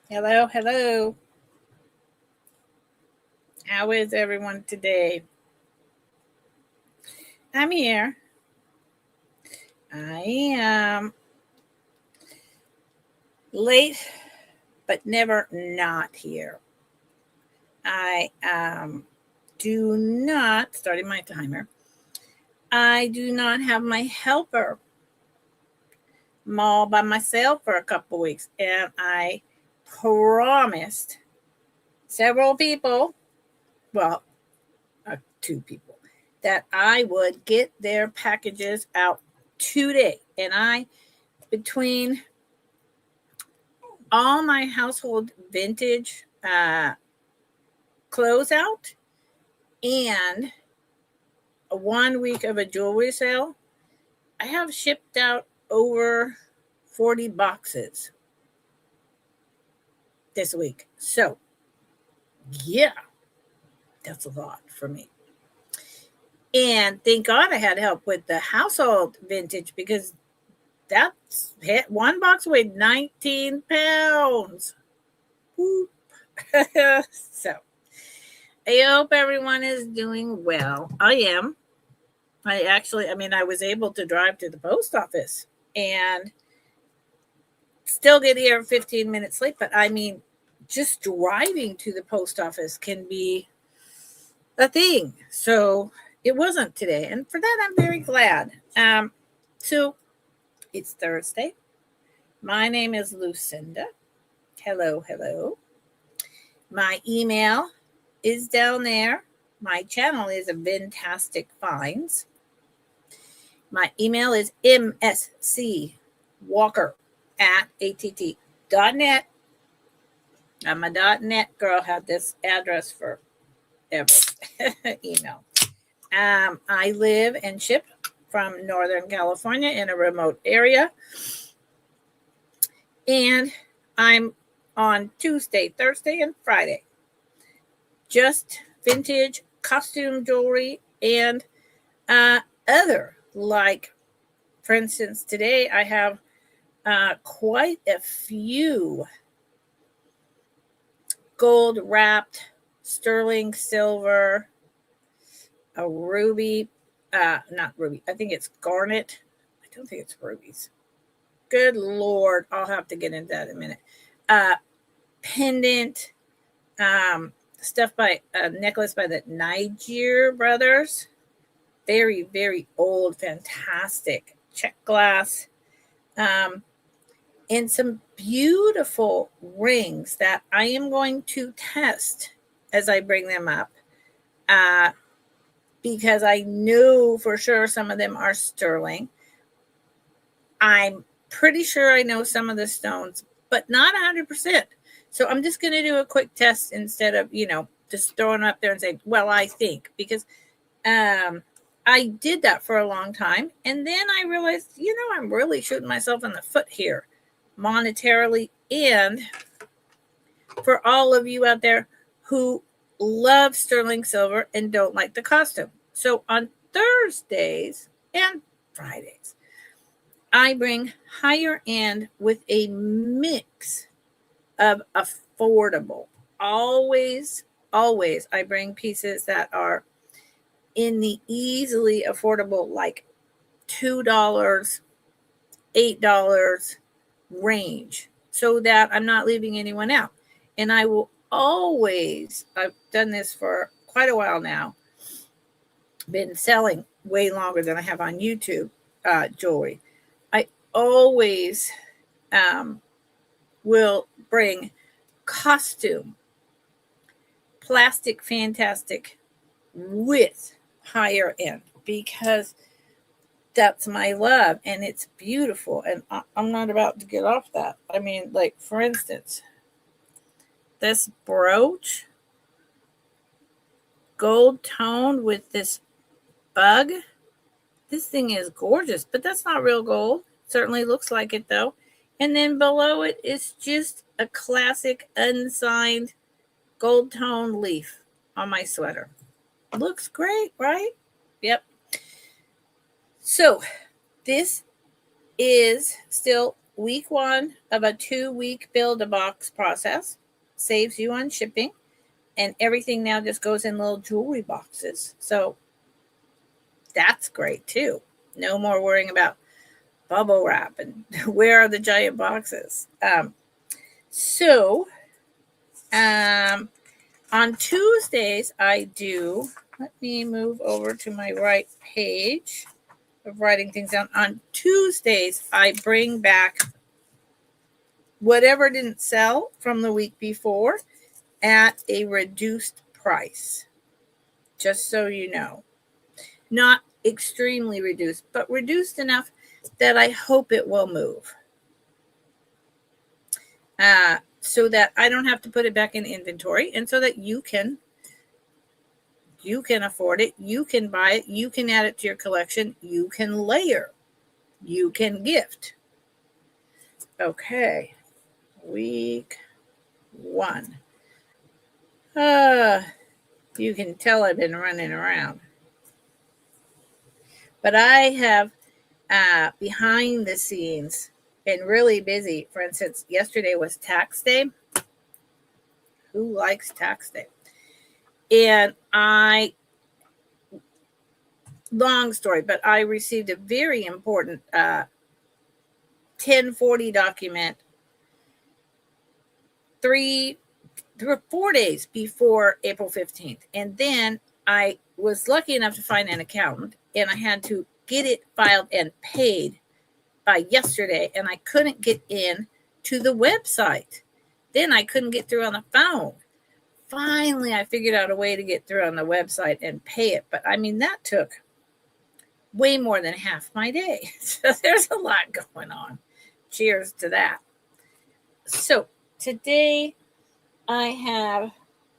Hello, hello. How is everyone today? I'm here. I am late, but never not here. I do not, starting my timer, I do not have my helper. I'm all by myself for a couple weeks, and I promised several people, well, two people, that I would get their packages out today. And between all my household vintage closeout and 1 week of a jewelry sale, I have shipped out over 40 boxes this week. So, yeah, that's a lot for me. And thank God I had help with the household vintage because that's hit one box weighed 19 pounds. So, I hope everyone is doing well. I am. I was able to drive to the post office and still get here 15 minutes late. But just driving to the post office can be a thing. So it wasn't today. And for that, I'm very glad. So it's Thursday. My name is Lucinda. Hello, hello. My email is down there. My channel is a Fantastic Finds. My email is mscwalker@att.net. I'm a .net girl. Had this address for ever. Email. I live and ship from Northern California in a remote area. And I'm on Tuesday, Thursday, and Friday. Just vintage costume jewelry and other, like, for instance, today I have quite a few gold wrapped sterling silver, a ruby, not ruby, I think it's garnet. I don't think it's rubies. Good Lord, I'll have to get into that in a minute. Pendant, stuff by a necklace by the Niger brothers. Very, very old, fantastic check glass. And some beautiful rings that I am going to test as I bring them up. Because I know for sure some of them are sterling. I'm pretty sure I know some of the stones, but not 100%. So I'm just going to do a quick test instead of, just throwing up there and saying, well, I think. Because I did that for a long time. And then I realized, I'm really shooting myself in the foot here monetarily. And for all of you out there who love sterling silver and don't like the costume. So on Thursdays and Fridays, I bring higher end with a mix of affordable. Always I bring pieces that are in the easily affordable, like $2, $8 range, so that I'm not leaving anyone out. And I will always, I've done this for quite a while now, been selling way longer than I have on YouTube jewelry. I always will bring costume, plastic, fantastic with higher end, because that's my love and it's beautiful. And I'm not about to get off that. Like, for instance, this brooch, gold toned with this bug. This thing is gorgeous, but that's not real gold. Certainly looks like it though. And then below it is just a classic unsigned gold tone leaf on my sweater. Looks great, right? Yep. So this is still week 1 of a 2-week build-a-box process. Saves you on shipping. And everything now just goes in little jewelry boxes. So that's great too. No more worrying about bubble wrap and where are the giant boxes. On Tuesdays, I do, let me move over to my right page of writing things down. On Tuesdays, I bring back whatever didn't sell from the week before at a reduced price. Just so you know. Not extremely reduced, but reduced enough that I hope it will move. So that I don't have to put it back in inventory, and so that you can afford it, you can buy it, you can add it to your collection, you can layer, you can gift. Okay, week 1. You can tell I've been running around. But I have behind the scenes been really busy. For instance, yesterday was tax day. Who likes tax day? And long story, but I received a very important 1040 document 4 days before April 15th. And then I was lucky enough to find an accountant, and I had to get it filed and paid by yesterday, and I couldn't get in to the website. Then I couldn't get through on the phone. Finally, I figured out a way to get through on the website and pay it. But I mean, that took way more than half my day. So there's a lot going on. Cheers to that. So today I have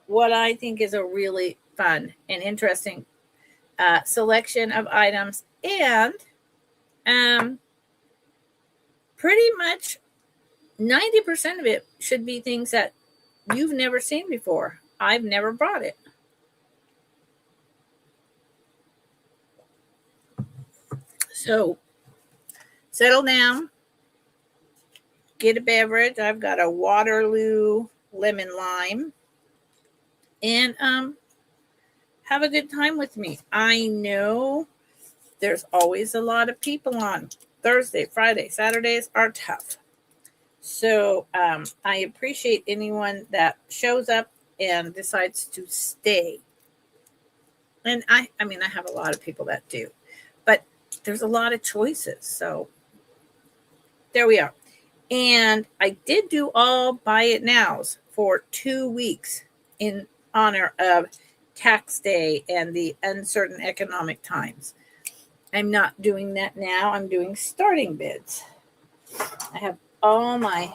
what I think is a really fun and interesting selection of items, and pretty much 90% of it should be things that you've never seen before. I've never brought it. So settle down, get a beverage. I've got a Waterloo lemon lime, and have a good time with me. I know there's always a lot of people on. Thursday, Friday, Saturdays are tough. So I appreciate anyone that shows up and decides to stay. And I mean, I have a lot of people that do, but there's a lot of choices. So there we are. And I did do all buy it nows for 2 weeks in honor of tax day and the uncertain economic times. I'm not doing that now. I'm doing starting bids. I have all my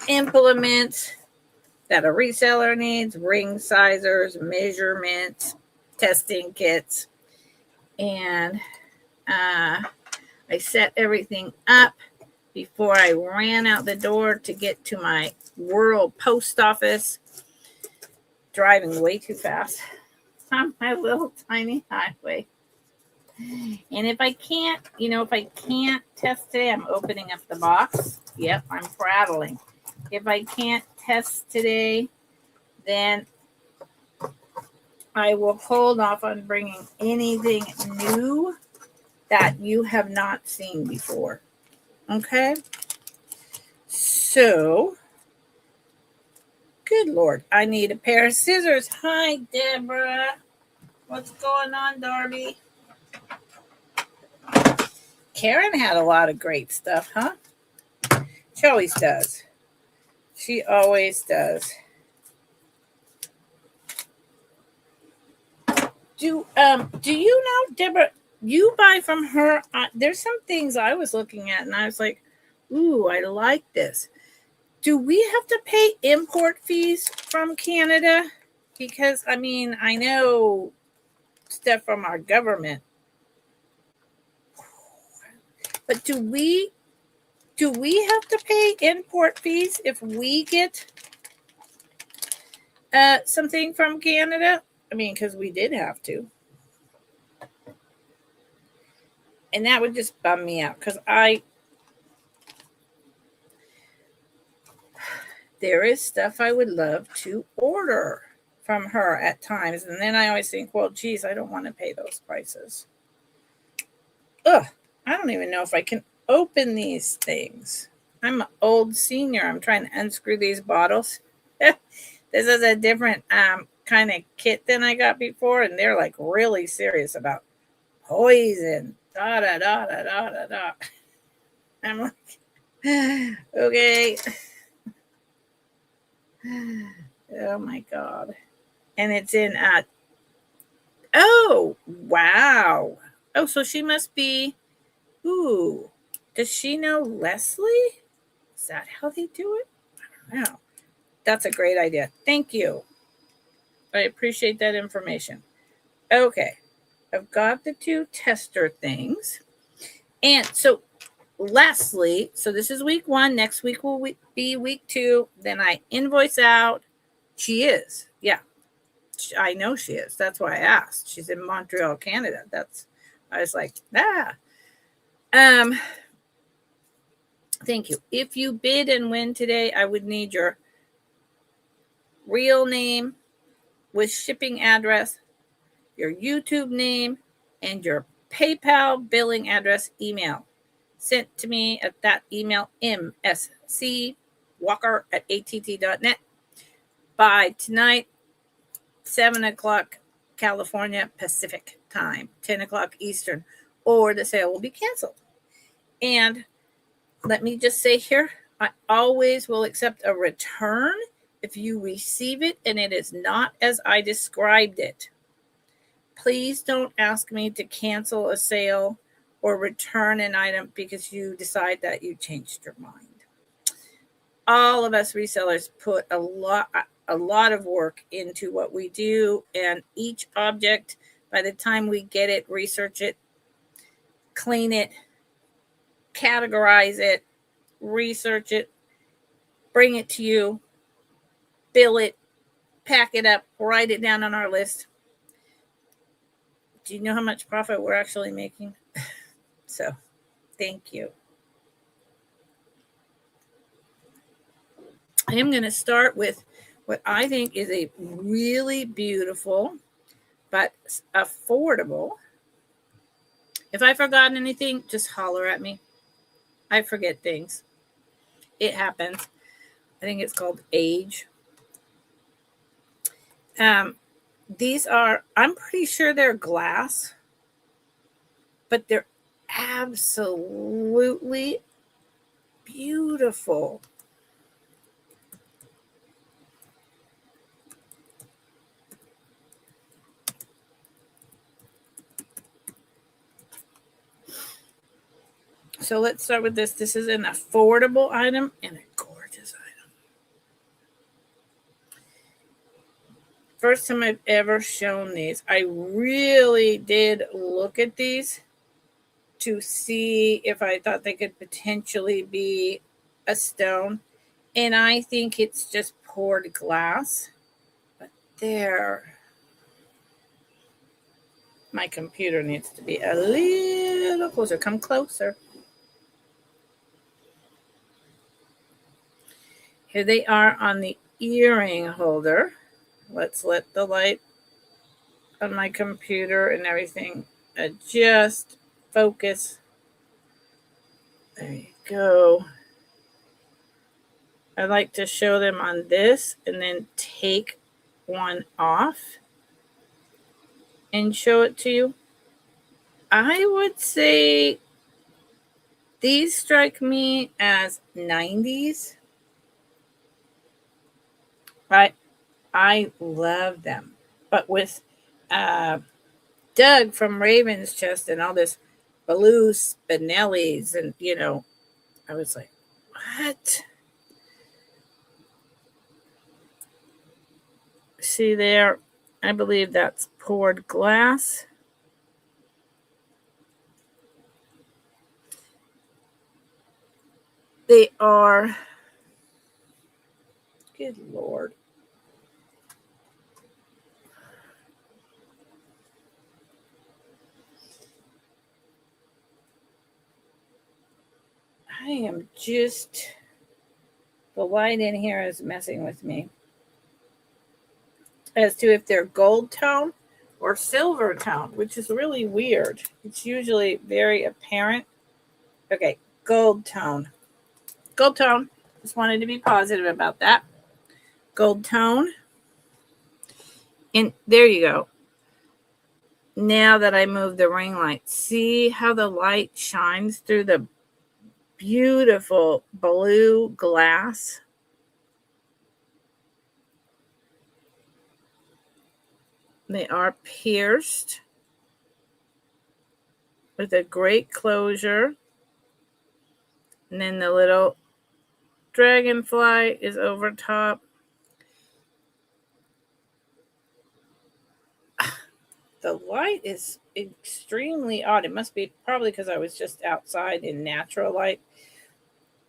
implements that a reseller needs, ring sizers, measurements, testing kits. And I set everything up before I ran out the door to get to my rural post office, driving way too fast on my little tiny highway. And if I can't test today, I'm opening up the box. Yep, I'm prattling. If I can't test today, then I will hold off on bringing anything new that you have not seen before. Okay? So, good Lord, I need a pair of scissors. Hi, Deborah. What's going on, Darby? Karen had a lot of great stuff, huh? She always does. She always does. Do you know, Deborah, you buy from her? There's some things I was looking at and I was like, ooh, I like this. Do we have to pay import fees from Canada? Because, I mean, I know stuff from our government. But do we have to pay import fees if we get something from Canada? I mean, because we did have to. And that would just bum me out because I there is stuff I would love to order from her at times. And then I always think, well, geez, I don't want to pay those prices. Ugh, I don't even know if I can open these things. I'm an old senior. I'm trying to unscrew these bottles. This is a different kind of kit than I got before, and they're like really serious about poison. Da da da da da da da. I'm like, okay. Oh my god. And it's in oh wow. Oh, so she must be, ooh, does she know Leslie? Is that how they do it? I don't know. That's a great idea. Thank you. I appreciate that information. Okay. I've got the 2 tester things. And so Leslie, so this is week 1. Next week will be week 2. Then I invoice out. She is. Yeah. I know she is. That's why I asked. She's in Montreal, Canada. I was like, thank you. If you bid and win today, I would need your real name with shipping address, your YouTube name, and your PayPal billing address email sent to me at that email, mscwalker@att.net, by tonight, 7 o'clock California Pacific time, 10 o'clock Eastern, or the sale will be canceled. And let me just say here, I always will accept a return if you receive it and it is not as I described it. Please don't ask me to cancel a sale or return an item because you decide that you changed your mind. All of us resellers put a lot of work into what we do, and each object, by the time we get it, research it, clean it, categorize it, research it, bring it to you, bill it, pack it up, write it down on our list. Do you know how much profit we're actually making? So, thank you. I am going to start with what I think is a really beautiful but affordable. If I've forgotten anything, just holler at me. I forget things. It happens. I think it's called age. These are, I'm pretty sure they're glass, but they're absolutely beautiful. So let's start with this. This is an affordable item and a gorgeous item. First time I've ever shown these. I really did look at these to see if I thought they could potentially be a stone. And I think it's just poured glass. But there, my computer needs to be a little closer. Come closer. Here they are on the earring holder. Let's let the light on my computer and everything adjust, focus. There you go. I like to show them on this and then take one off and show it to you. I would say these strike me as 90s. I love them. But with Doug from Raven's Chest and all this blue Spinellis, and I was like, what? See there, I believe that's poured glass. They are, good Lord. I am just The light in here is messing with me as to if they're gold tone or silver tone, which is really weird. It's usually very apparent. Okay, gold tone. Gold tone. Just wanted to be positive about that. Gold tone. And there you go. Now that I move the ring light, see how the light shines through the beautiful blue glass? They are pierced with a great closure. And then the little dragonfly is over top. The light is extremely odd. It must be probably because I was just outside in natural light.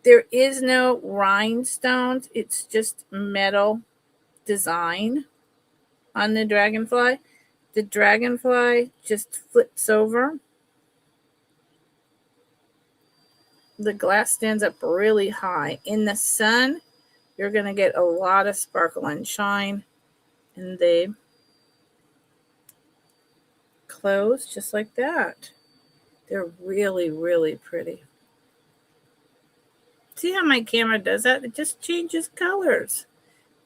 There is no rhinestones. It's just metal design on the dragonfly. The dragonfly just flips over. The glass stands up really high. In the sun, you're going to get a lot of sparkle and shine. And they close just like that. They're really, really pretty. See how my camera does that? It just changes colors.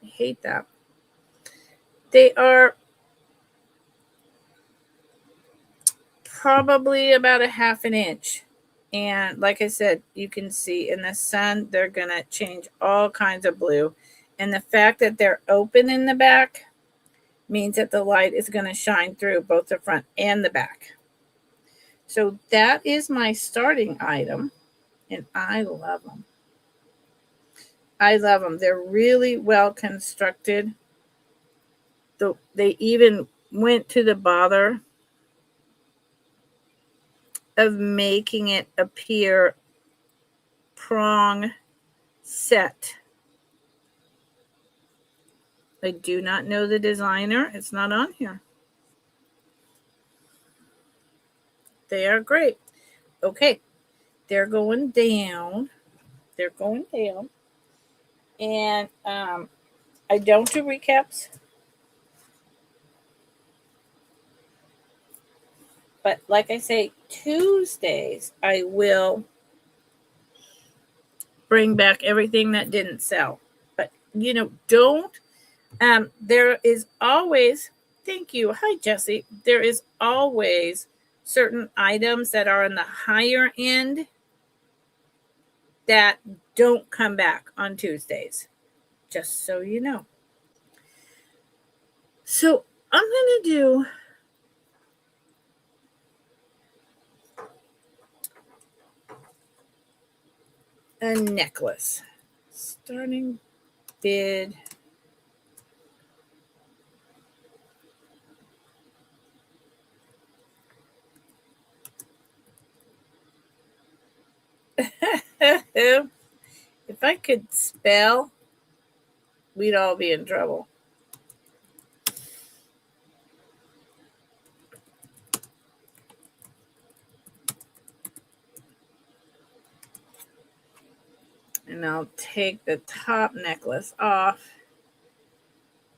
I hate that. They are probably about a half an inch. And like I said, you can see in the sun, they're going to change all kinds of blue. And the fact that they're open in the back means that the light is going to shine through both the front and the back. So that is my starting item. And I love them. I love them. They're really well constructed. They even went to the bother of making it appear prong set. I do not know the designer. It's not on here. They are great. Okay. They're going down. They're going down. And I don't do recaps. But like I say, Tuesdays, I will bring back everything that didn't sell. But, don't. There is always, thank you. Hi, Jessie. There is always certain items that are on the higher end that don't come back on Tuesdays. Just so you know. So I'm going to do a necklace. Starting bid. If I could spell, we'd all be in trouble. And I'll take the top necklace off.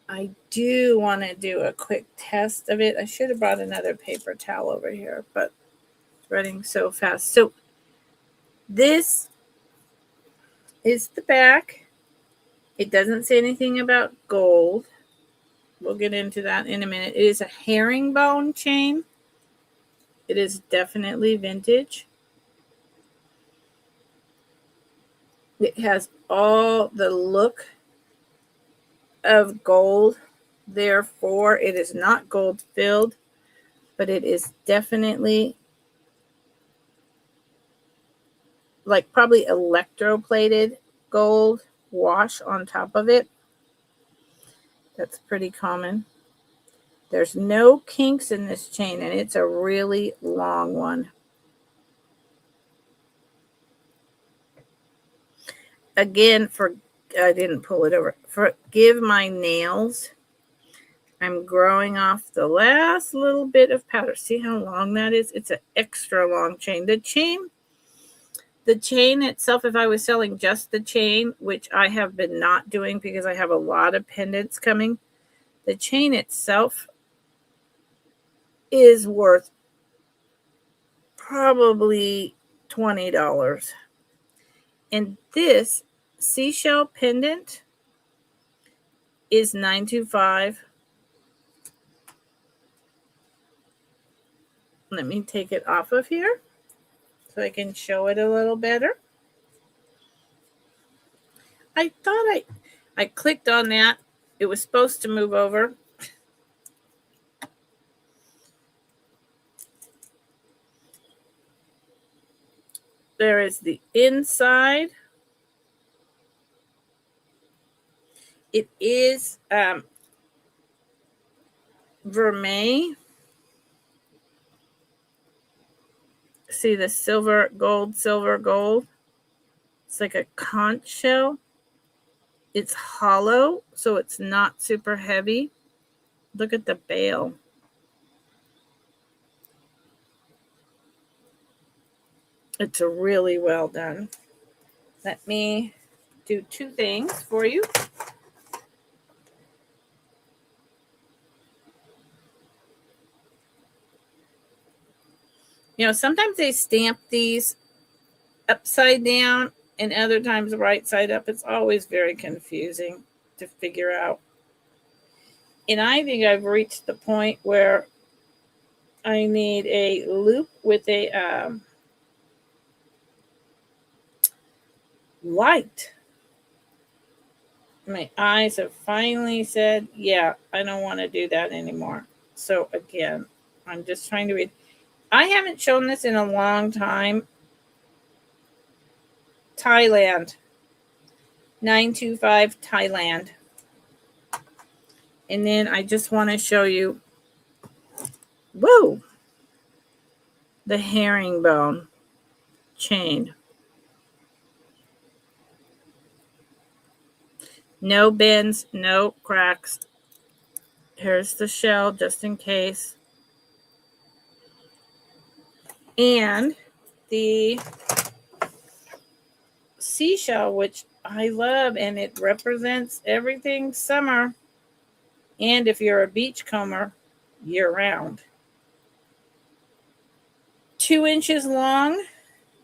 I do want to do a quick test of it. I should have brought another paper towel over here, but it's running so fast. So this is the back. It doesn't say anything about gold. We'll get into that in a minute. It is a herringbone chain. It is definitely vintage. It has all the look of gold. Therefore, it is not gold filled, but it is definitely like probably electroplated gold wash on top of it. That's pretty common. There's no kinks in this chain, and it's a really long one. Again, I didn't pull it over. Forgive my nails. I'm growing off the last little bit of powder. See how long that is? It's an extra long chain. The chain The chain itself, if I was selling just the chain, which I have been not doing because I have a lot of pendants coming, the chain itself is worth probably $20. And this seashell pendant is $9.25. Let me take it off of here so I can show it a little better. I thought I clicked on that. It was supposed to move over. There is the inside. It is vermeil. See the silver, gold, silver, gold. It's like a conch shell. It's hollow, so it's not super heavy. Look at the bail. It's really well done. Let me do two things for you. You know, sometimes they stamp these upside down and other times right side up. It's always very confusing to figure out. And I think I've reached the point where I need a loop with a light. My eyes have finally said, yeah, I don't want to do that anymore. So again, I'm just trying to read. I haven't shown this in a long time. Thailand. 925 Thailand. And then I just want to show you, whoa, the herringbone chain. No bends, no cracks. Here's the shell just in case. And the seashell, which I love, and it represents everything summer. And if you're a beachcomber, year round. 2 inches long,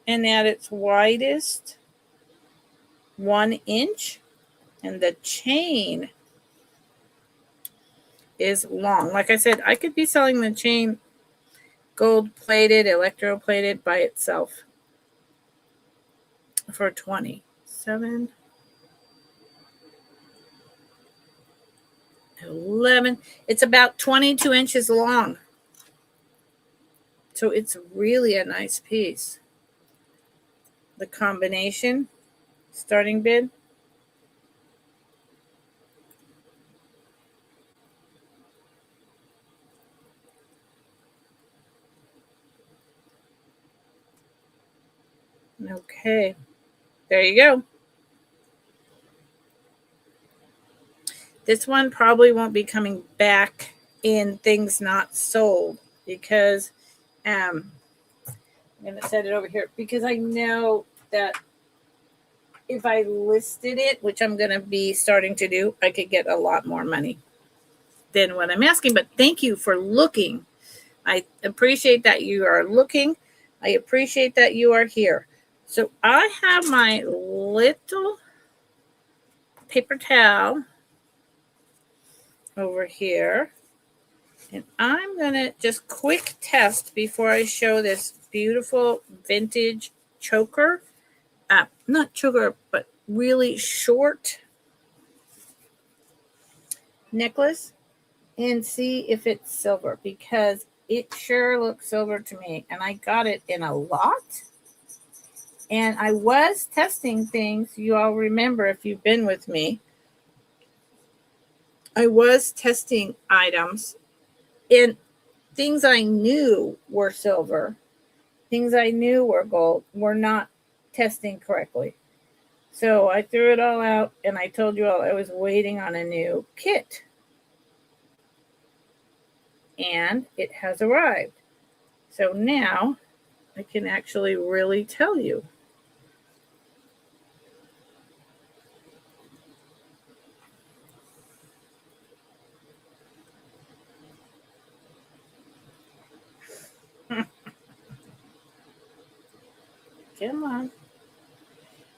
and at its widest, 1 inch. And the chain is long. Like I said, I could be selling the chain gold plated, electroplated by itself for $27, $11. It's about 22 inches long. So it's really a nice piece. The combination, starting bid, okay, there you go. This one probably won't be coming back in things not sold because I'm going to set it over here because I know that if I listed it, which I'm going to be starting to do, I could get a lot more money than what I'm asking. But thank you for looking. I appreciate that you are looking. I appreciate that you are here. So I have my little paper towel over here. And I'm going to just quick test before I show this beautiful vintage choker. Not choker, but really short necklace. And see if it's silver because it sure looks silver to me. And I got it in a lot. And I was testing things. You all remember if you've been with me. I was testing items and things I knew were silver, things I knew were gold, were not testing correctly. So I threw it all out and I told you all I was waiting on a new kit. And it has arrived. So now I can actually really tell you. Come on.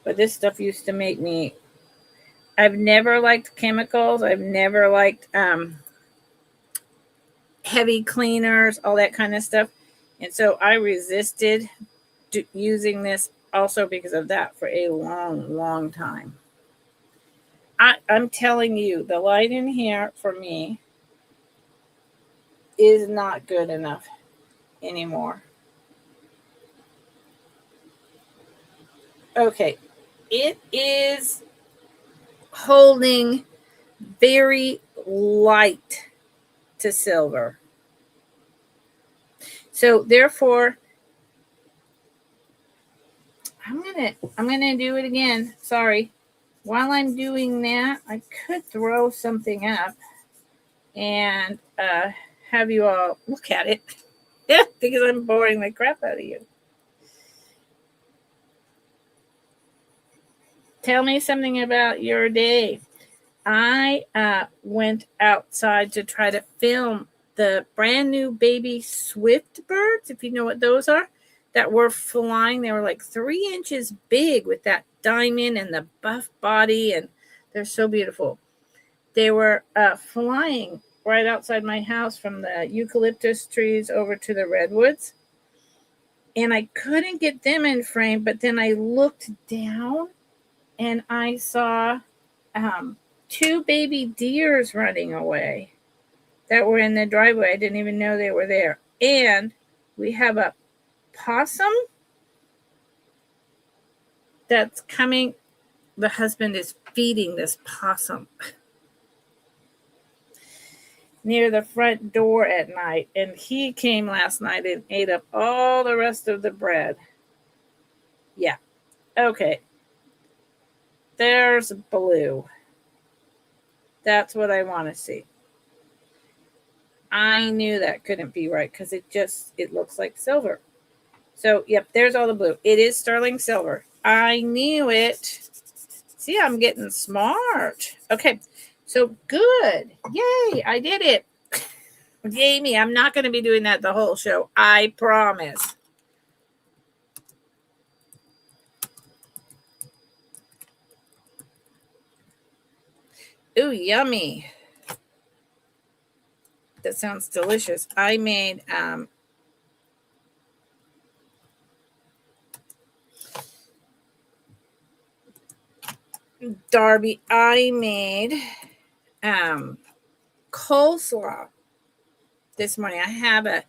But this stuff used to make me, I've never liked chemicals. I've never liked heavy cleaners, all that kind of stuff. And so I resisted using this also because of that for a long, long time. I'm telling you, the light in here for me is not good enough anymore. Okay, it is holding very light to silver. So therefore, I'm gonna do it again. Sorry. While I'm doing that, I could throw something up and have you all look at it. Yeah, because I'm boring the crap out of you. Tell me something about your day. I went outside to try to film the brand new baby swift birds, if you know what those are, that were flying. They were like 3 inches big with that diamond and the buff body, and they're so beautiful. They were flying right outside my house from the eucalyptus trees over to the redwoods. And I couldn't get them in frame, but then I looked down and I saw 2 baby deers running away that were in the driveway. I didn't even know they were there. And we have a possum that's coming. The husband is feeding this possum near the front door at night. And he came last night and ate up all the rest of the bread. Yeah. Okay. There's blue. That's what I want to see. I knew that couldn't be right because it looks like silver. So, yep, there's all the blue. It is sterling silver. I knew it. See, I'm getting smart. Okay, so good. Yay, I did it. Yay me. I'm not going to be doing that the whole show. I promise. Ooh, yummy. That sounds delicious. I made Darby, I made coleslaw this morning. I have a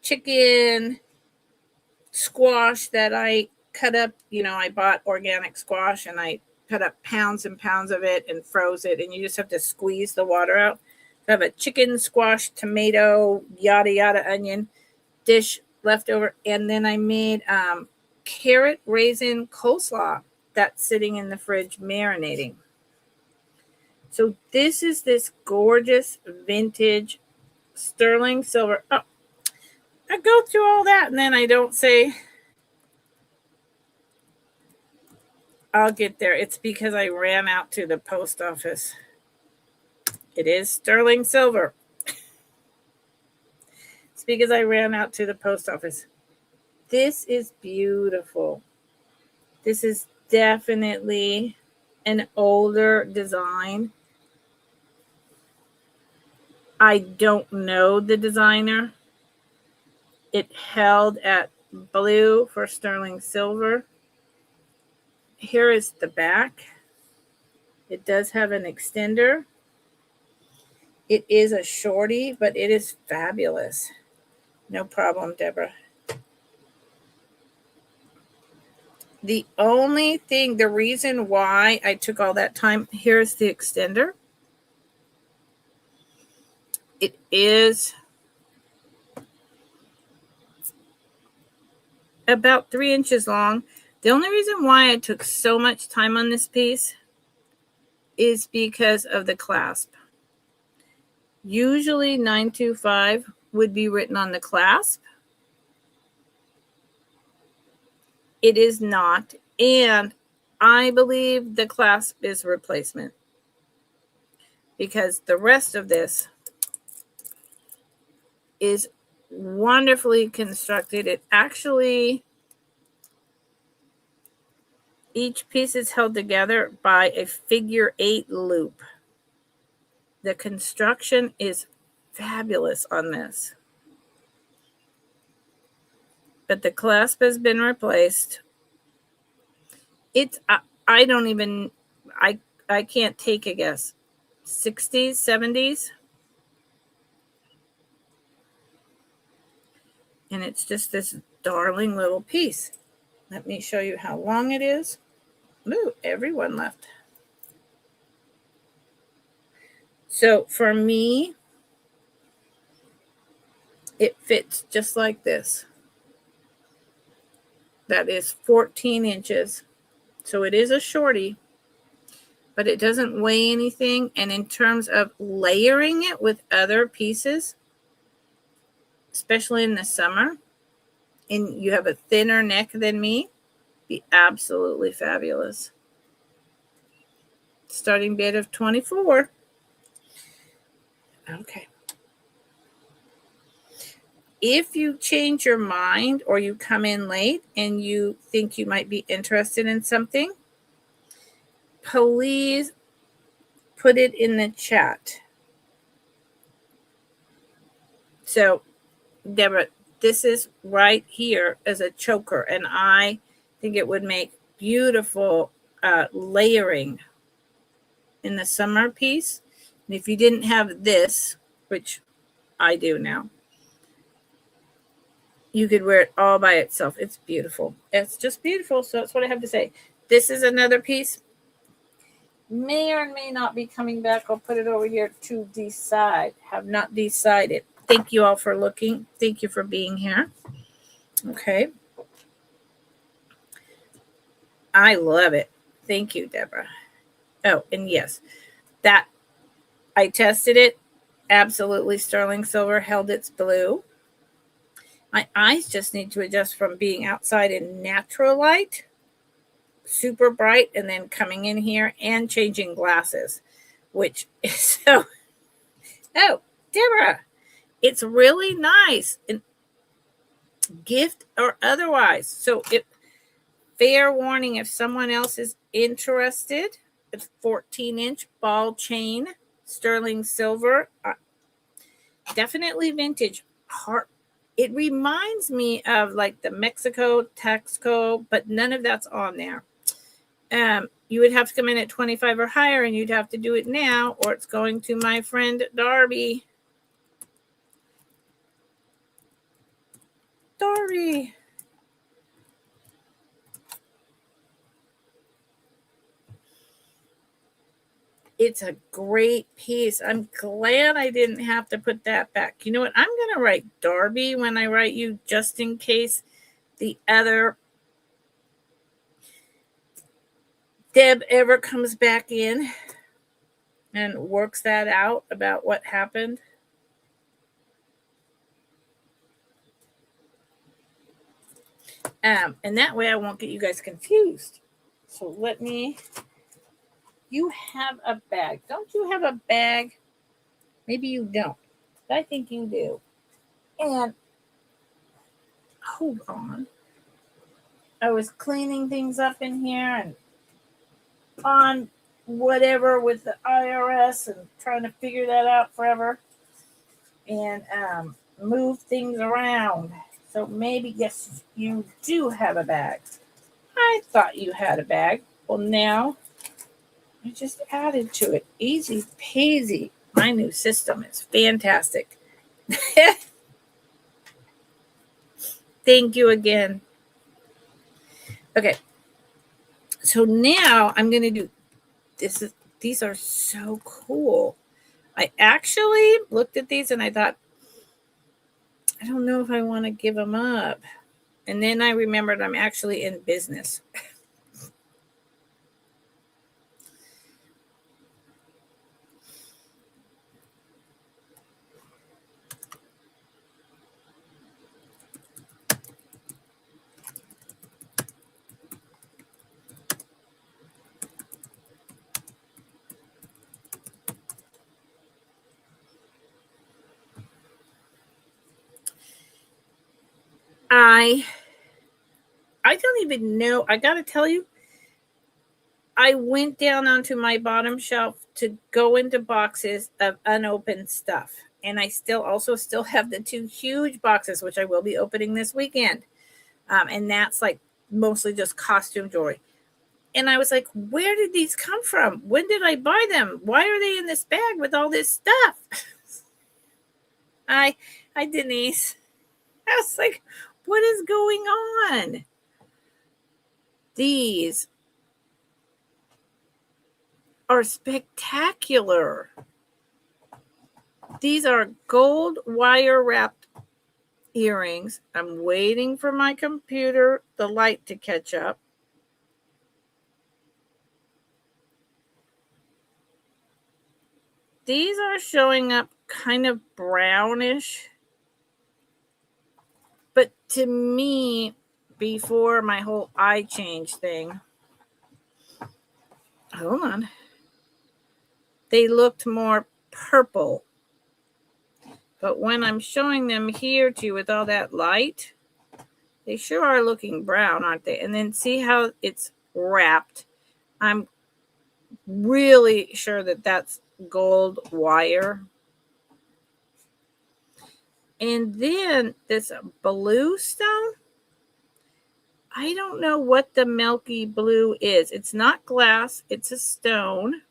chicken squash that I cut up. You know, I bought organic squash and I cut up pounds and pounds of it and froze it. And you just have to squeeze the water out. I have a chicken squash, tomato, yada, yada, onion dish left over. And then I made carrot raisin coleslaw that's sitting in the fridge marinating. So this is this gorgeous vintage sterling silver. Oh, I go through all that and then I don't say I'll get there. It's because I ran out to the post office. It is sterling silver. It's because I ran out to the post office. This is beautiful. This is definitely an older design. I don't know the designer. It held at blue for sterling silver. Here is the back. It does have an extender. It is a shorty, but it is fabulous. No problem, Deborah. The only thing, the reason why I took all that time, here's the extender. It is about 3 inches long. The only reason why I took so much time on this piece is because of the clasp. Usually 925 would be written on the clasp. It is not. And I believe the clasp is replacement because the rest of this is wonderfully constructed. It actually Each piece is held together by a figure 8 loop. The construction is fabulous on this. But the clasp has been replaced. It's, I don't even, I can't take a guess. 60s, 70s. And it's just this darling little piece. Let me show you how long it is. Ooh, everyone left. So for me, it fits just like this. That is 14 inches. So it is a shorty, but it doesn't weigh anything. And in terms of layering it with other pieces, especially in the summer, and you have a thinner neck than me, be absolutely fabulous. Starting bid of 24. Okay. If you change your mind or you come in late and you think you might be interested in something, please put it in the chat. So, Deborah, this is right here as a choker, and I think it would make beautiful layering in the summer piece. And if you didn't have this, which I do now, you could wear it all by itself. It's beautiful. It's just beautiful. So that's what I have to say. This is another piece. May or may not be coming back. I'll put it over here to decide. Have not decided. Thank you all for looking. Thank you for being here. Okay. I love it. Thank you, Deborah. Oh, and yes, that I tested it. Absolutely sterling silver, held its blue. My eyes just need to adjust from being outside in natural light, super bright, and then coming in here and changing glasses, which is so. Oh, Deborah, it's really nice, and gift or otherwise. So, fair warning, if someone else is interested, it's 14-inch ball chain, sterling silver, definitely vintage. It reminds me of like the Mexico Texaco, but none of that's on there. You would have to come in at 25 or higher, and you'd have to do it now, or it's going to my friend Darby. Darby. It's a great piece. I'm glad I didn't have to put that back. You know what? I'm going to write Darby when I write you, just in case the other Deb ever comes back in and works that out about what happened. And that way I won't get you guys confused. So let me, you have a bag. Don't you have a bag? Maybe you don't. But I think you do. And hold on. I was cleaning things up in here and on whatever with the IRS and trying to figure that out forever. And move things around. So maybe, yes, you do have a bag. I thought you had a bag. Well, now I just added to it. Easy peasy. My new system is fantastic. Thank you again. Okay. So now I'm going to do this. These are so cool. I actually looked at these and I thought, I don't know if I want to give them up. And then I remembered I'm actually in business. I don't even know. I got to tell you, I went down onto my bottom shelf to go into boxes of unopened stuff. And I still have the 2 huge boxes, which I will be opening this weekend. And that's like mostly just costume jewelry. And I was like, where did these come from? When did I buy them? Why are they in this bag with all this stuff? Hi, Denise. I was like, what is going on? These are spectacular. These are gold wire wrapped earrings. I'm waiting for my computer, the light to catch up. These are showing up kind of brownish. But to me, before my whole eye change thing, hold on, they looked more purple. But when I'm showing them here to you with all that light, they sure are looking brown, aren't they? And then see how it's wrapped. I'm really sure that that's gold wire. And then this blue stone, I don't know what the milky blue is. It's not glass, it's a stone.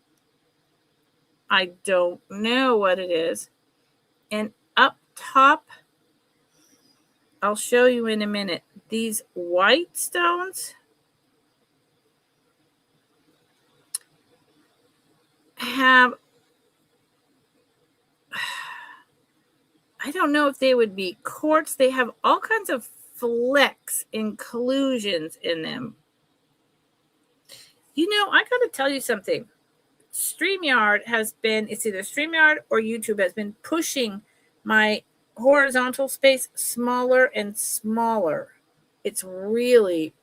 I don't know what it is. And up top, I'll show you in a minute, these white stones have, I don't know if they would be quartz. They have all kinds of flecks, inclusions in them. You know, I got to tell you something. StreamYard has been, it's either StreamYard or YouTube has been pushing my horizontal space smaller and smaller. It's really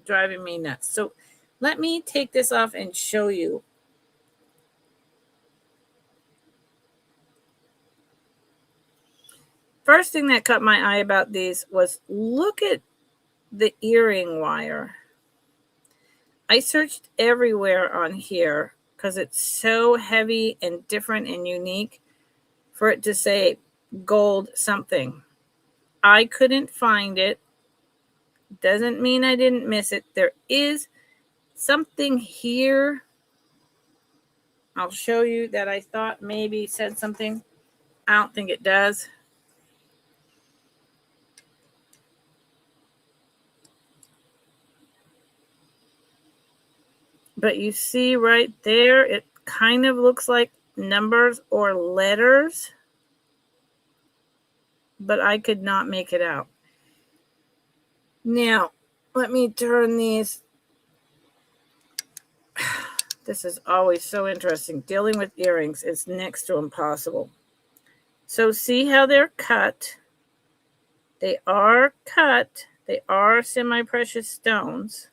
driving me nuts. So let me take this off and show you. First thing that caught my eye about these was look at the earring wire. I searched everywhere on here because it's so heavy and different and unique for it to say gold something. I couldn't find it. Doesn't mean I didn't miss it. There is something here. I'll show you that I thought maybe said something. I don't think it does. But you see right there, it kind of looks like numbers or letters. But I could not make it out. Now, let me turn these. This is always so interesting. Dealing with earrings is next to impossible. So see how they're cut. They are cut. They are semi-precious stones.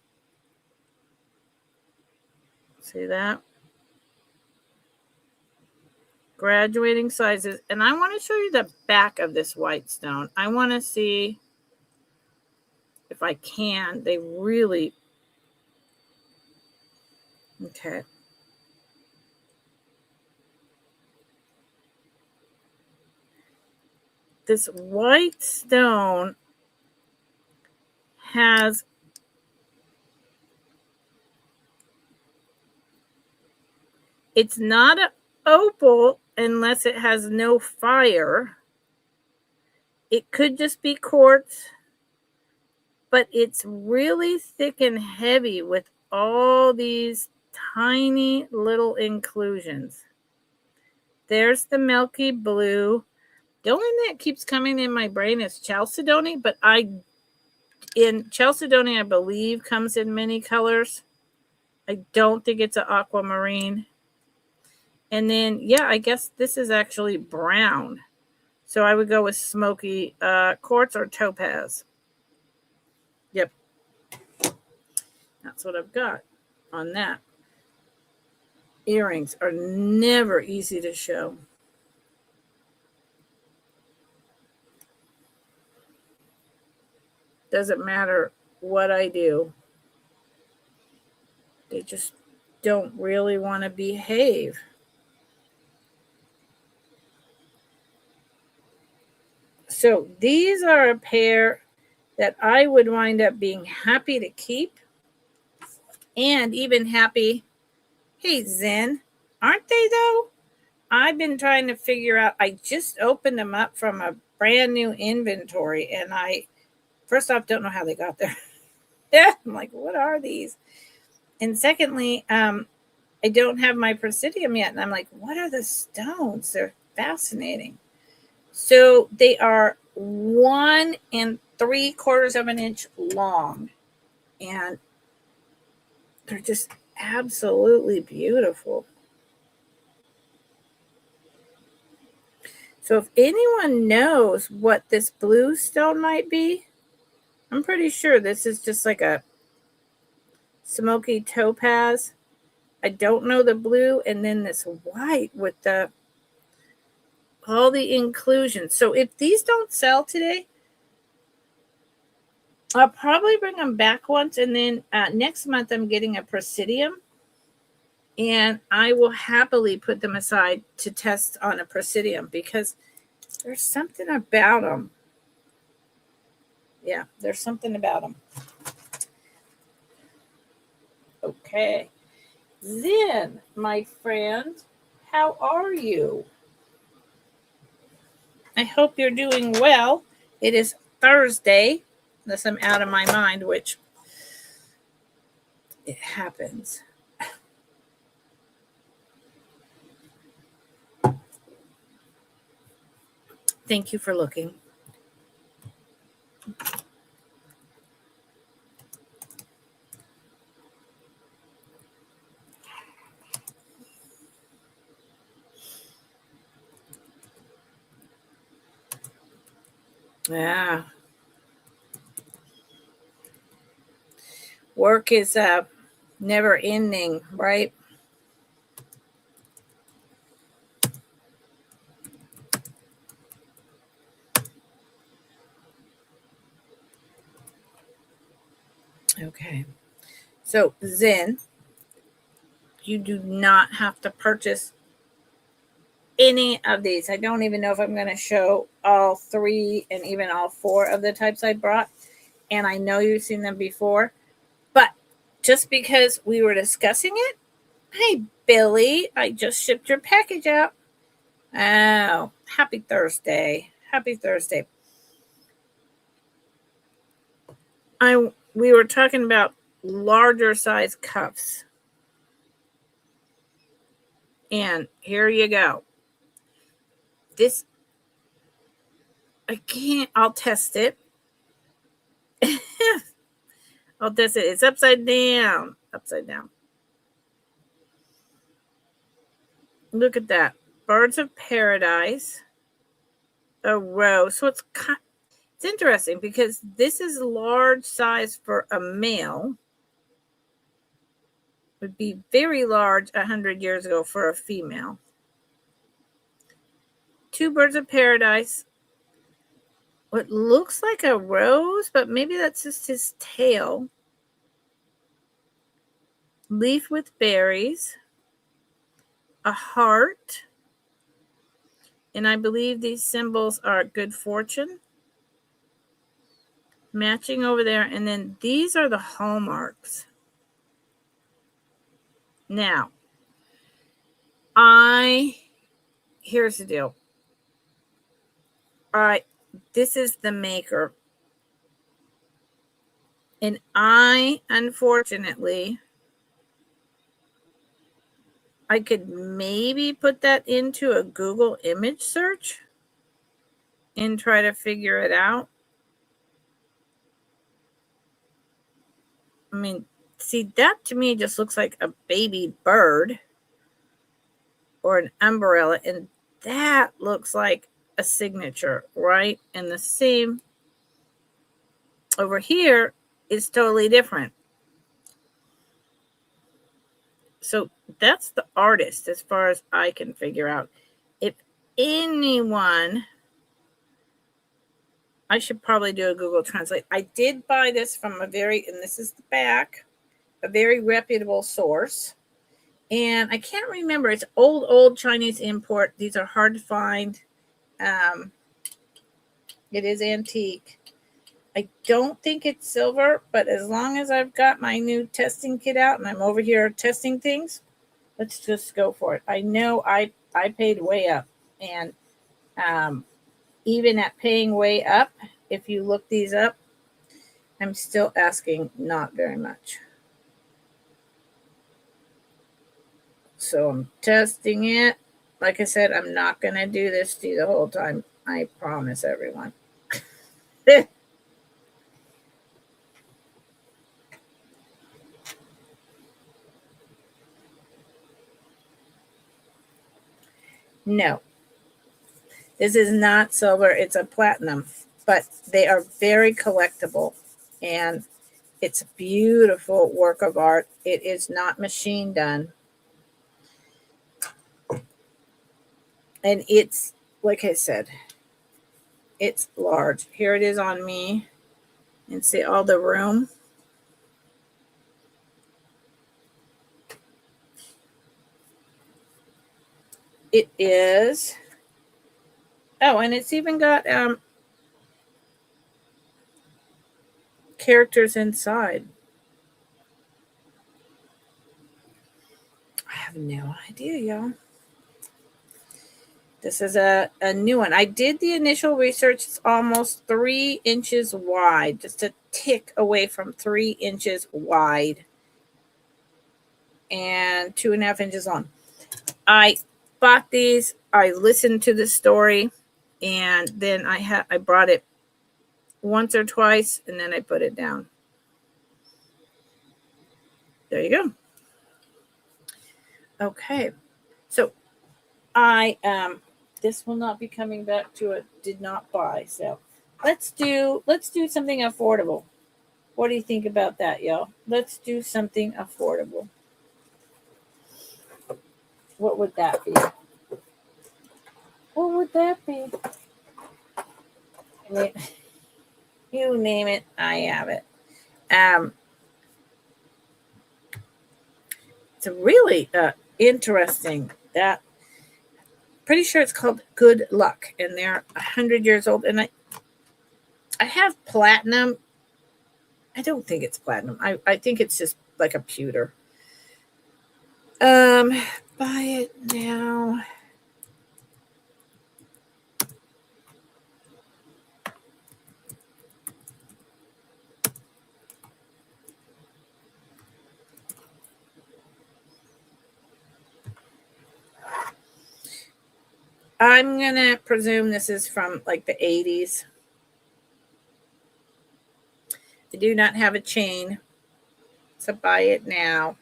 See that? Graduating sizes. And I want to show you the back of this white stone. I want to see if I can. They really... Okay. This white stone has it's not an opal unless it has no fire. It could just be quartz, but it's really thick and heavy with all these tiny little inclusions. There's the milky blue. The only thing that keeps coming in my brain is chalcedony, but chalcedony, I believe, comes in many colors. I don't think it's an aquamarine. And then, yeah, I guess this is actually brown. So I would go with smoky quartz or topaz. Yep. That's what I've got on that. Earrings are never easy to show. Doesn't matter what I do. They just don't really want to behave. So these are a pair that I would wind up being happy to keep, and even happy. Hey, Zen, aren't they though? I've been trying to figure out. I just opened them up from a brand new inventory, and I, first off, don't know how they got there. Yeah, I'm like, what are these? And secondly, I don't have my Presidium yet, and I'm like, what are the stones? They're fascinating. So they are 1 3/4 of an inch long, and they're just absolutely beautiful. So if anyone knows what this blue stone might be, I'm pretty sure this is just like a smoky topaz. I don't know the blue, and then this white with all the inclusions. So if these don't sell today, I'll probably bring them back once, and then next month I'm getting a Presidium, and I will happily put them aside to test on a Presidium because there's something about them. Yeah, there's something about them. Okay. Then, my friend, how are you? I hope you're doing well. It is Thursday, unless I'm out of my mind, which it happens. Thank you for looking. Yeah. Work is never ending, right? Okay. So, Zen, you do not have to purchase any of these. I don't even know if I'm going to show all 3 and even all 4 of the types I brought. And I know you've seen them before. But just because we were discussing it, hey, Billy, I just shipped your package out. Oh, happy Thursday. Happy Thursday. We were talking about larger size cuffs. And here you go. This, I'll test it. I'll test it. It's upside down. Upside down. Look at that. Birds of Paradise. A rose. So it's interesting because this is large size for a male. Would be very large 100 years ago for a female. 2 birds of paradise. What looks like a rose, but maybe that's just his tail. Leaf with berries. A heart. And I believe these symbols are good fortune. Matching over there. And then these are the hallmarks. Now, here's the deal. All right, this is the maker. And unfortunately, I could maybe put that into a Google image search and try to figure it out. I mean, see, that to me just looks like a baby bird or an umbrella, and that looks like a signature, right? And the same over here is totally different. So that's the artist as far as I can figure out. If anyone, I should probably do a Google Translate. I did buy this from and this is the back, a very reputable source. And I can't remember. It's old Chinese import. These are hard to find. It is antique. I don't think it's silver, but as long as I've got my new testing kit out and I'm over here testing things, let's just go for it. I know I paid way up. And even at paying way up, if you look these up, I'm still asking not very much. So I'm testing it. Like I said, I'm not going to do this to you the whole time. I promise everyone. No, this is not silver. It's a platinum, but they are very collectible, and it's a beautiful work of art. It is not machine done. And it's, like I said, it's large. Here it is on me. And see all the room. It is. Oh, and it's even got characters inside. I have no idea, y'all. This is a new one. I did the initial research. It's almost 3 inches wide, just a tick away from 3 inches wide and 2.5 inches long. I bought these. I listened to the story, and then I brought it once or twice, and then I put it down. There you go. Okay, so I this will not be coming back to a did not buy. So let's do something affordable. What do you think about that, y'all? Let's do something affordable. What would that be? What would that be? You name it, I have it. It's a really interesting. That pretty sure it's called Good Luck, and they're 100 years old. And I have platinum. I don't think it's platinum. I think it's just like a pewter. Buy it now. I'm gonna presume this is from like the 80s. I do not have a chain, so buy it now.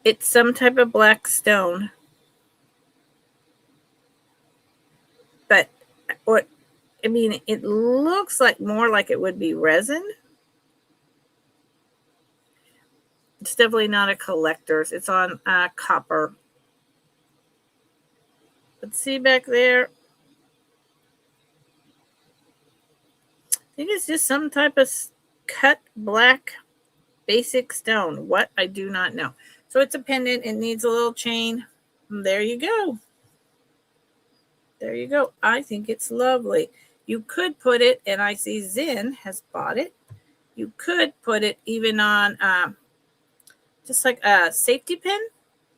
It's some type of black stone. But what I mean, it looks like more like it would be resin. It's definitely not a collector's. It's on copper. But see back there, I think it's just some type of cut black basic stone. What? I do not know. So it's a pendant. It needs a little chain. There you go. There you go. I think it's lovely. You could put it, and I see Zen has bought it. You could put it even on just like a safety pin,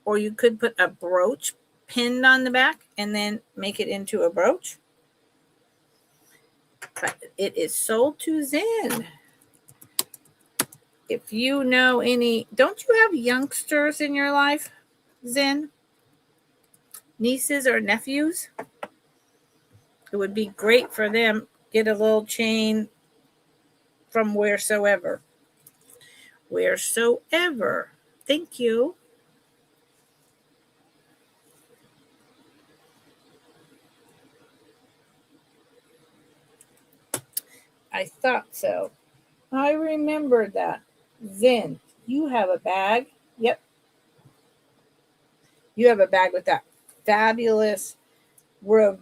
or you could put a brooch pinned on the back and then make it into a brooch. But it is sold to Zen. If you know any, don't you have youngsters in your life, Zen? Nieces or nephews? It would be great for them. Get a little chain from wheresoever. Wheresoever. Thank you. I thought so. I remembered that. Zen, you have a bag. Yep. You have a bag with that fabulous Rivoli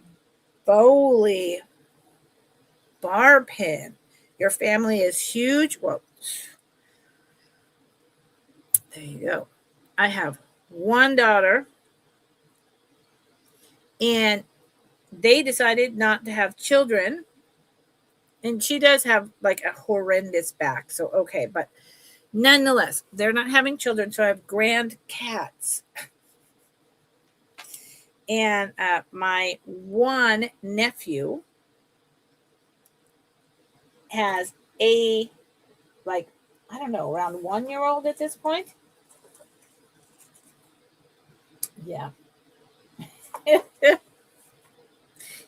bar pin. Your family is huge. Well, there you go. I have one daughter, and they decided not to have children. And she does have like a horrendous back. So, okay. But nonetheless, they're not having children. So I have grand cats. And my one nephew has a, like, I don't know, around 1-year-old at this point. Yeah.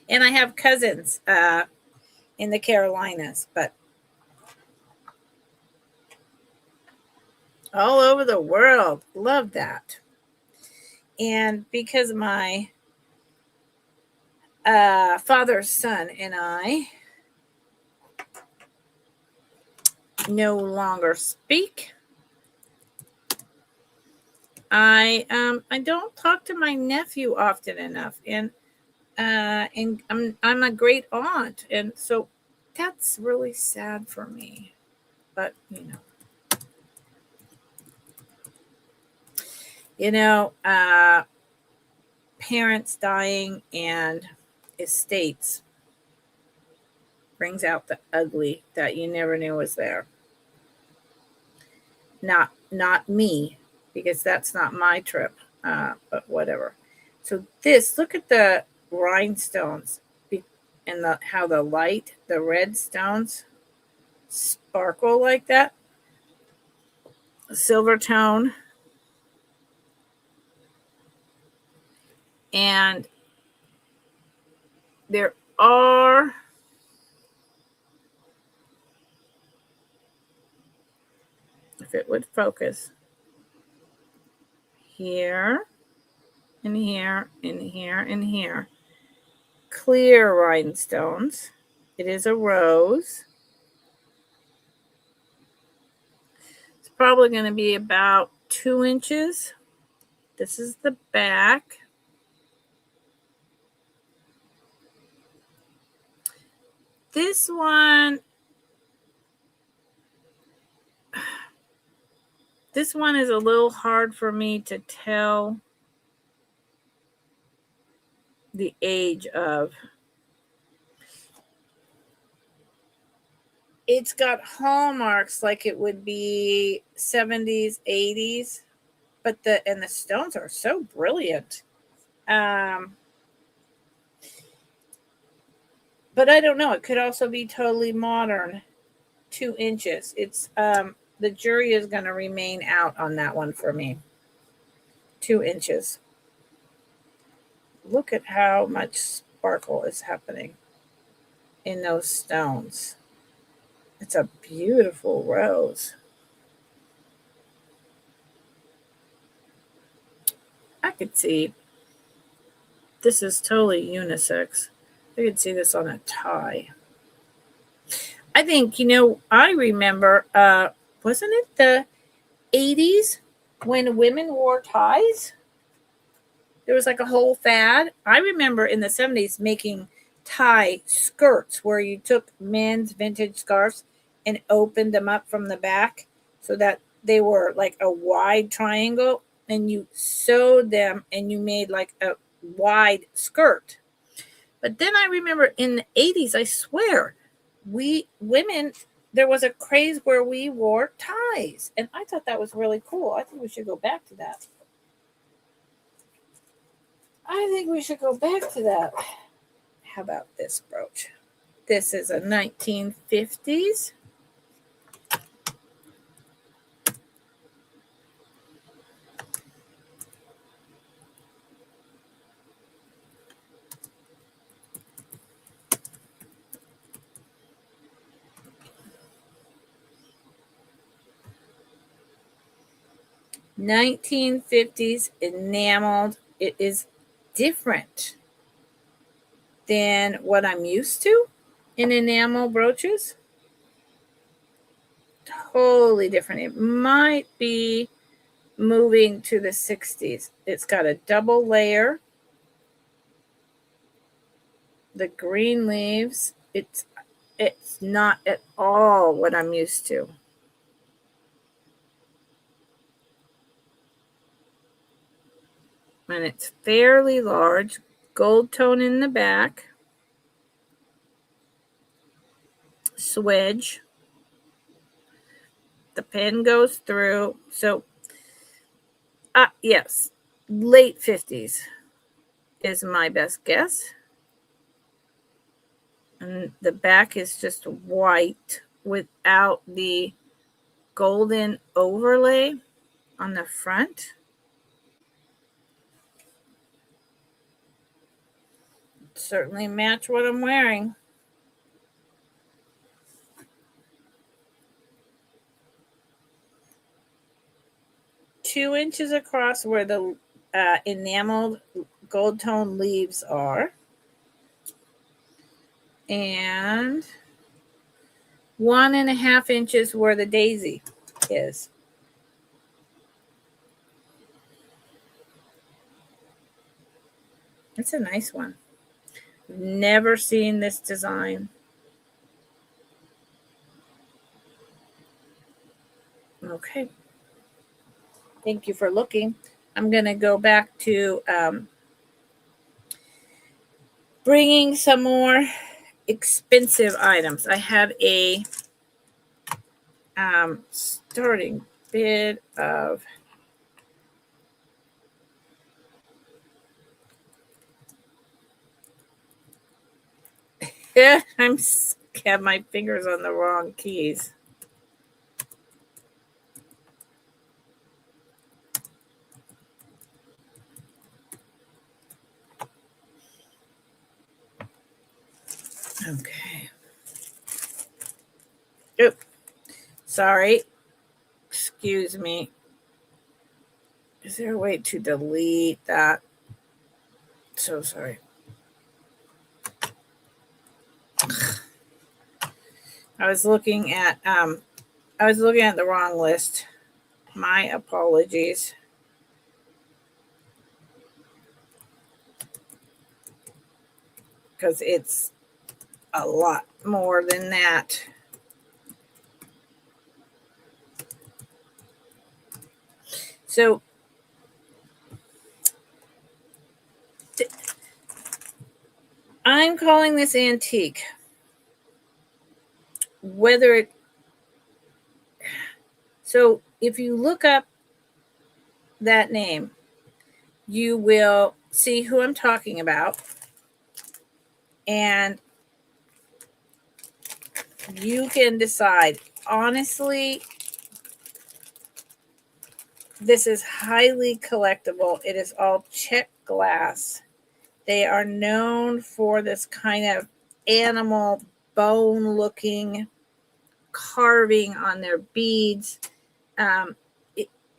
And I have cousins in the Carolinas, but all over the world. Love that. And because my father's son and I no longer speak, I don't talk to my nephew often enough, and I'm a great aunt, and so that's really sad for me. But parents dying and estates brings out the ugly that you never knew was there. Not me, because that's not my trip, but whatever. So look at the rhinestones and how the red stones sparkle like that. Silver tone. And there are if it would focus here and here and here and here, clear rhinestones. It is a rose. It's probably going to be about 2 inches. This is the back. This one is a little hard for me to tell the age of. It's got hallmarks like it would be 70s, 80s, but the stones are so brilliant. But I don't know. It could also be totally modern. 2 inches. It's the jury is going to remain out on that one for me. 2 inches. Look at how much sparkle is happening in those stones. It's a beautiful rose. I could see this is totally unisex. I could see this on a tie. I think, I remember, wasn't it the 80s when women wore ties? There was like a whole fad. I remember in the 70s making tie skirts where you took men's vintage scarves and opened them up from the back so that they were like a wide triangle, and you sewed them and you made like a wide skirt. But then I remember in the 80s, I swear, women, there was a craze where we wore ties. And I thought that was really cool. I think we should go back to that. How about this brooch? This is a 1950s. Enameled. It is different than what I'm used to in enamel brooches. Totally different. It might be moving to the 60s. It's got a double layer. the green leaves, it's not at all what I'm used to. And it's fairly large, gold tone in the back, swedge. The pen goes through. So, yes, late 50s is my best guess. And the back is just white without the golden overlay on the front. Certainly match what I'm wearing. Two inches across where the enameled gold tone leaves are. And 1.5 inches where the daisy is. It's a nice one. Never seen this design. Okay. Thank you for looking. I'm going to go back to bringing some more expensive items. I have a starting bid of I'm have my fingers on the wrong keys. Okay. Oop. Sorry. Excuse me. Is there a way to delete that? So sorry. I was looking at the wrong list. My apologies. Because it's a lot more than that. So I'm calling this antique. So if you look up that name, you will see who I'm talking about. And you can decide. Honestly, this is highly collectible. It is all check glass. They are known for this kind of animal bone looking carving on their beads.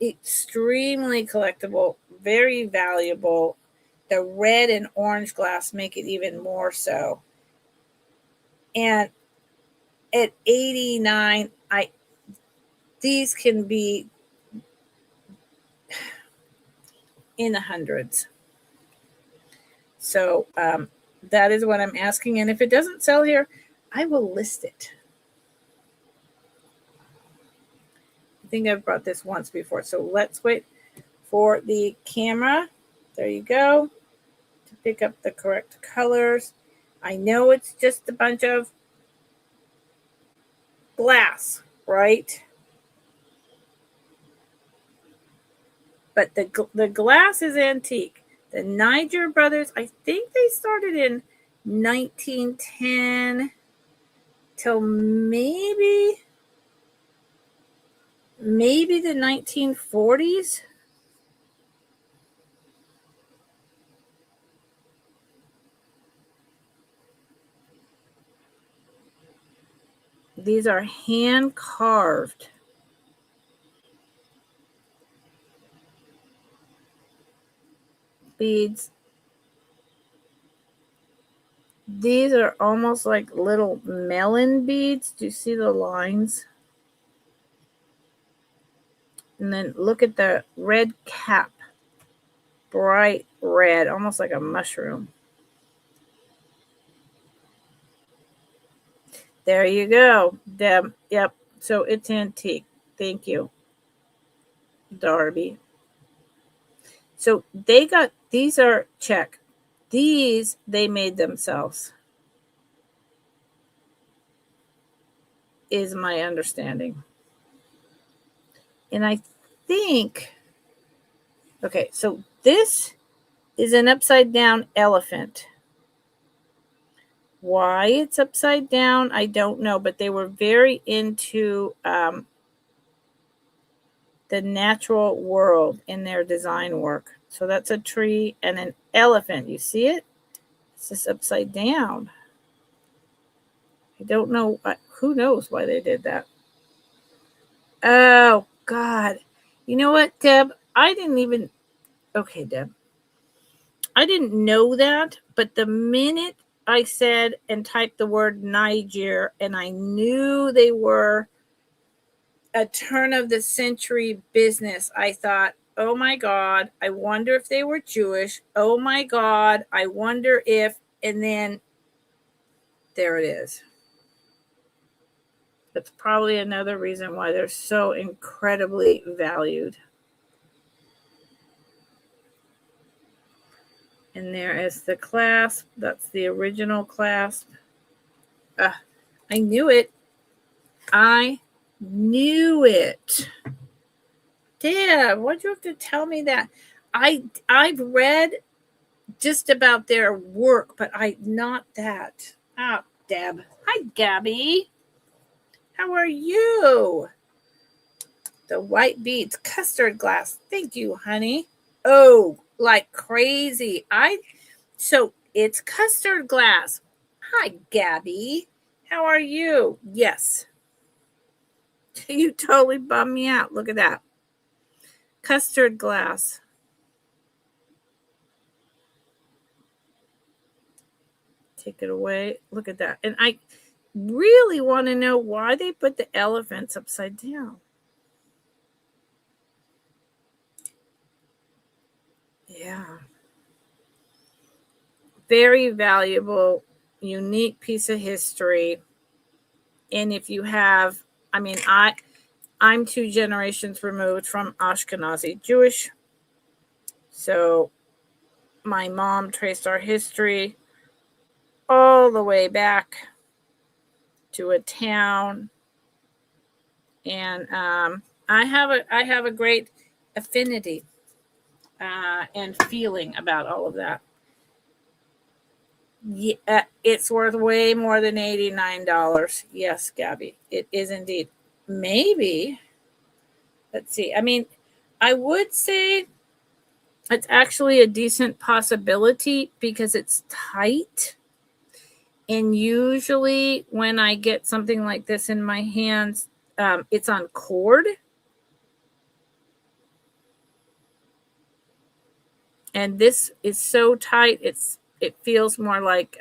Extremely collectible, very valuable. The red and orange glass make it even more so. And at $89, these can be in the hundreds. So that is what I'm asking. And if it doesn't sell here, I will list it. I think I've brought this once before. So let's wait for the camera. There you go. To pick up the correct colors. I know it's just a bunch of glass, right? But the glass is antique. The Niger brothers, I think they started in 1910 till maybe the 1940s. These are hand carved. Beads. These are almost like little melon beads. Do you see the lines? And then look at the red cap. Bright red, almost like a mushroom. There you go, Deb. Yep. So it's antique. Thank you, Darby. So they got, these are check. These they made themselves, is my understanding. And I think, okay, so this is an upside down elephant. Why it's upside down, I don't know, but they were very into the natural world in their design work. So that's a tree and an elephant. You see it? It's just upside down. I don't know. Who knows why they did that? Oh, God. You know what, Deb? I didn't even... Okay, Deb. I didn't know that, but the minute I said and typed the word Niger, and I knew they were a turn of the century business, I thought, oh my God, I wonder if they were Jewish. Oh my God, I wonder if, and then there it is. That's probably another reason why they're so incredibly valued. And there is the clasp. That's the original clasp. I knew it. I knew it. Dad, why'd you have to tell me that? I've read just about their work, but not that. Ah, Deb. Hi, Gabby. How are you? The white beads, custard glass. Thank you, honey. Oh, like crazy. So it's custard glass. Hi, Gabby. How are you? Yes. You totally bummed me out. Look at that. Custard glass. Take it away. Look at that. And I really want to know why they put the elephants upside down. Yeah. Very valuable, unique piece of history. And if you have, I mean, I'm 2 generations removed from Ashkenazi Jewish. So my mom traced our history all the way back to a town. And I have a great affinity and feeling about all of that. Yeah, it's worth way more than $89. Yes, Gabby, it is indeed. Maybe, let's see. I mean, I would say it's actually a decent possibility because it's tight. And usually when I get something like this in my hands, it's on cord. And this is so tight, it feels more like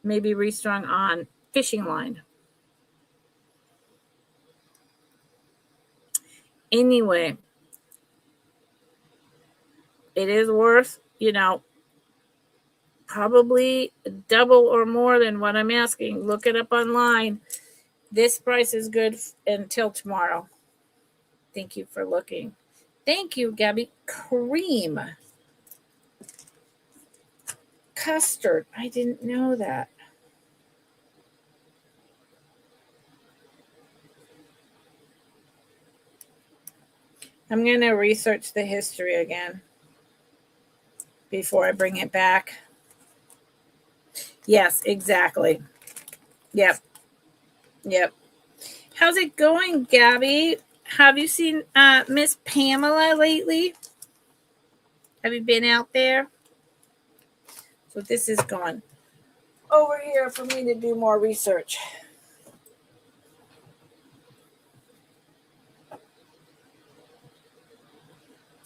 maybe restrung on fishing line. Anyway, it is worth, probably double or more than what I'm asking. Look it up online. This price is good until tomorrow. Thank you for looking. Thank you, Gabby. Cream. Custard. I didn't know that. I'm going to research the history again before I bring it back. Yes, exactly. Yep. How's it going, Gabby? Have you seen Miss Pamela lately? Have you been out there? So this is gone over here for me to do more research.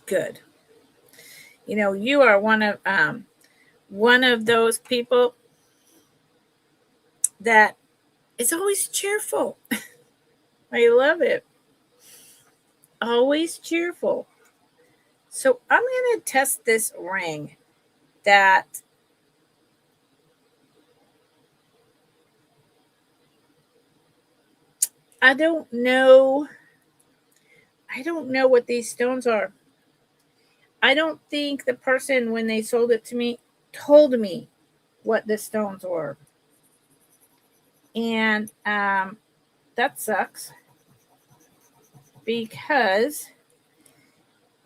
Good. You are one of those people that is always cheerful. I love it. Always cheerful. So I'm going to test this ring that I don't know what these stones are. I don't think the person, when they sold it to me, told me what the stones were. And that sucks, because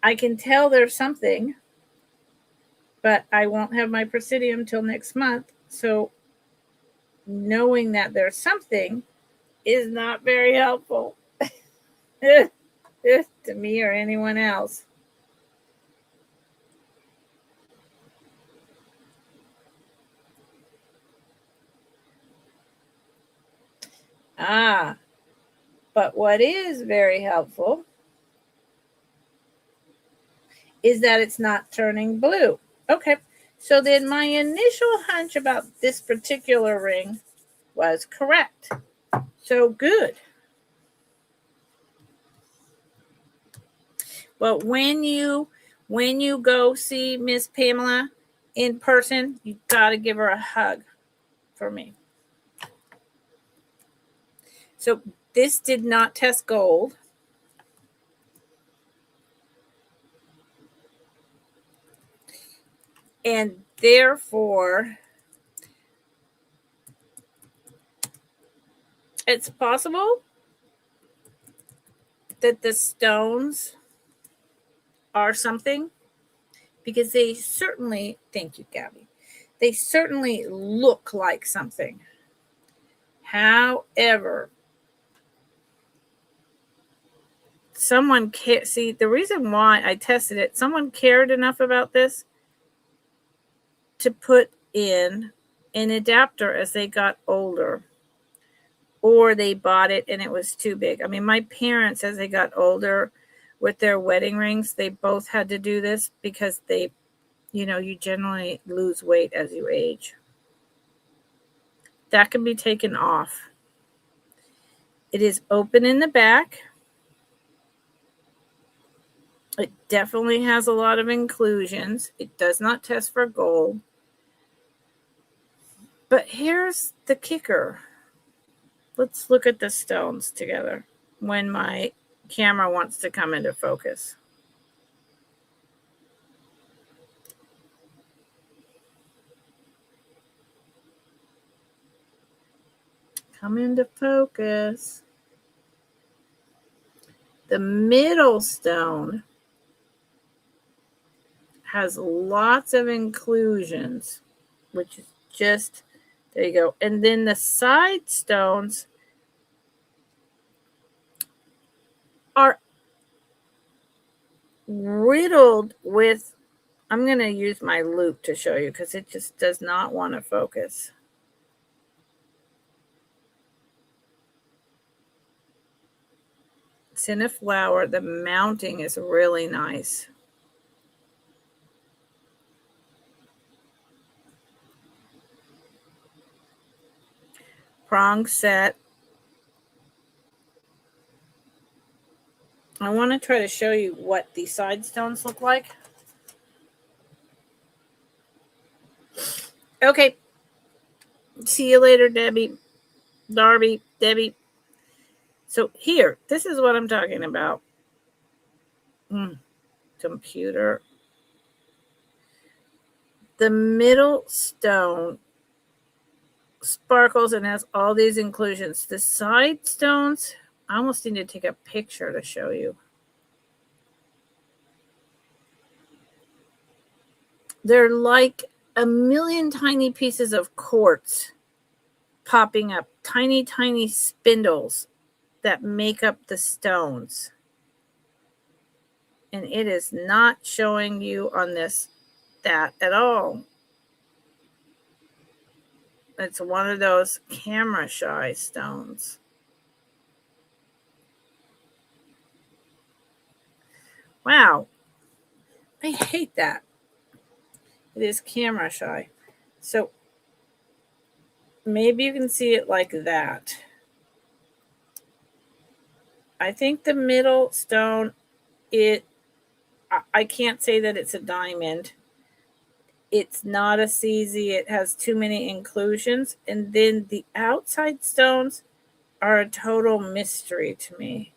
I can tell there's something, but I won't have my Presidium till next month. So knowing that there's something is not very helpful to me or anyone else. But what is very helpful is that it's not turning blue. Okay, so then my initial hunch about this particular ring was correct. So good. But when you go see Miss Pamela in person, you got to give her a hug for me. So this did not test gold. And therefore, it's possible that the stones are something, because they certainly, thank you, Gabby, they certainly look like something. However, someone see, the reason why I tested it, someone cared enough about this to put in an adapter as they got older, or they bought it and it was too big. I mean, my parents, as they got older with their wedding rings, they both had to do this because they, you generally lose weight as you age. That can be taken off. It is open in the back. It definitely has a lot of inclusions. It does not test for gold. But here's the kicker. Let's look at the stones together when my camera wants to come into focus. Come into focus. The middle stone has lots of inclusions, which is just, there you go. And then the side stones are riddled with, I'm going to use my loupe to show you because it just does not want to focus. It's in a flower. The mounting is really nice. Prong set. I want to try to show you what the side stones look like. Okay. See you later, Debbie. Darby, Debbie. So here, this is what I'm talking about. Computer. The middle stone sparkles and has all these inclusions. The side stones, I almost need to take a picture to show you. They're like a million tiny pieces of quartz popping up, tiny, tiny spindles that make up the stones. And it is not showing you on this that at all. It's one of those camera shy stones. Wow. I hate that. It is camera shy. So maybe you can see it like that. I think the middle stone, I can't say that it's a diamond. It's not a CZ. It has too many inclusions. And then the outside stones are a total mystery to me.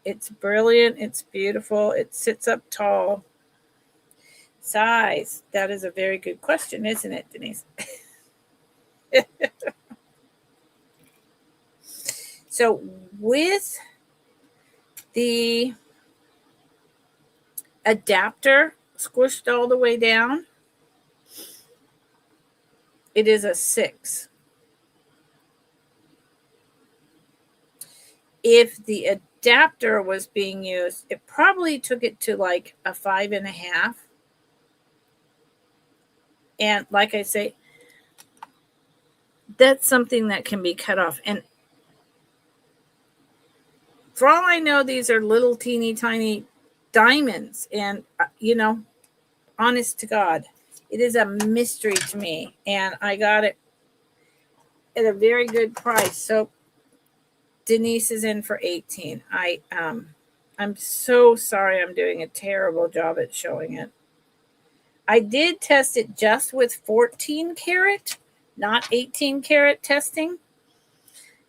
It's brilliant. It's beautiful. It sits up tall. Size. That is a very good question, isn't it, Denise? So with the adapter squished all the way down, it is a 6. If the adapter was being used, it probably took it to like a 5.5. And like I say, that's something that can be cut off. And for all I know, these are little teeny tiny diamonds. And, honest to God, it is a mystery to me. And I got it at a very good price. So Denise is in for 18. I'm so sorry. I'm doing a terrible job at showing it. I did test it just with 14 karat, not 18 karat testing.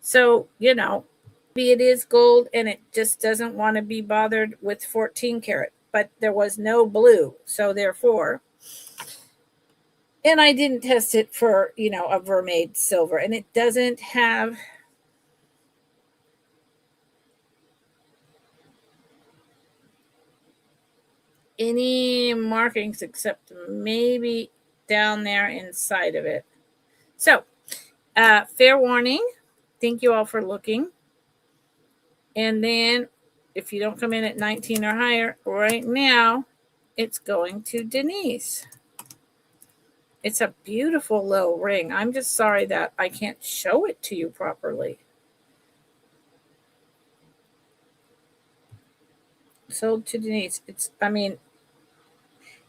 So, maybe it is gold and it just doesn't want to be bothered with 14 karat, but there was no blue. So therefore, and I didn't test it for, a vermade silver, and it doesn't have any markings except maybe down there inside of it. So, fair warning. Thank you all for looking. And then if you don't come in at 19 or higher right now, it's going to Denise. It's a beautiful little ring. I'm just sorry that I can't show it to you properly. Sold to Denise.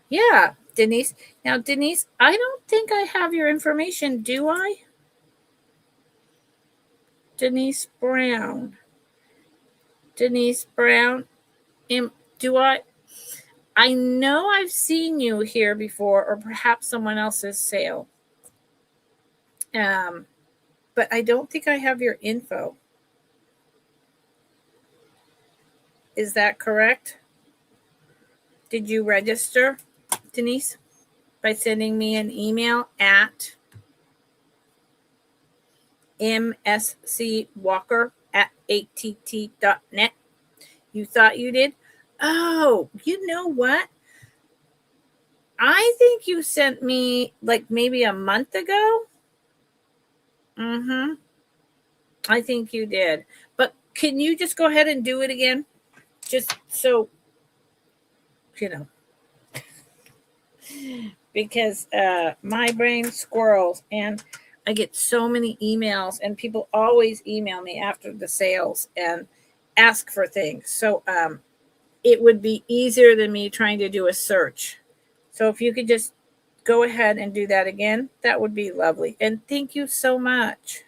Yeah, Denise. Now, Denise, I don't think I have your information, do I? Denise Brown. Denise Brown. Do I? I know I've seen you here before, or perhaps someone else's sale. But I don't think I have your info. Is that correct? Did you register, Denise, by sending me an email at mscwalker@att.net? You thought you did? Oh, you know what? I think you sent me like maybe a month ago. I think you did. But can you just go ahead and do it again? Just so, because my brain squirrels and I get so many emails, and people always email me after the sales and ask for things. So it would be easier than me trying to do a search. So if you could just go ahead and do that again, that would be lovely. And thank you so much.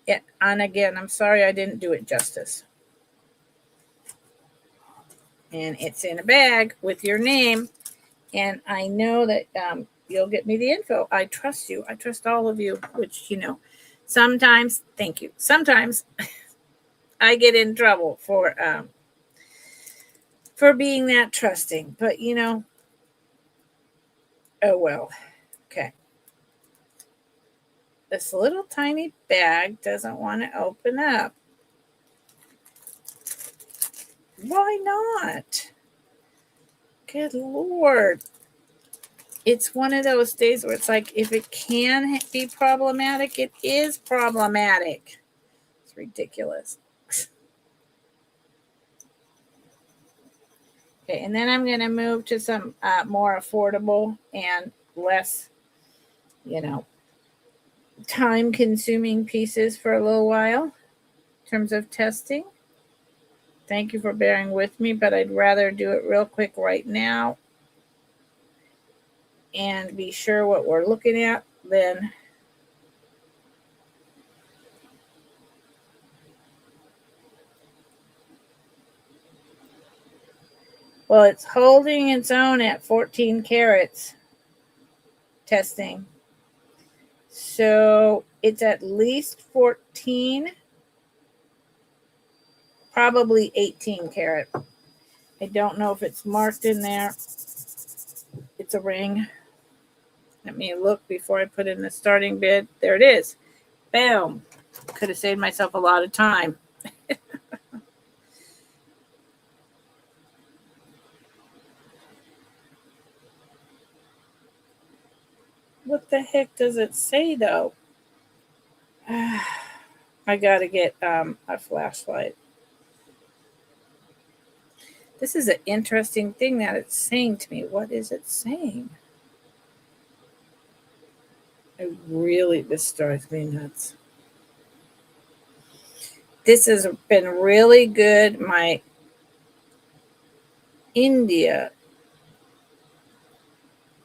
Yeah, and again, I'm sorry I didn't do it justice. And it's in a bag with your name. And I know that you'll get me the info. I trust you. I trust all of you, which, sometimes, thank you. Sometimes I get in trouble for being that trusting. But, oh, well. Okay. This little tiny bag doesn't want to open up. Why not? Good Lord. It's one of those days where it's like, if it can be problematic, it is problematic. It's ridiculous. Okay, and then I'm going to move to some more affordable and less, time-consuming pieces for a little while in terms of testing. Thank you for bearing with me, but I'd rather do it real quick right now and be sure what we're looking at then. Well, it's holding its own at 14 carats testing. So it's at least 14, probably 18 karat. I don't know if it's marked in there. It's a ring. Let me look before I put in the starting bid. There it is. Boom. Could have saved myself a lot of time. What the heck does it say, though? I got to get a flashlight. This is an interesting thing that it's saying to me. What is it saying? This drives me nuts. This has been really good. My India.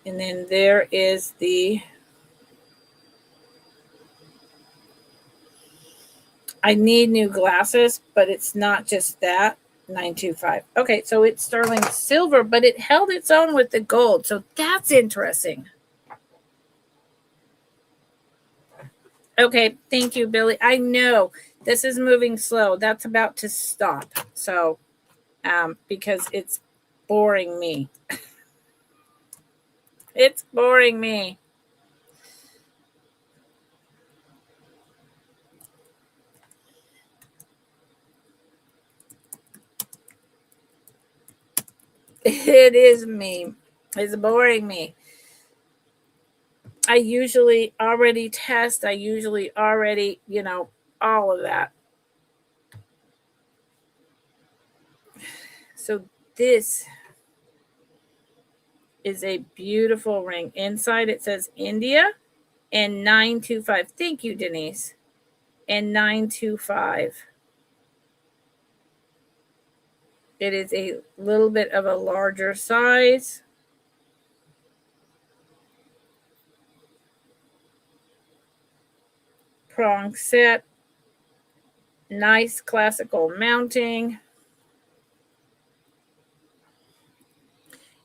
And then there is I need new glasses, but it's not just that. 925. Okay, so it's sterling silver, but it held its own with the gold. So that's interesting. Okay, thank you, Billy. I know this is moving slow. That's about to stop. So, because it's boring me. It's boring me. It is me. It's boring me. I usually already test. I usually already, all of that. So this is a beautiful ring. Inside it says India and 925. Thank you, Denise. And 925. It is a little bit of a larger size. Prong set. Nice classical mounting.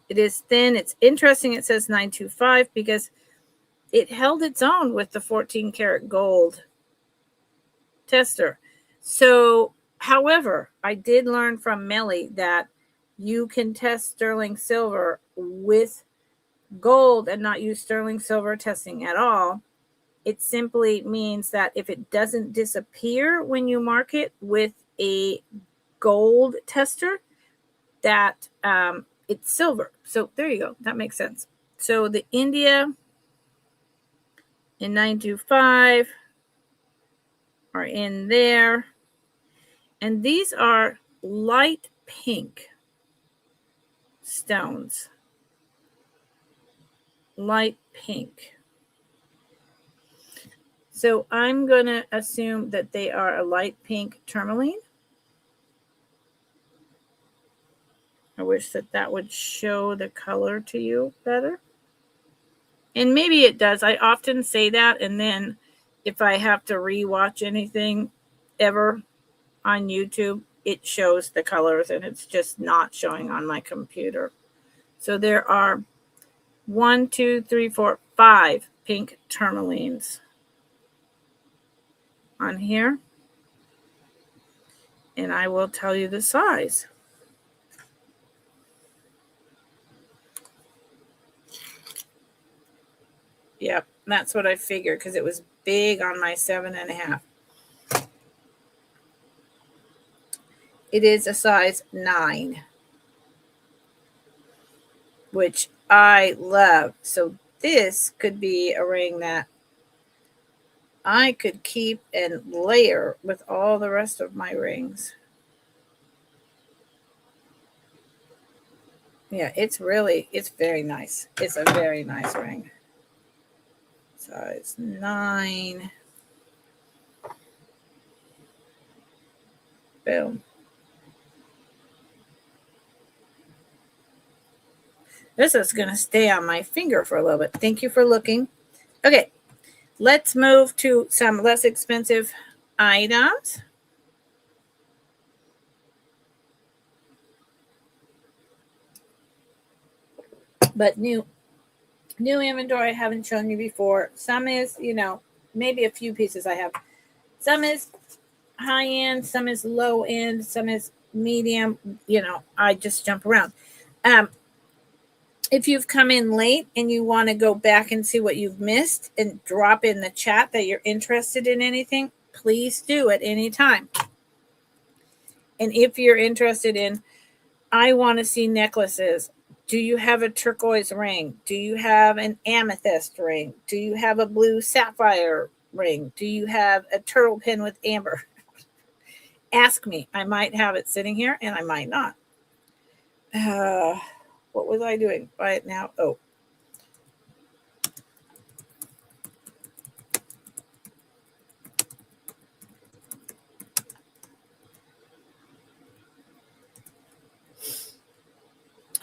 It is thin. It's interesting. It says 925 because it held its own with the 14 karat gold tester. So, however, I did learn from Melly that you can test sterling silver with gold and not use sterling silver testing at all. It simply means that if it doesn't disappear when you mark it with a gold tester, that it's silver. So there you go. That makes sense. So the India in 925 are in there. And these are light pink stones. Light pink. So I'm going to assume that they are a light pink tourmaline. I wish that would show the color to you better. And maybe it does. I often say that, and then if I have to rewatch anything ever on YouTube, it shows the colors, and it's just not showing on my computer. So there are 1, 2, 3, 4, 5 pink tourmalines on here. And I will tell you the size. Yep, that's what I figured because it was big on my 7.5. It is a size 9, which I love. So this could be a ring that I could keep and layer with all the rest of my rings. Yeah, it's very nice. It's a very nice ring. Size 9. Boom. This is going to stay on my finger for a little bit. Thank you for looking. Okay, let's move to some less expensive items. But new. New inventory I haven't shown you before. Some is, maybe a few pieces I have. Some is high end, some is low end, some is medium. I just jump around. If you've come in late and you want to go back and see what you've missed and drop in the chat that you're interested in anything, please do at any time. And if you're interested in, I want to see necklaces. Do you have a turquoise ring? Do you have an amethyst ring? Do you have a blue sapphire ring? Do you have a turtle pin with amber? Ask me. I might have it sitting here and I might not. What was I doing right now? Oh.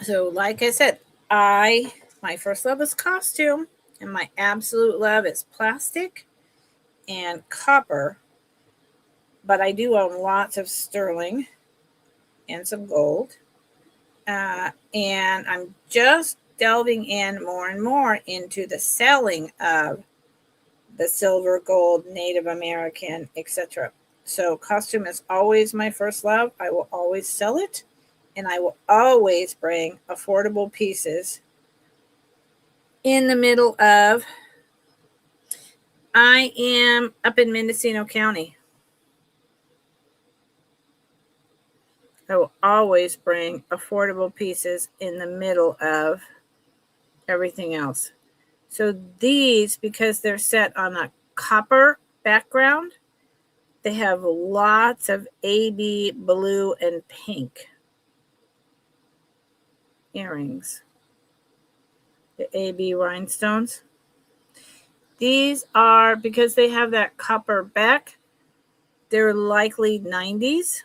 So like I said, my first love is costume and my absolute love is plastic and copper. But I do own lots of sterling and some gold. And I'm just delving in more and more into the selling of the silver, gold, Native American, etc. So costume is always my first love. I will always sell it, and I will always bring affordable pieces in the middle of. I am up in Mendocino County. I will always bring affordable pieces in the middle of everything else. So these, because they're set on a copper background, they have lots of AB blue and pink earrings. The AB rhinestones. These are, because they have that copper back, they're likely 90s.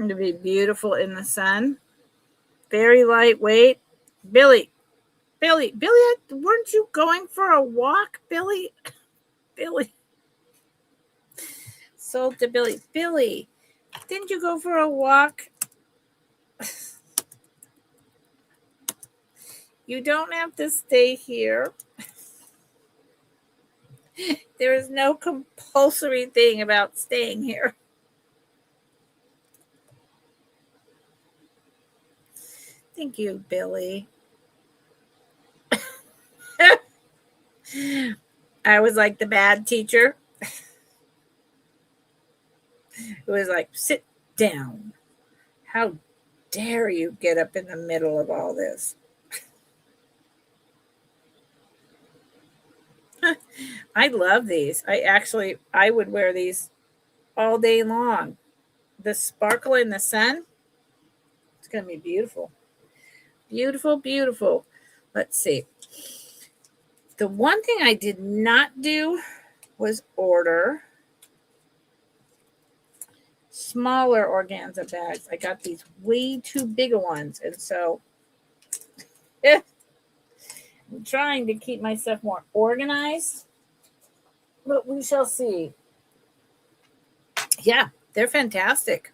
To be beautiful in the sun. Very lightweight. Billy, weren't you going for a walk, Billy? Billy. Sold to Billy. Billy, didn't you go for a walk? You don't have to stay here. There is no compulsory thing about staying here. Thank you, Billy. I was like the bad teacher. It was like, sit down. How dare you get up in the middle of all this? I love these. I would wear these all day long. The sparkle in the sun, it's going to be beautiful. Beautiful, beautiful. Let's see. The one thing I did not do was order smaller organza bags. I got these way too big ones. And so I'm trying to keep myself more organized. But we shall see. Yeah, they're fantastic.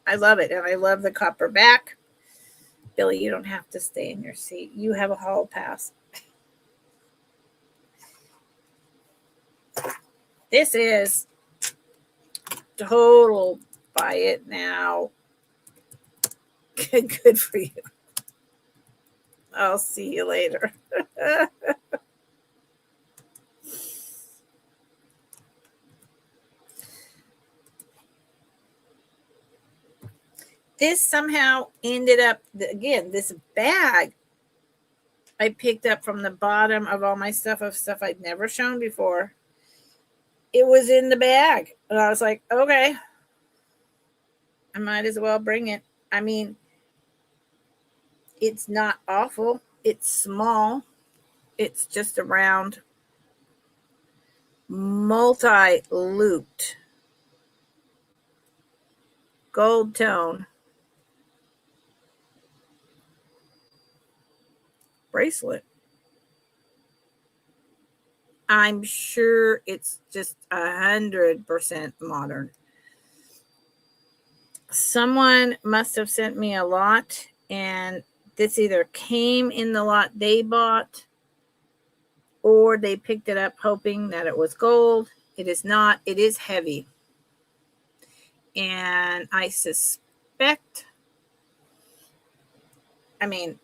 I love it. And I love the copper back. Billy, you don't have to stay in your seat. You have a hall pass. This is total buy it now. Good for you. I'll see you later. This somehow ended up, again, this bag I picked up from the bottom of all my stuff, of stuff I'd never shown before. It was in the bag. And I was like, okay, I might as well bring it. I mean, it's not awful. It's small. It's just a round, multi-looped gold tone bracelet. I'm sure it's just 100% modern. someone must have sent me a lot, and this either came in the lot they bought or they picked it up hoping that it was gold. It is not. It is heavy. And I suspect, I mean,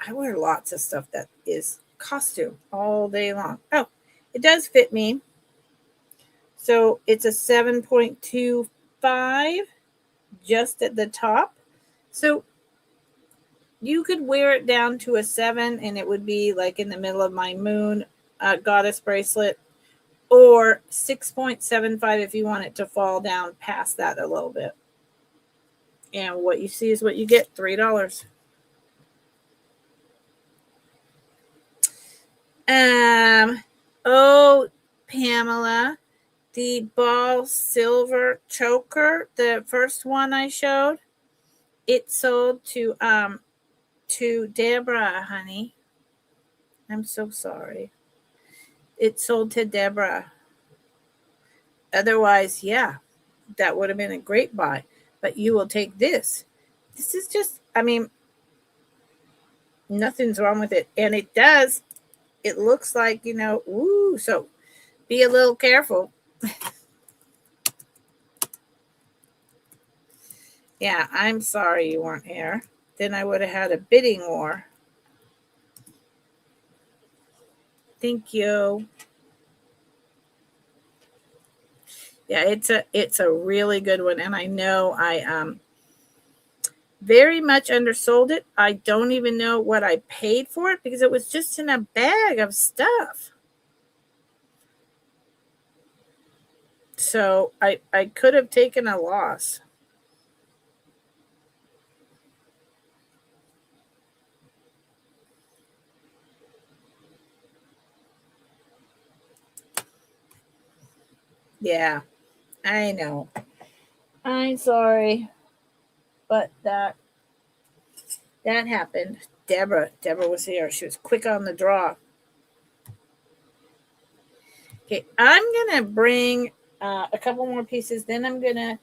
I wear lots of stuff that is costume all day long. Oh, it does fit me. So it's a 7.25 just at the top. So you could wear it down to a 7 and it would be like in the middle of my moon goddess bracelet, or 6.75 if you want it to fall down past that a little bit. And what you see is what you get, $3. Oh, Pamela, the ball silver choker, the first one I showed, it sold to Deborah, honey. I'm so sorry. It sold to Deborah. Otherwise, yeah, that would have been a great buy. But you will take this. This is just, I mean, nothing's wrong with it. And it does. It looks like, ooh, so be a little careful. Yeah, I'm sorry you weren't here. Then I would have had a bidding war. Thank you. Yeah, it's a really good one, and I know I very much undersold it. I don't even know what I paid for it because it was just in a bag of stuff. So I could have taken a loss. Yeah, I know. I'm sorry, but that happened. Deborah was here. She was quick on the draw. Okay, I'm gonna bring a couple more pieces. Then I'm gonna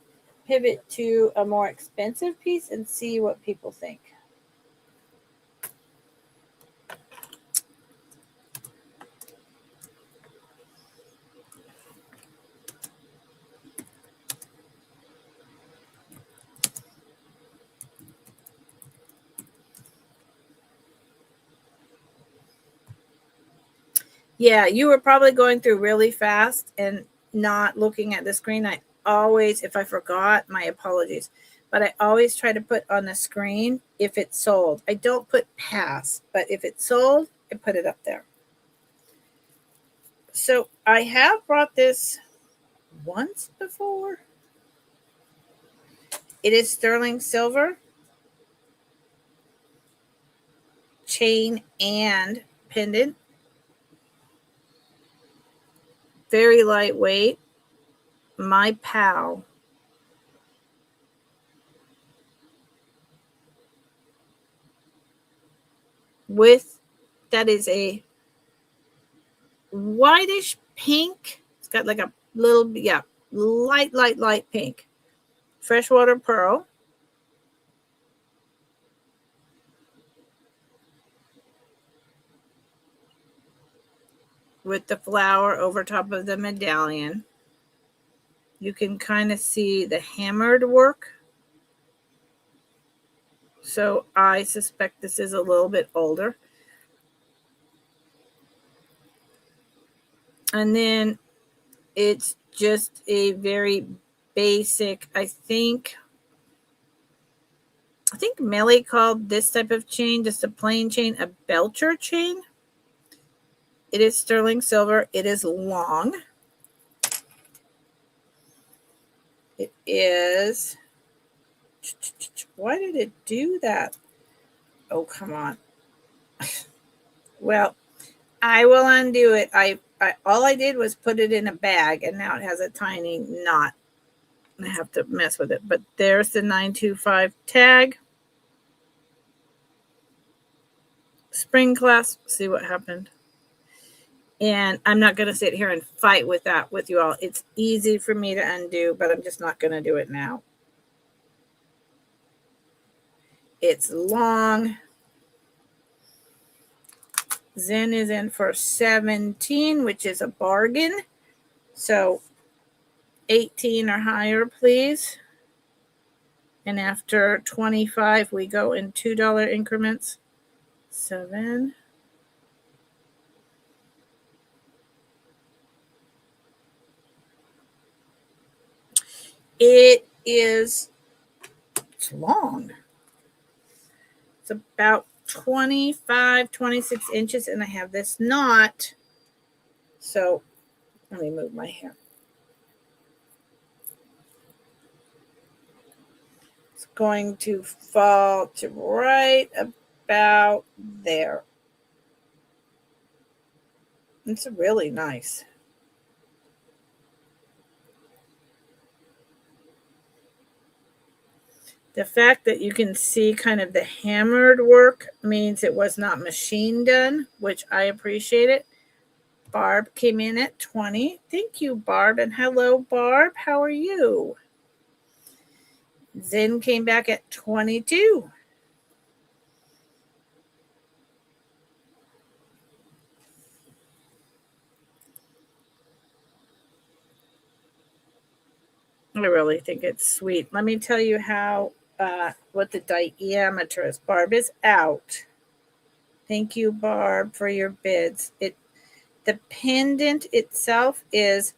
pivot to a more expensive piece and see what people think. Yeah, you were probably going through really fast and not looking at the screen. I always, if I forgot, my apologies, but I always try to put on the screen if it's sold. I don't put pass, but if it's sold, I put it up there. So I have brought this once before. It is sterling silver, chain and pendant. Very lightweight. My pal. With, that is a whitish pink. It's got like a little, yeah, light pink. Freshwater pearl. With the flower over top of the medallion. You can kind of see the hammered work. So I suspect this is a little bit older. And then it's just a very basic, I think Melly called this type of chain, just a plain chain, a Belcher chain. It is sterling silver. It is long. It is, why did it do that? Oh, come on. Well, I will undo it. I all I did was put it in a bag, and now it has a tiny knot. I have to mess with it. But there's the 925 tag. Spring clasp. See what happened. And I'm not going to sit here and fight with that with you all. It's easy for me to undo, but I'm just not going to do it now. It's long. Zen is in for 17, which is a bargain. So 18 or higher, please. And after 25, we go in $2 increments. 7. It's long. It's about 25, 26 inches, and I have this knot. So let me move my hair. It's going to fall to right about there. It's really nice. The fact that you can see kind of the hammered work means it was not machine done, which I appreciate it. Barb came in at 20. Thank you, Barb. And hello, Barb. How are you? Zen came back at 22. I really think it's sweet. Let me tell you how what the diameter is. Barb is out. Thank you, Barb, for your bids. The pendant itself is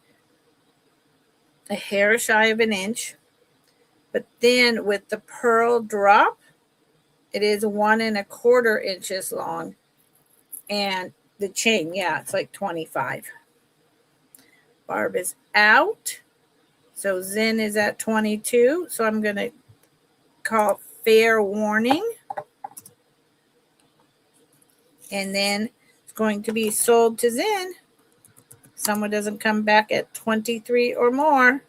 a hair shy of an inch, but then with the pearl drop, it is 1 1/4 inches long, and the chain, yeah, it's like 25. Barb is out. So Zen is at 22. So I'm going to call fair warning. And then it's going to be sold to Zen. Someone doesn't come back at 23 or more.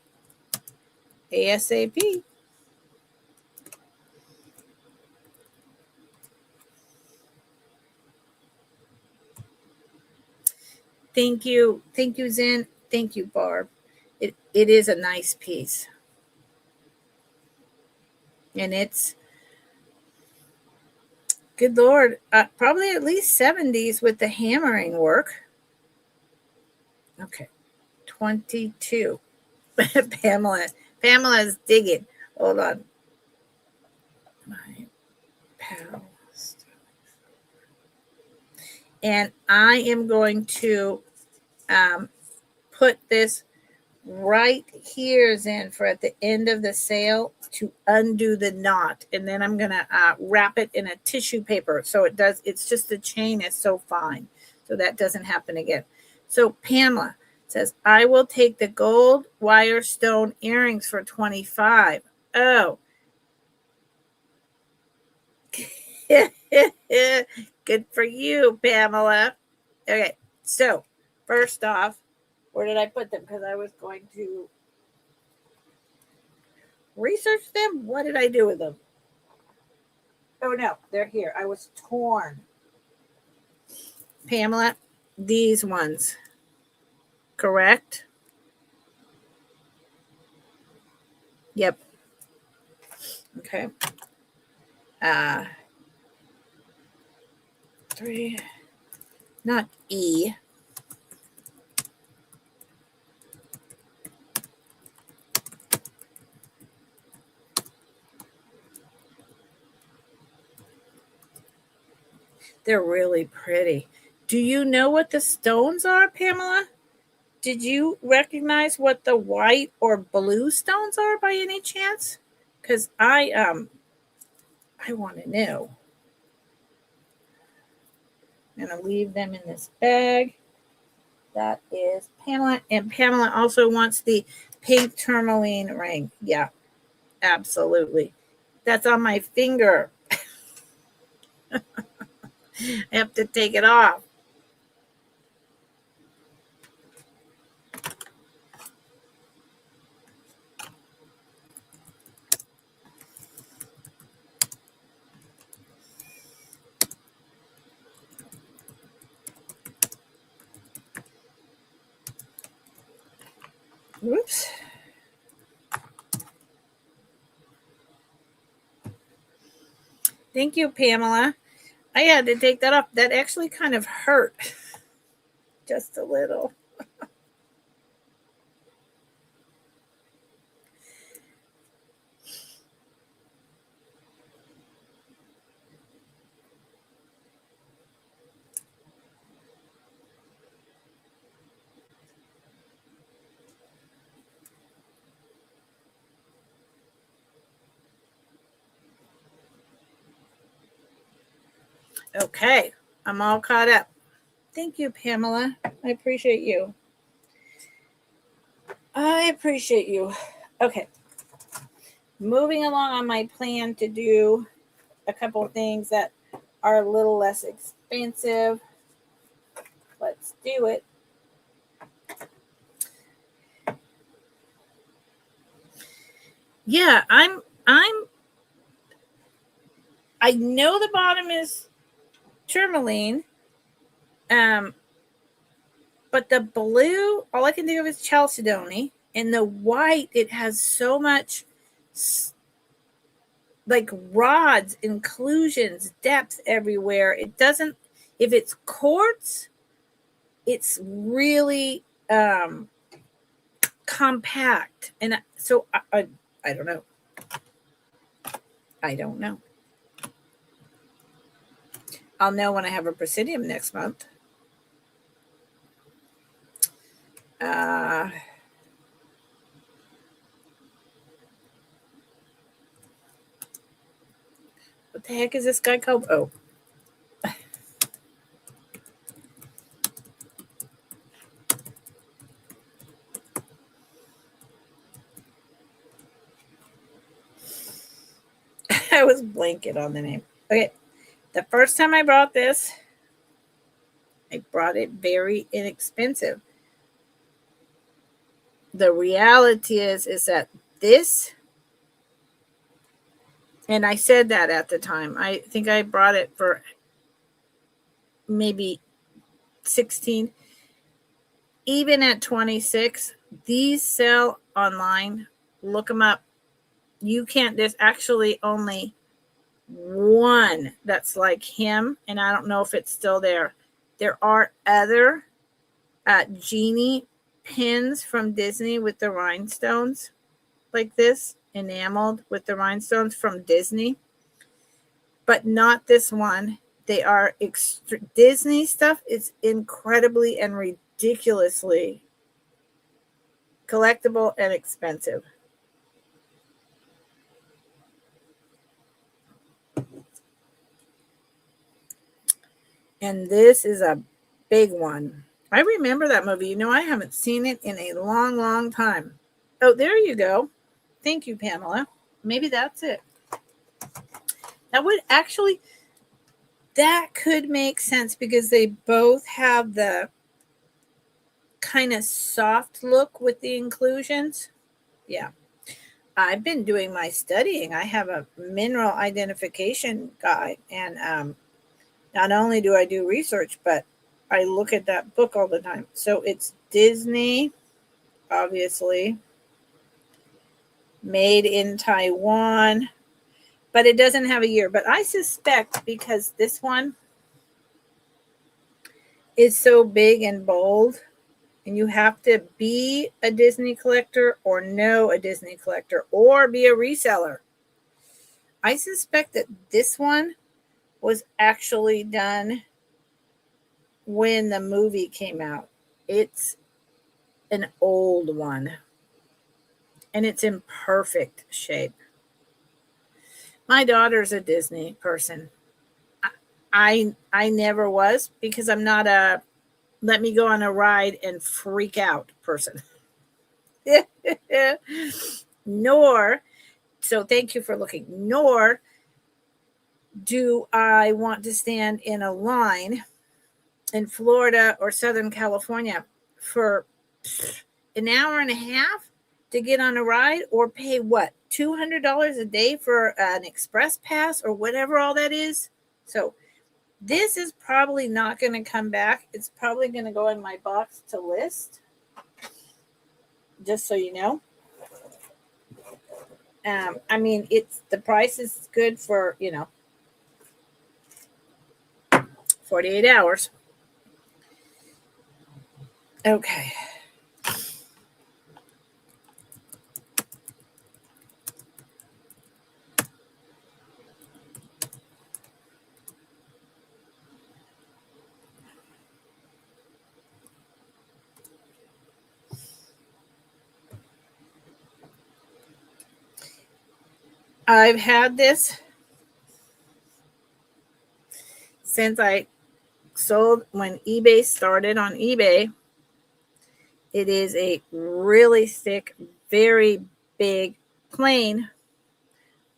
ASAP. Thank you. Thank you, Zen. Thank you, Barb. It is a nice piece. And it's, good Lord, probably at least 70s with the hammering work. Okay, 22. Pamela's digging. Hold on. My pals. And I am going to put this right here, Zen, for at the end of the sale to undo the knot. And then I'm going to wrap it in a tissue paper. So it does, it's just the chain is so fine. So that doesn't happen again. So Pamela says, I will take the gold wire stone earrings for 25. Oh. Good for you, Pamela. Okay, so first off, where did I put them? Because I was going to research them. What did I do with them? Oh, no, they're here. I was torn. Pamela, these ones, correct? Yep. Okay. 3, not E. They're really pretty. Do you know what the stones are, Pamela? Did you recognize what the white or blue stones are by any chance? Because I want to know. I'm going to leave them in this bag. That is Pamela. And Pamela also wants the pink tourmaline ring. Yeah, absolutely. That's on my finger. I have to take it off. Whoops. Thank you, Pamela. I had to take that off. That actually kind of hurt. Just a little. Okay, I'm all caught up. Thank you, Pamela. I appreciate you. I appreciate you. Okay. Moving along on my plan to do a couple of things that are a little less expensive. Let's do it. Yeah, I know the bottom is tourmaline. But the blue, all I can think of is chalcedony. And the white, it has so much like rods, inclusions, depth everywhere. It doesn't, if it's quartz, it's really compact. And so I don't know. I don't know. I'll know when I have a Presidium next month. What the heck is this guy called? Oh. I was blanking on the name. Okay. The first time I brought this, I brought it very inexpensive. The reality is that this, and I said that at the time, I think I brought it for maybe 16. Even at 26, these sell online. Look them up. You can't, there's actually only one that's like him, and I don't know if it's still there. There are other genie pins from Disney with the rhinestones like this, enameled with the rhinestones from Disney, but not this one. They are Disney stuff is incredibly and ridiculously collectible and expensive. And this is a big one. I remember that movie. You know, I haven't seen it in a long, long time. Oh, there you go. Thank you, Pamela. Maybe that's it. That would actually, that could make sense because they both have the kind of soft look with the inclusions. Yeah. I've been doing my studying. I have a mineral identification guide, and not only do I do research, but I look at that book all the time. So it's Disney, obviously, made in Taiwan, but it doesn't have a year. But I suspect because this one is so big and bold, and you have to be a Disney collector or know a Disney collector or be a reseller. I suspect that this one was actually done when the movie came out. It's an old one, and it's in perfect shape. My daughter's a Disney person. I never was because I'm not a let me go on a ride and freak out person. Nor, so thank you for looking, nor do I want to stand in a line in Florida or Southern California for an hour and a half to get on a ride or pay what, $200 a day for an express pass or whatever all that is. So this is probably not going to come back. It's probably going to go in my box to list. just so you know. I mean, the price is good for, 48 hours. Okay. I've had this since I sold when eBay started on eBay. It is a really thick, very big plane.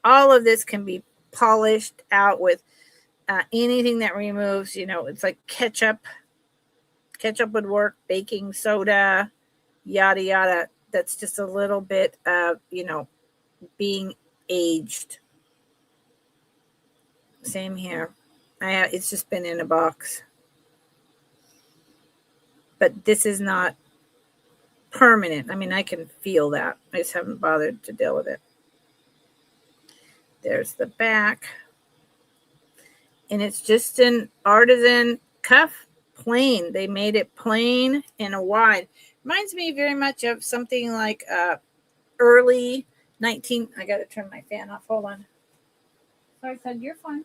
All of this can be polished out with anything that removes, it's like ketchup. Ketchup would work, baking soda, yada, yada. That's just a little bit of, being aged. Same here. It's just been in a box. But this is not permanent. I mean, I can feel that. I just haven't bothered to deal with it. There's the back. And it's just an artisan cuff, plain. They made it plain and a wide. Reminds me very much of something like early 19. I got to turn my fan off. Hold on. Sorry, son, you're fine.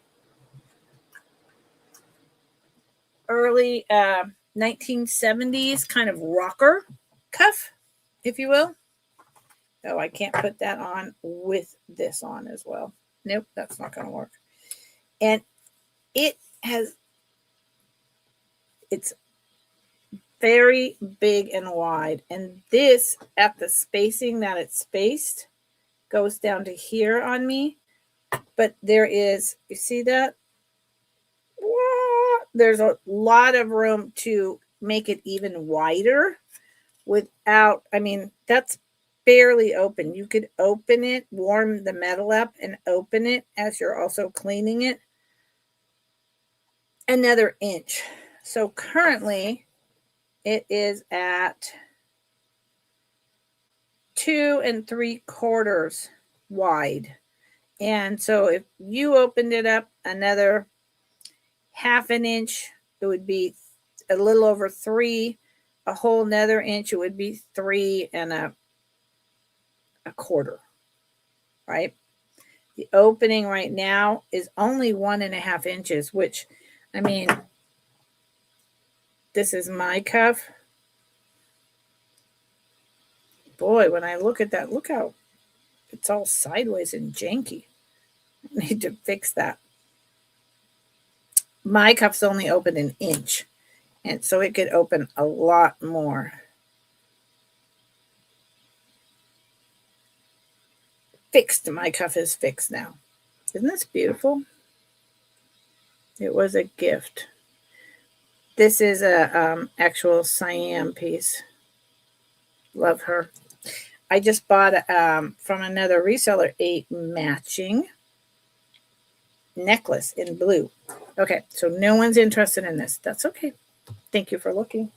Early 1970s kind of rocker cuff, if you will. Oh, I can't put that on with this on as well. Nope, that's not going to work. And it's very big and wide. And this, at the spacing that it's spaced, goes down to here on me. But there is, you see that? There's a lot of room to make it even wider without, I mean, that's barely open. You could open it, warm the metal up, and open it as you're also cleaning it another inch. So currently it is at 2 3/4 wide. And so if you opened it up another half an inch, it would be a little over 3. A whole another inch, it would be 3 1/4, right? The opening right now is only 1.5 inches, which, I mean, this is my cuff. Boy, when I look at that, look how it's all sideways and janky. I need to fix that. My cuff's only open an inch, and so it could open a lot more. Fixed. My cuff is fixed now. Isn't this beautiful? It was a gift. This is a actual Siam piece. Love her. I just bought from another reseller a matching necklace in blue. Okay, so no one's interested in this. That's okay. Thank you for looking.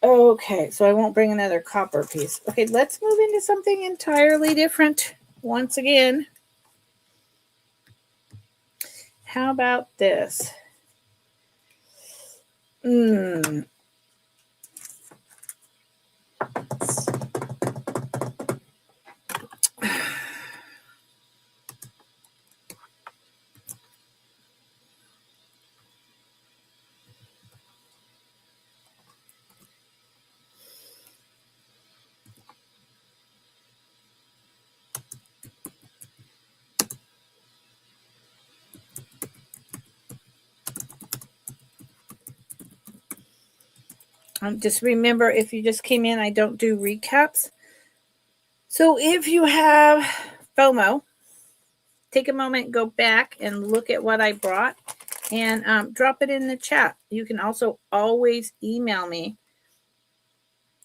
Okay, so I won't bring another copper piece. Okay, let's move into something entirely different once again. How about this? Just remember, if you just came in, I don't do recaps. So if you have FOMO, take a moment, go back and look at what I brought and drop it in the chat. You can also always email me,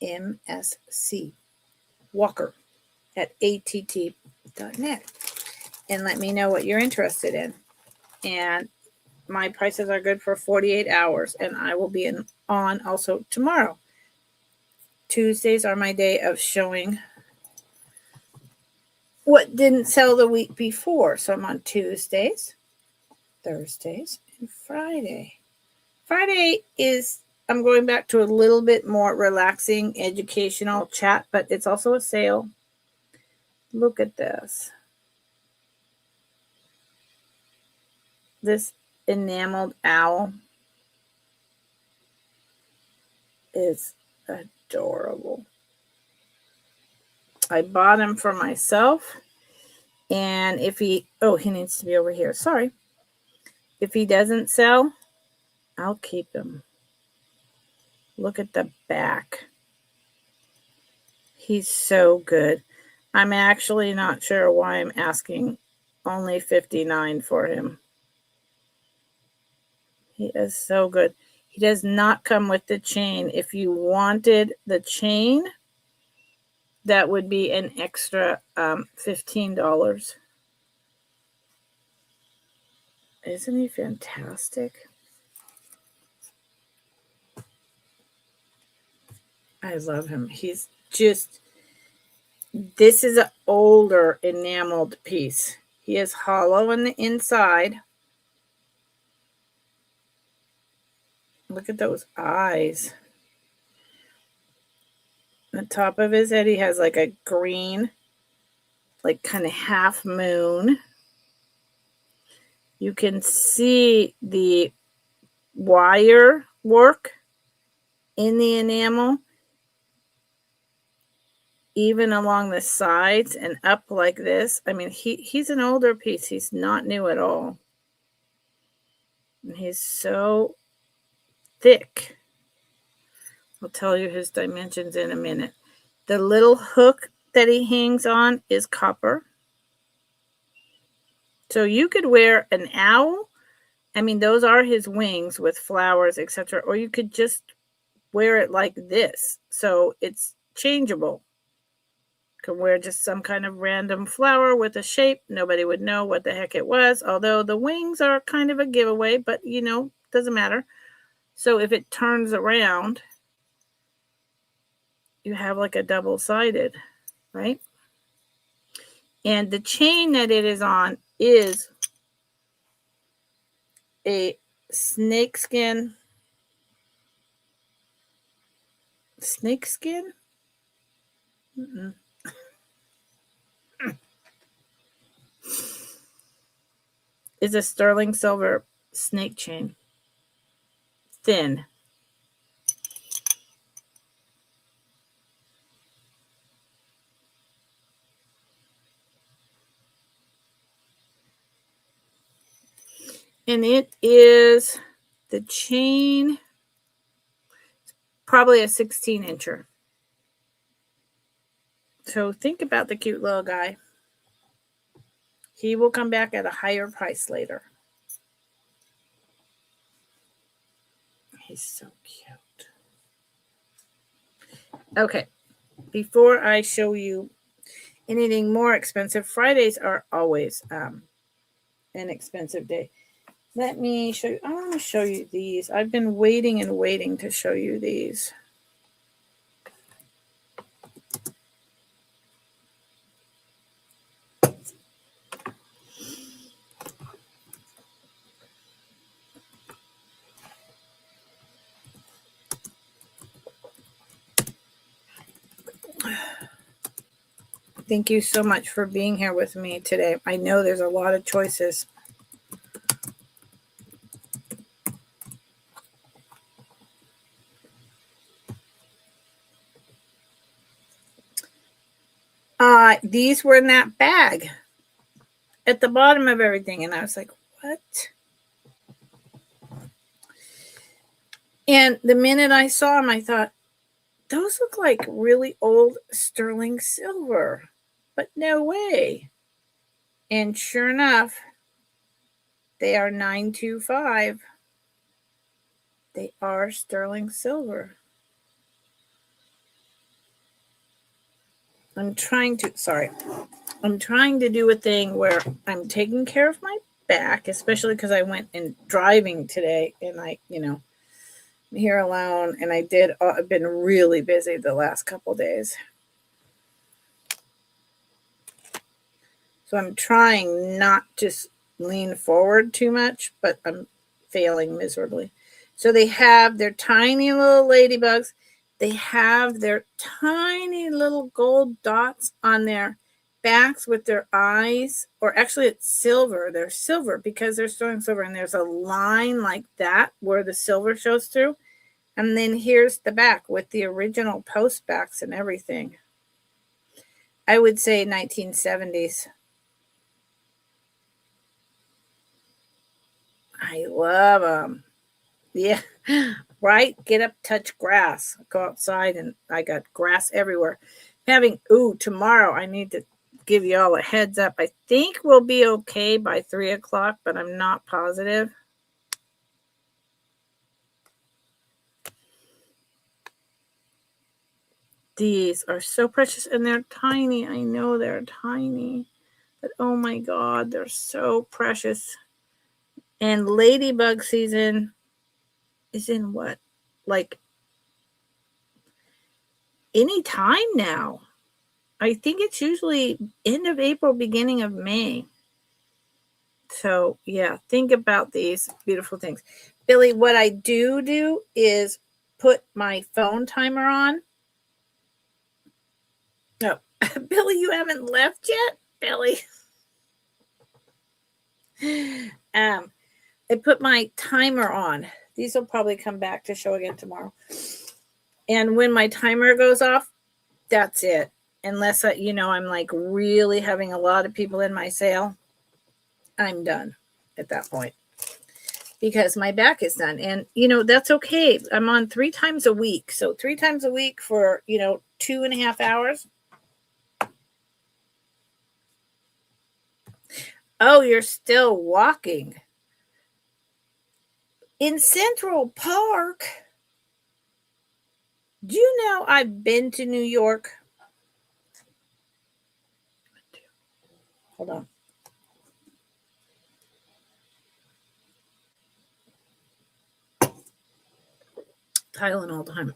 mscwalker@att.net, and let me know what you're interested in. And my prices are good for 48 hours, and I will be on also tomorrow. Tuesdays are my day of showing what didn't sell the week before. So I'm on Tuesdays, Thursdays, and Friday. Friday is, I'm going back to a little bit more relaxing, educational chat, but it's also a sale. Look at this. This enameled owl is adorable. I bought him for myself. And if he needs to be over here. Sorry. If he doesn't sell, I'll keep him. Look at the back. He's so good. I'm actually not sure why I'm asking only $59 for him. He is so good. He does not come with the chain. If you wanted the chain, that would be an extra $15. Isn't he fantastic? I love him. He's just, this is an older enameled piece. He is hollow on the inside. Look at those eyes. On the top of his head, he has like a green, like kind of half moon. You can see the wire work in the enamel, even along the sides and up like this. I mean, he's an older piece. He's not new at all. And he's so thick. I'll tell you his dimensions in a minute. The little hook that he hangs on is copper. So you could wear an owl. I mean, those are his wings with flowers, etc. Or you could just wear it like this. So it's changeable. You can wear just some kind of random flower with a shape. Nobody would know what the heck it was. Although the wings are kind of a giveaway, but doesn't matter. So if it turns around, you have like a double-sided, right? And the chain that it is on is a snakeskin. Snakeskin? Is a sterling silver snake chain. Thin. And it is the chain, probably a 16-incher. So think about the cute little guy. He will come back at a higher price later. He's so cute. Okay, before I show you anything more expensive, Fridays are always an expensive day. Let me show you. I want to show you these. I've been waiting and waiting to show you these. Thank you so much for being here with me today. I know there's a lot of choices. These were in that bag at the bottom of everything. And I was like, what? And the minute I saw them, I thought, those look like really old sterling silver. But no way. And sure enough, they are $9.25. They are sterling silver. I'm trying to do a thing where I'm taking care of my back, especially because I went in driving today and I'm here alone, and I've been really busy the last couple days. So I'm trying not to lean forward too much, but I'm failing miserably. So they have their tiny little ladybugs. They have their tiny little gold dots on their backs with their eyes, or actually it's silver. They're silver because they're showing silver, and there's a line like that where the silver shows through. And then here's the back with the original post backs and everything. I would say 1970s. I love them. Yeah, right? Get up, touch grass. Go outside, and I got grass everywhere. Tomorrow I need to give you all a heads up. I think we'll be okay by 3 o'clock, but I'm not positive. These are so precious, and they're tiny. I know they're tiny, but oh my God, they're so precious. And ladybug season is in what? Like any time now. I think it's usually end of April, beginning of May. So yeah, think about these beautiful things. Billy, what I do is put my phone timer on. No, Billy, you haven't left yet? Billy. I put my timer on. These will probably come back to show again tomorrow. And when my timer goes off, that's it. Unless, I'm like really having a lot of people in my sale, I'm done at that point because my back is done. And, that's okay. I'm on 3 times a week. So 3 times a week for, 2.5 hours. Oh, you're still walking. In Central Park. Do you know I've been to New York? Hold on. Tylenol time.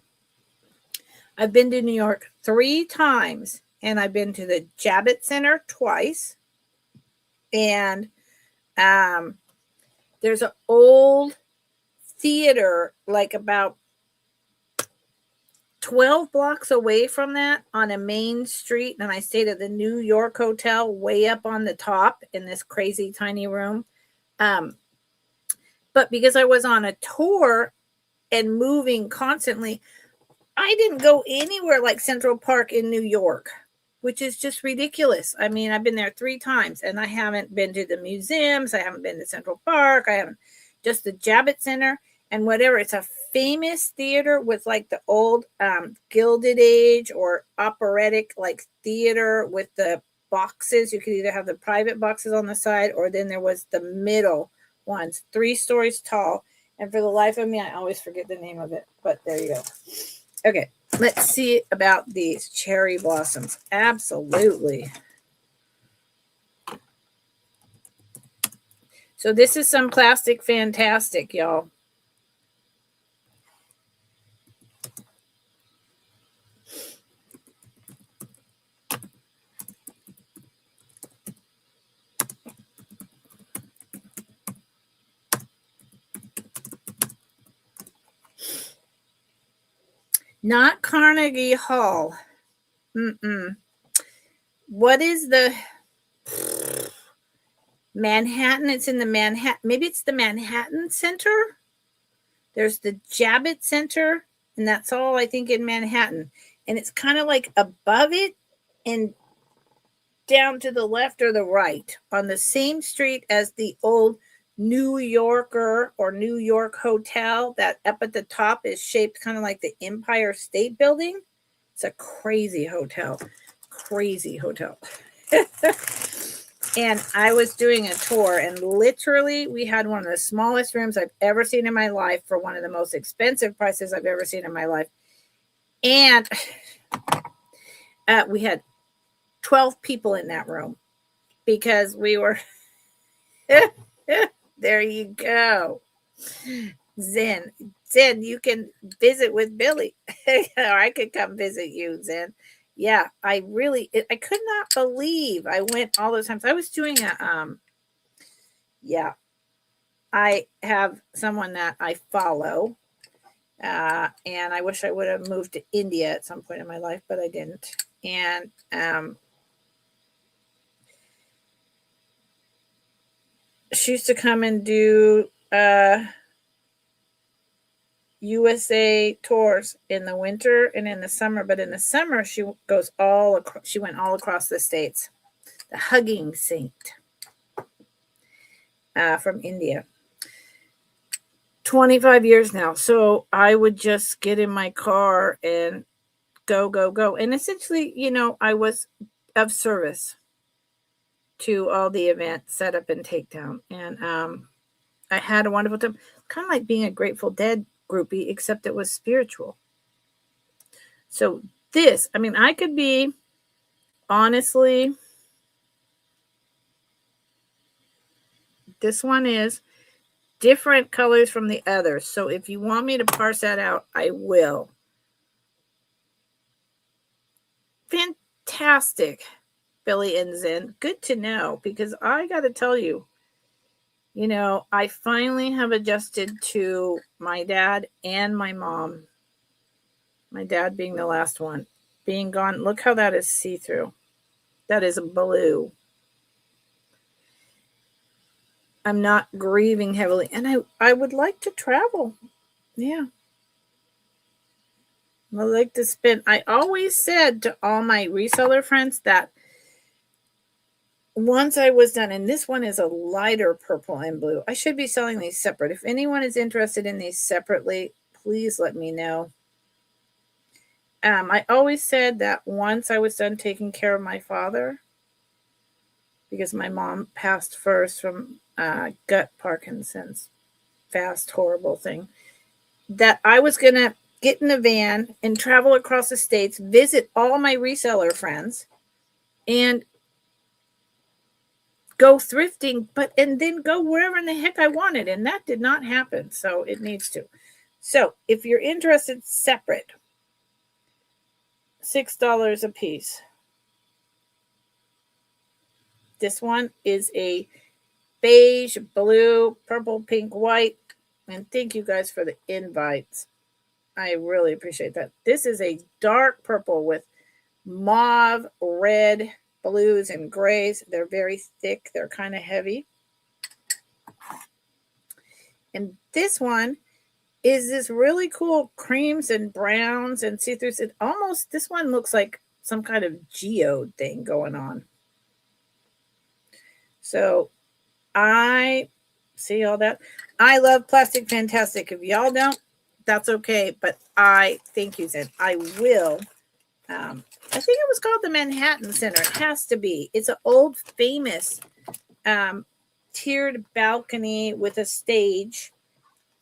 I've been to New York 3 times, and I've been to the Javits Center twice. And there's an old theater, like about 12 blocks away from that on a main street. And I stayed at the New York Hotel way up on the top in this crazy tiny room. But because I was on a tour and moving constantly, I didn't go anywhere like Central Park in New York, which is just ridiculous. I mean, I've been there 3 times, and I haven't been to the museums. I haven't been to Central Park. I haven't, just the Javits Center and whatever. It's a famous theater with like the old Gilded Age or operatic like theater with the boxes. You could either have the private boxes on the side, or then there was the middle ones, 3 stories tall. And for the life of me, I always forget the name of it, but there you go. Okay, let's see about these cherry blossoms. Absolutely. So this is some plastic fantastic, y'all. Not Carnegie Hall. What is the Manhattan? It's in the Manhattan. Maybe it's the Manhattan Center. There's the Javits Center, and that's all I think in Manhattan. And it's kind of like above it and down to the left or the right on the same street as the old New Yorker or New York Hotel that up at the top is shaped kind of like the Empire State Building. It's a crazy hotel. Crazy hotel. And I was doing a tour, and literally we had one of the smallest rooms I've ever seen in my life for one of the most expensive prices I've ever seen in my life. And we had 12 people in that room because we were there you go. Zen. Zen, you can visit with Billy. Or I could come visit you, Zen. Yeah, I could not believe I went all those times. I was doing yeah, I have someone that I follow, and I wish I would have moved to India at some point in my life, but I didn't. And she used to come and do USA tours in the winter and in the summer, but in the summer she goes she went all across the states. The hugging saint from India. 25 years now. So I would just get in my car and go. And essentially, I was of service to all the events, setup and takedown. And I had a wonderful time. Kind of like being a Grateful Dead groupie, except it was spiritual. So I could be, honestly, this one is different colors from the others. So if you want me to parse that out, I will. Fantastic, Billy and Zen. Good to know, because I got to tell you, I finally have adjusted to my dad and my mom. My dad being the last one, being gone. Look how that is see-through. That is blue. I'm not grieving heavily. And I would like to travel. Yeah. I like to spend. I always said to all my reseller friends that once I was done, and this one is a lighter purple and blue. I should be selling these separate. If anyone is interested in these separately, please let me know. I always said that once I was done taking care of my father, because my mom passed first from gut Parkinson's, fast, horrible thing, that I was going to get in a van and travel across the states, visit all my reseller friends, and go thrifting, and then go wherever in the heck I wanted. And that did not happen. So it needs to. So if you're interested, separate, $6 a piece. This one is a beige, blue, purple, pink, white. And thank you guys for the invites. I really appreciate that. This is a dark purple with mauve, red, blues, and grays. They're very thick. They're kind of heavy. And this one is this really cool creams and browns and see-throughs. This one looks like some kind of geode thing going on. So I see all that. I love Plastic Fantastic. If y'all don't, that's okay. But I thank you, Zen. I will. I think it was called the Manhattan Center. It has to be. It's an old famous tiered balcony with a stage,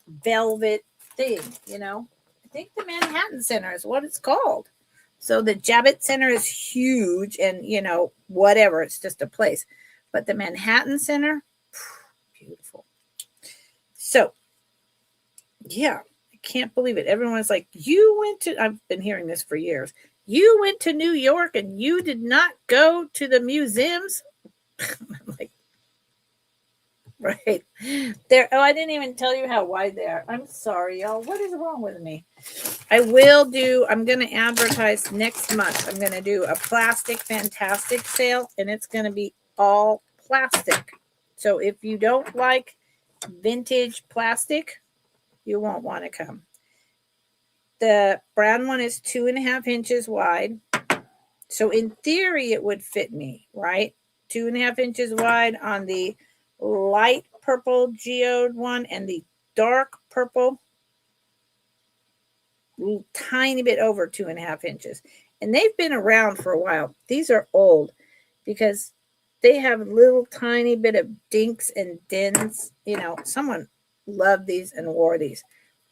velvet thing, I think the Manhattan Center is what it's called. So the Javits Center is huge and, whatever. It's just a place. But the Manhattan Center, beautiful. So, yeah, I can't believe it. Everyone's like, I've been hearing this for years. You went to New York and you did not go to the museums? I'm like, right there. Oh, I didn't even tell you how wide they are. I'm sorry, y'all. What is wrong with me? I'm going to advertise next month. I'm going to do a Plastic Fantastic sale, and it's going to be all plastic. So if you don't like vintage plastic, you won't want to come. The brown one is 2.5 inches wide. So in theory, it would fit me, right? 2.5 inches wide on the light purple geode one, and the dark purple, tiny bit over 2.5 inches. And they've been around for a while. These are old because they have little tiny bit of dinks and dents. Someone loved these and wore these.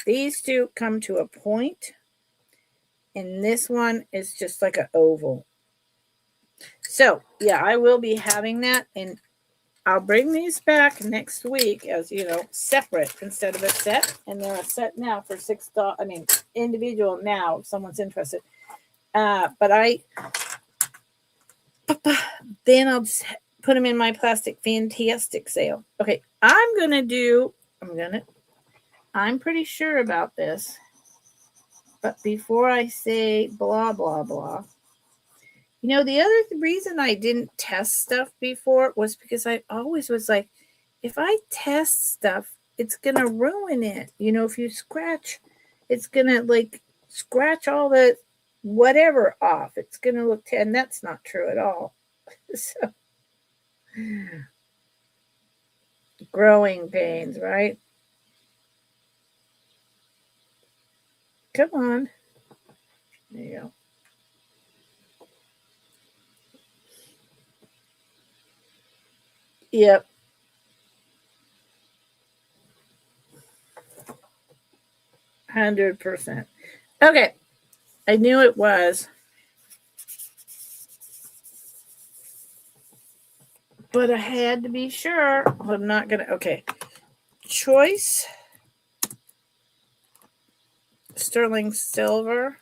These two come to a point, and this one is just like an oval. So, yeah, I will be having that, and I'll bring these back next week as, separate instead of a set. And they're a set now for $6. I mean, individual now if someone's interested. But then I'll just put them in my plastic fantastic sale. Okay, I'm pretty sure about this. But before I say blah, blah, blah, the other reason I didn't test stuff before was because I always was like, if I test stuff, it's going to ruin it. If you scratch, it's going to scratch all the whatever off. It's going to look, and that's not true at all. So, growing pains, right? Come on. There you go. Yep. %100. Okay. I knew it was. But I had to be sure. I'm not going to. Okay. Choice. Sterling silver.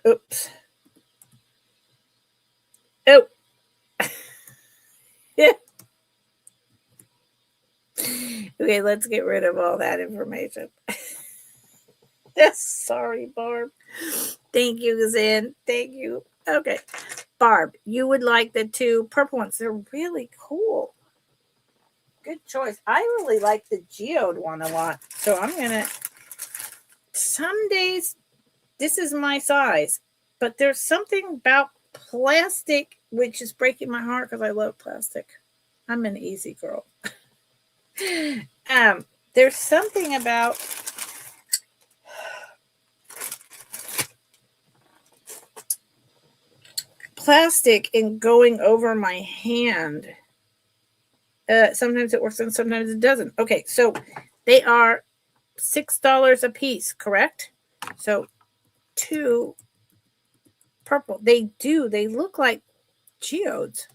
Oops. Oh. Yeah. Okay, let's get rid of all that information. Yes, sorry, Barb. Thank you, Zin. Thank you. Okay. Barb, you would like the 2 purple ones. They're really cool. Good choice. I really like the geode one a lot. So I'm going to, some days, this is my size, but there's something about plastic which is breaking my heart because I love plastic. I'm an easy girl. There's something about plastic and going over my hand. Sometimes it works and sometimes it doesn't. Okay, so they are $6 a piece, correct? So 2 purple. They look like geodes.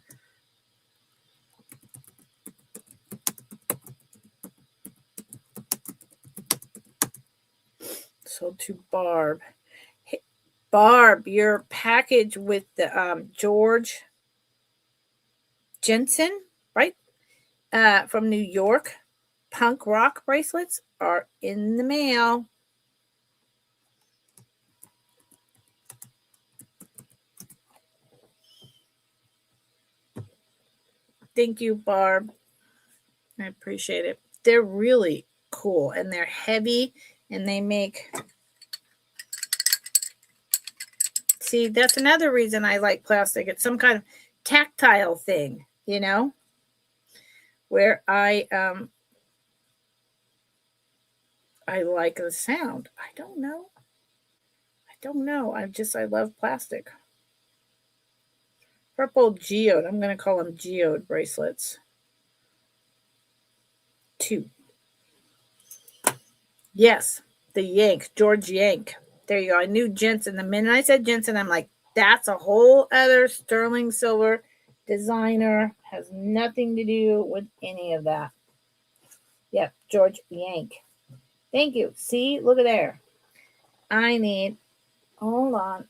So to Barb. Hey, Barb, your package with the George Jensen, right? From New York, punk rock bracelets are in the mail. Thank you, Barb. I appreciate it. They're really cool and they're heavy and they make. See, that's another reason I like plastic. It's some kind of tactile thing, where I like the sound. I don't know. I love plastic. Purple geode. I'm going to call them geode bracelets. 2. Yes, the Yank, George Yank. There you go. I knew Jensen. The minute I said Jensen, I'm like, that's a whole other sterling silver designer. Has nothing to do with any of that. Yep, George Yank. Thank you. See, look at there. Hold on.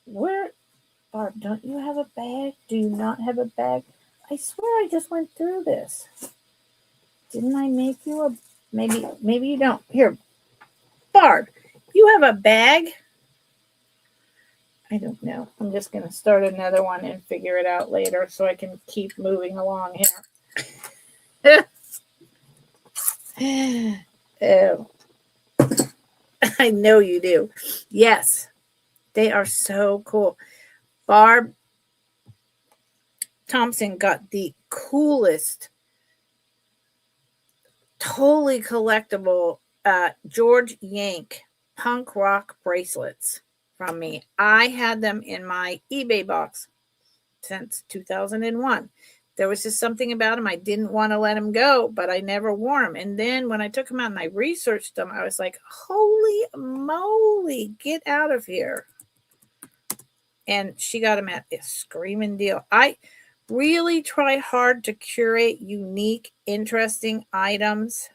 Where, Barb, don't you have a bag? Do you not have a bag? I swear I just went through this. Didn't I make you a, maybe you don't. Here, Barb, you have a bag? I don't know. I'm just going to start another one and figure it out later so I can keep moving along here. Oh. I know you do. Yes, they are so cool. Barb Thompson got the coolest, totally collectible George Yank punk rock bracelets from me. I had them in my eBay box since 2001. There was just something about them. I didn't want to let them go, but I never wore them. And then when I took them out and I researched them, I was like, holy moly, get out of here. and she got them at a screaming deal. I really try hard to curate unique, interesting items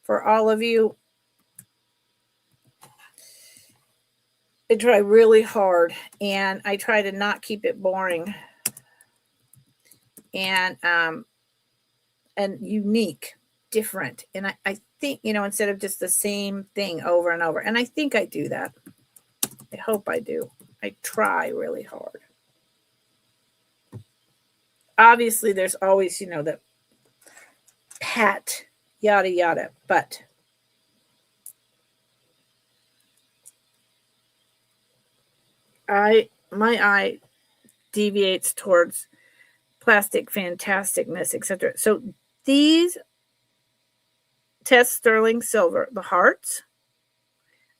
for all of you. I try really hard, and I try to not keep it boring and unique, different. And I think, instead of just the same thing over and over. And I think I do that. I hope I do. I try really hard. Obviously, there's always, the pat, yada, yada. But my eye deviates towards plastic fantasticness, etc. So these test sterling silver, the hearts.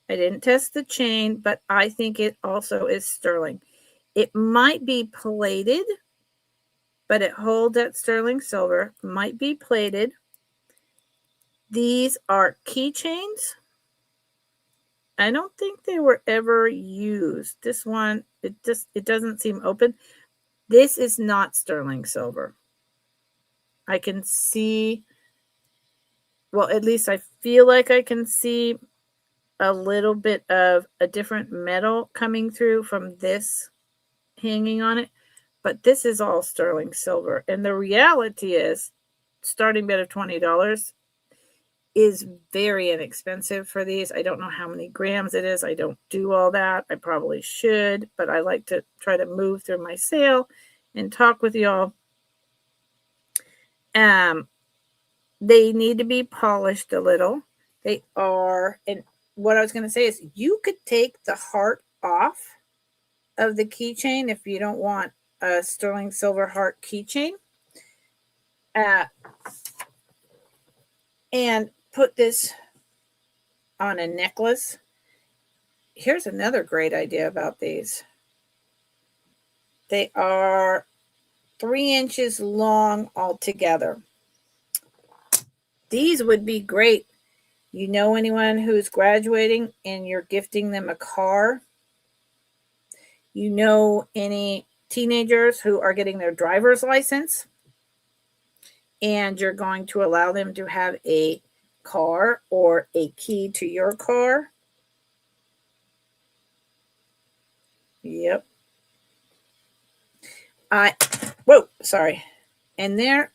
I didn't test the chain, but I think it also is sterling. It might be plated, but it holds that sterling silver. Might be plated. These are keychains. I don't think they were ever used. This one, it doesn't seem open. This is not sterling silver. I can see, well, at least I feel like I can see a little bit of a different metal coming through from this hanging on it. But this is all sterling silver. And the reality is, starting bid of $20 is very inexpensive for these. I don't know how many grams it is. I don't do all that. I probably should, but I like to try to move through my sale and talk with y'all. They need to be polished a little. They are, and what I was going to say is you could take the heart off of the keychain if you don't want a sterling silver heart keychain. And put this on a necklace. Here's another great idea about these. They are 3 inches long altogether. These would be great. You know anyone who's graduating and you're gifting them a car? You know any teenagers who are getting their driver's license and you're going to allow them to have a car or a key to your car? Yep. Sorry. And there,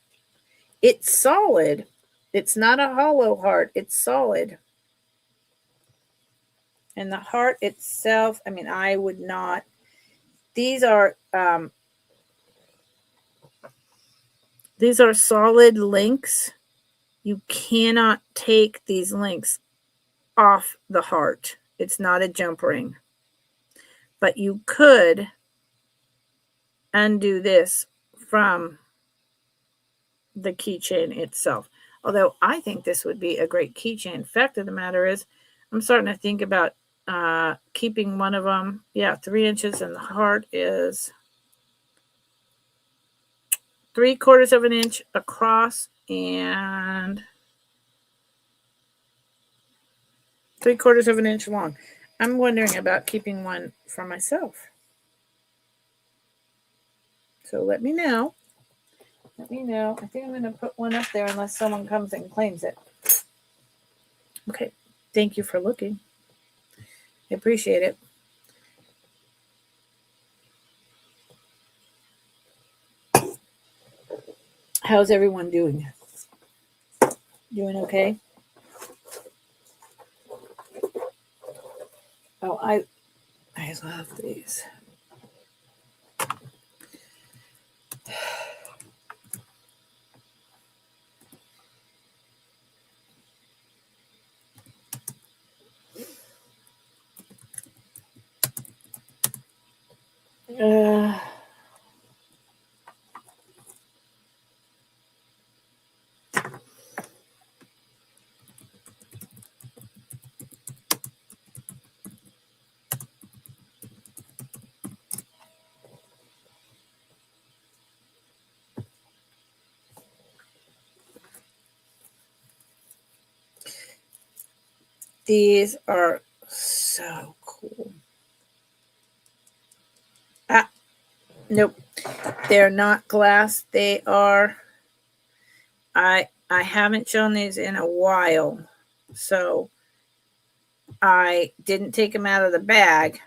it's solid. It's not a hollow heart. It's solid. And the heart itself, I mean, I would not. These are solid links. You cannot take these links off the heart. It's not a jump ring. But you could undo this from the keychain itself. Although I think this would be a great keychain. Fact of the matter is, I'm starting to think about keeping one of them. Yeah, 3 inches, and the heart is 3/4 of an inch across and 3/4 of an inch long. I'm wondering about keeping one for myself. So let me know. Let me know. I think I'm going to put one up there unless someone comes and claims it. Okay. Thank you for looking. I appreciate it. How's everyone doing? Doing okay? Oh, I love these. These are so cool. Nope. They're not glass. They are, I haven't shown these in a while, so I didn't take them out of the bag.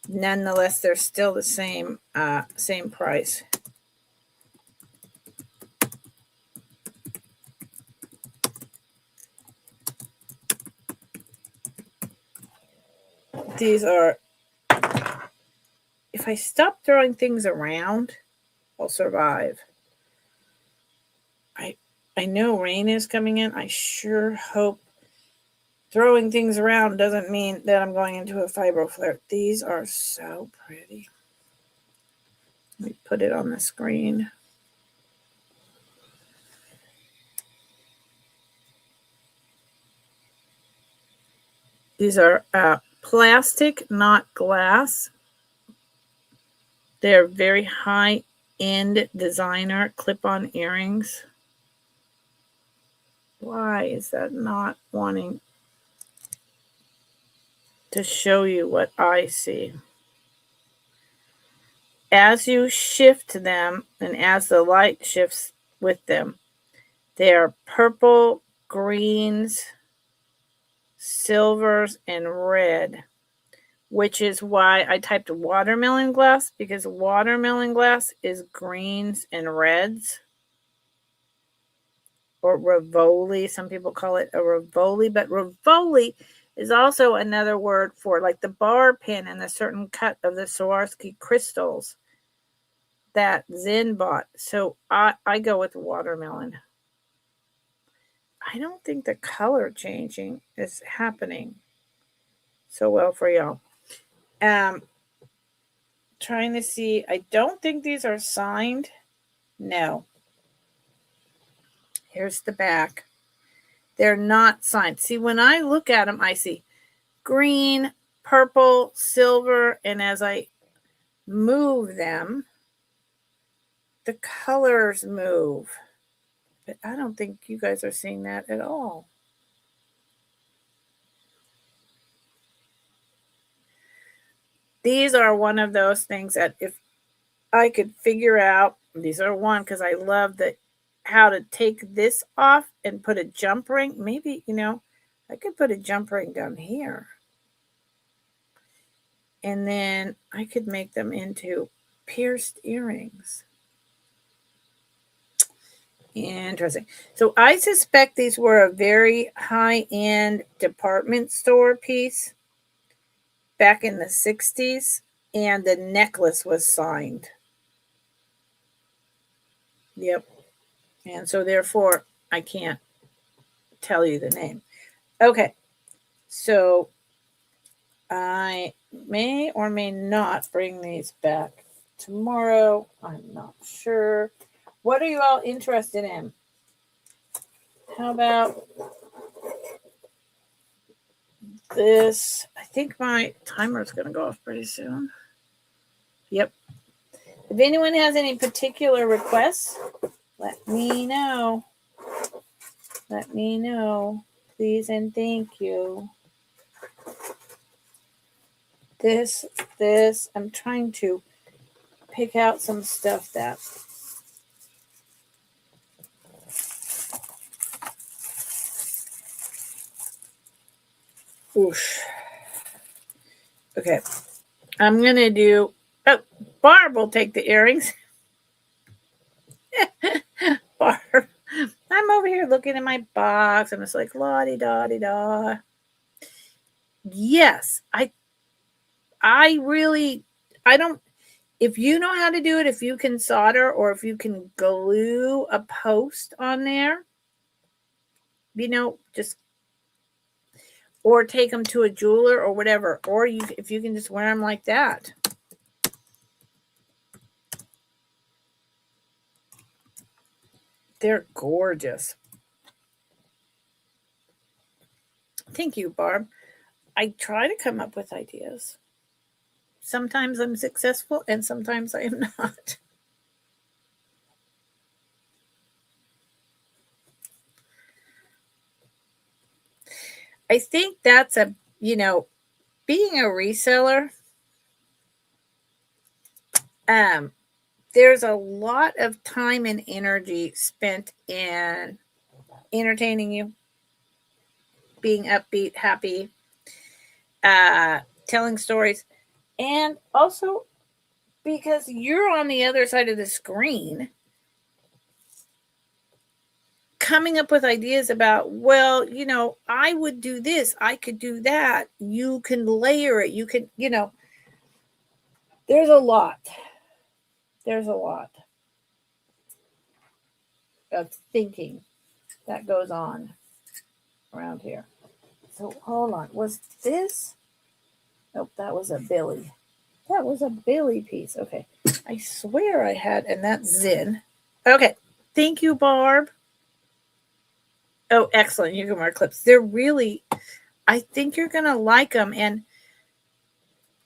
Nonetheless, they're still the same price. These are, if I stop throwing things around, I'll survive. I know rain is coming in. I sure hope throwing things around doesn't mean that I'm going into a fibro flare. These are so pretty. Let me put it on the screen. These are plastic, not glass. They're very high-end designer clip-on earrings. Why is that not wanting to show you what I see? As you shift them and as the light shifts with them, they are purple, greens, silvers, and red, which is why I typed watermelon glass, because watermelon glass is greens and reds. Or Rivoli. Some people call it a Rivoli, but Rivoli is also another word for like the bar pin and a certain cut of the Swarovski crystals that Zen bought. So I go with watermelon. I don't think the color changing is happening so well for y'all. Trying to see. I don't think these are signed. No. Here's the back. They're not signed. See, when I look at them, I see green, purple, silver, and as I move them, the colors move. But I don't think you guys are seeing that at all. These are one of those things that if I could figure out, these are one because I love how to take this off and put a jump ring. Maybe, I could put a jump ring down here. And then I could make them into pierced earrings. Interesting. So I suspect these were a very high-end department store piece back in the 60s, and the necklace was signed. Yep. And so therefore, I can't tell you the name. Okay. So I may or may not bring these back tomorrow. I'm not sure. What are you all interested in? How about this? I think my timer is going to go off pretty soon. Yep. If anyone has any particular requests, let me know. Let me know, please and thank you. This, I'm trying to pick out some stuff that oosh. Okay. I'm going to do, Barb will take the earrings. Barb. I'm over here looking in my box. I'm just like, la-di-da-di-da. Yes. I really, I don't, if you know how to do it, if you can solder or if you can glue a post on there, just, or take them to a jeweler or whatever, or if you can just wear them like that. They're gorgeous. Thank you, Barb. I try to come up with ideas. Sometimes I'm successful and sometimes I am not. I think that's being a reseller, There's a lot of time and energy spent in entertaining you, being upbeat, happy, telling stories, and also because you're on the other side of the screen coming up with ideas about, well, I would do this, I could do that, you can layer it, you can, there's a lot of thinking that goes on around here. So hold on, was this, nope, that was a Billy piece. Okay, I swear I had, and that's Zin. Okay, thank you, Barb. Oh, excellent. You can wear clips. They're really, I think you're going to like them. And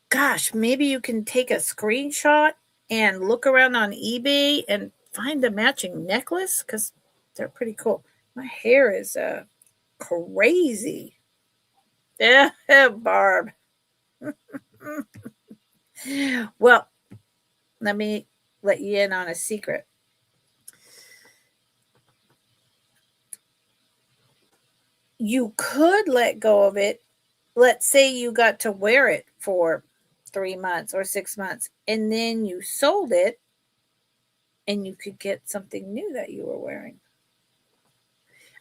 gosh, maybe you can take a screenshot and look around on eBay and find a matching necklace because they're pretty cool. My hair is crazy. Yeah, Barb. Well, let me let you in on a secret. You could let go of it. Let's say you got to wear it for 3 months or 6 months, and then you sold it, and you could get something new that you were wearing.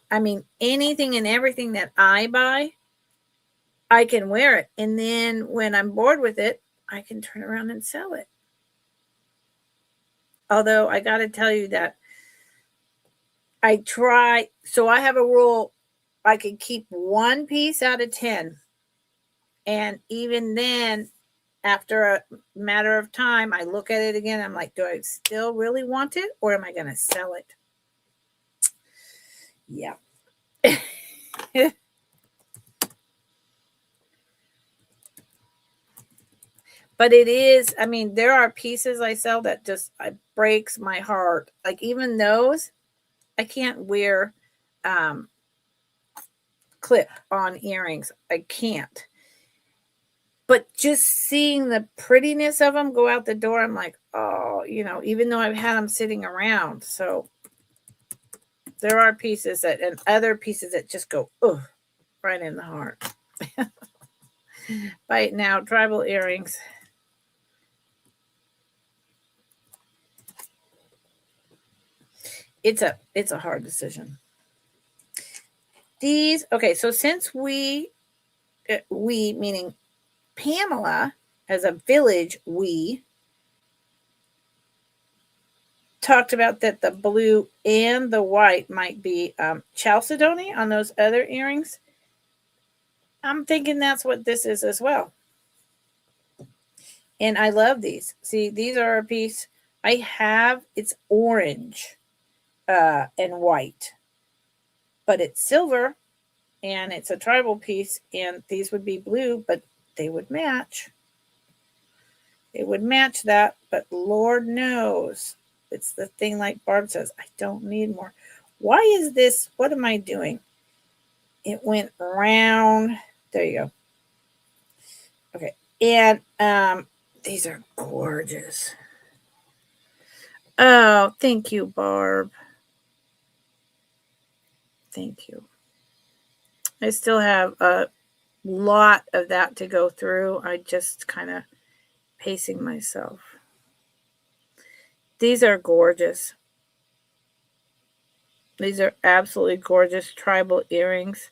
I mean, anything and everything that I buy, I can wear it. And then when I'm bored with it, I can turn around and sell it. Although I got to tell you that I try, so I have a rule, I can keep one piece out of 10. And even then, after a matter of time, I look at it again. I'm like, do I still really want it, or am I going to sell it? Yeah. But it is, I mean, there are pieces I sell that just breaks my heart. Like even those, I can't wear clip on earrings. I can't. But just seeing the prettiness of them go out the door, I'm like, oh, even though I've had them sitting around. So there are pieces and other pieces that just go, oh, right in the heart. Right now, tribal earrings. It's a hard decision. These, okay, so since we meaning Pamela as a village, we talked about that the blue and the white might be chalcedony on those other earrings. I'm thinking that's what this is as well. And I love these. See, these are a piece I have. It's orange and white, but it's silver, and it's a tribal piece, and these would be blue, but they would match. It would match that, but Lord knows, it's the thing like Barb says, I don't need more. Why is this? What am I doing? It went round. There you go. Okay. And these are gorgeous. Oh, thank you, Barb. Thank you. I still have a lot of that to go through. I just kind of pacing myself. These are gorgeous. These are absolutely gorgeous tribal earrings.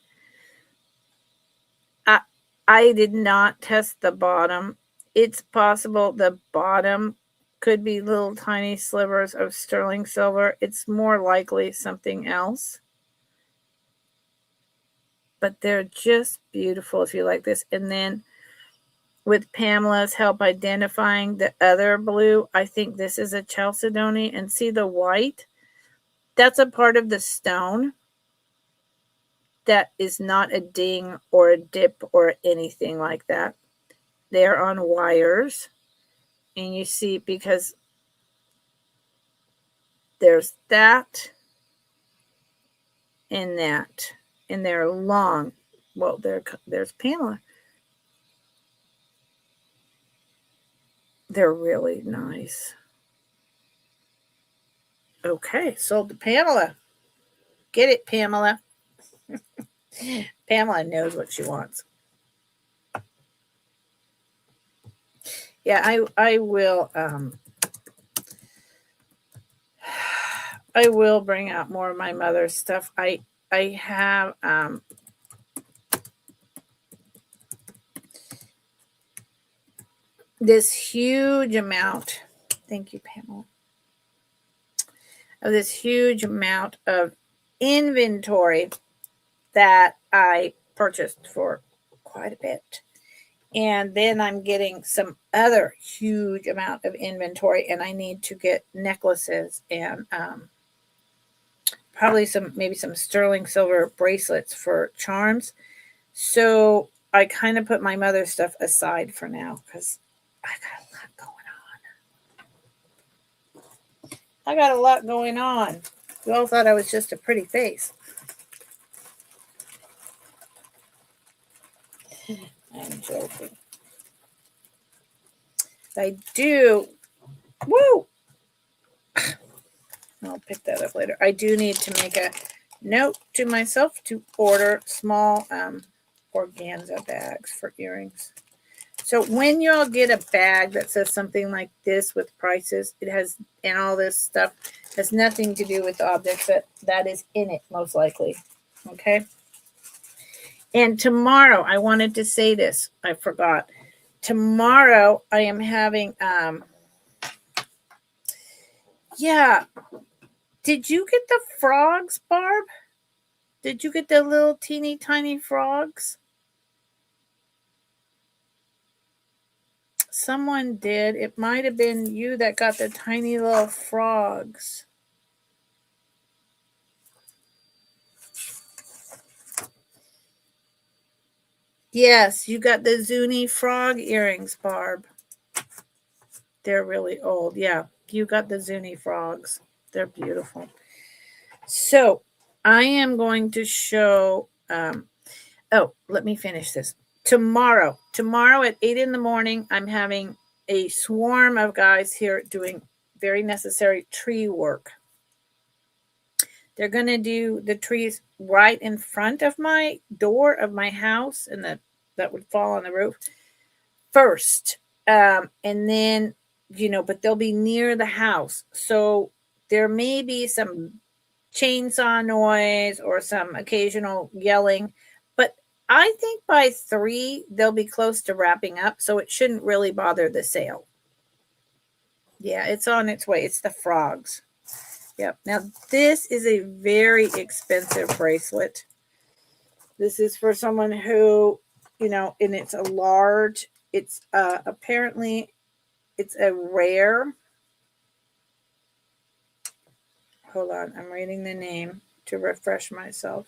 I did not test the bottom. It's possible the bottom could be little tiny slivers of sterling silver. It's more likely something else. But they're just beautiful if you like this. And then with Pamela's help identifying the other blue, I think this is a chalcedony. And see the white? That's a part of the stone that is not a ding or a dip or anything like that. They're on wires. And you see, because there's that and that. And they're long. Well, there's Pamela. They're really nice. Okay, sold to Pamela. Get it, Pamela. Pamela knows what she wants. Yeah, I will I will bring out more of my mother's stuff. I have this huge amount. Thank you, Pamela. Of this huge amount of inventory that I purchased for quite a bit. And then I'm getting some other huge amount of inventory, and I need to get necklaces and probably maybe some sterling silver bracelets for charms. So I kind of put my mother's stuff aside for now because I got a lot going on. I got a lot going on. You all thought I was just a pretty face. I'm joking. I do. Woo! I'll pick that up later. I do need to make a note to myself to order small organza bags for earrings. So when y'all get a bag that says something like this with prices, it has, and all this stuff has nothing to do with the objects that is in it, most likely. Okay. And tomorrow, I wanted to say this. I forgot. Tomorrow, I am having, yeah. Did you get the frogs, Barb? Did you get the little teeny tiny frogs? Someone did. It might have been you that got the tiny little frogs. Yes, you got the Zuni frog earrings, Barb. They're really old. Yeah, you got the Zuni frogs. They're beautiful. So I am going to show. Let me finish this. Tomorrow at 8 in the morning, I'm having a swarm of guys here doing very necessary tree work. They're going to do the trees right in front of my door of my house, and that would fall on the roof first. And then, but they'll be near the house. So there may be some chainsaw noise or some occasional yelling, but I think by 3, they'll be close to wrapping up. So it shouldn't really bother the sale. Yeah, it's on its way. It's the frogs. Yep. Now, this is a very expensive bracelet. This is for someone who, and it's a large, it's apparently, it's a rare. Hold on. I'm reading the name to refresh myself.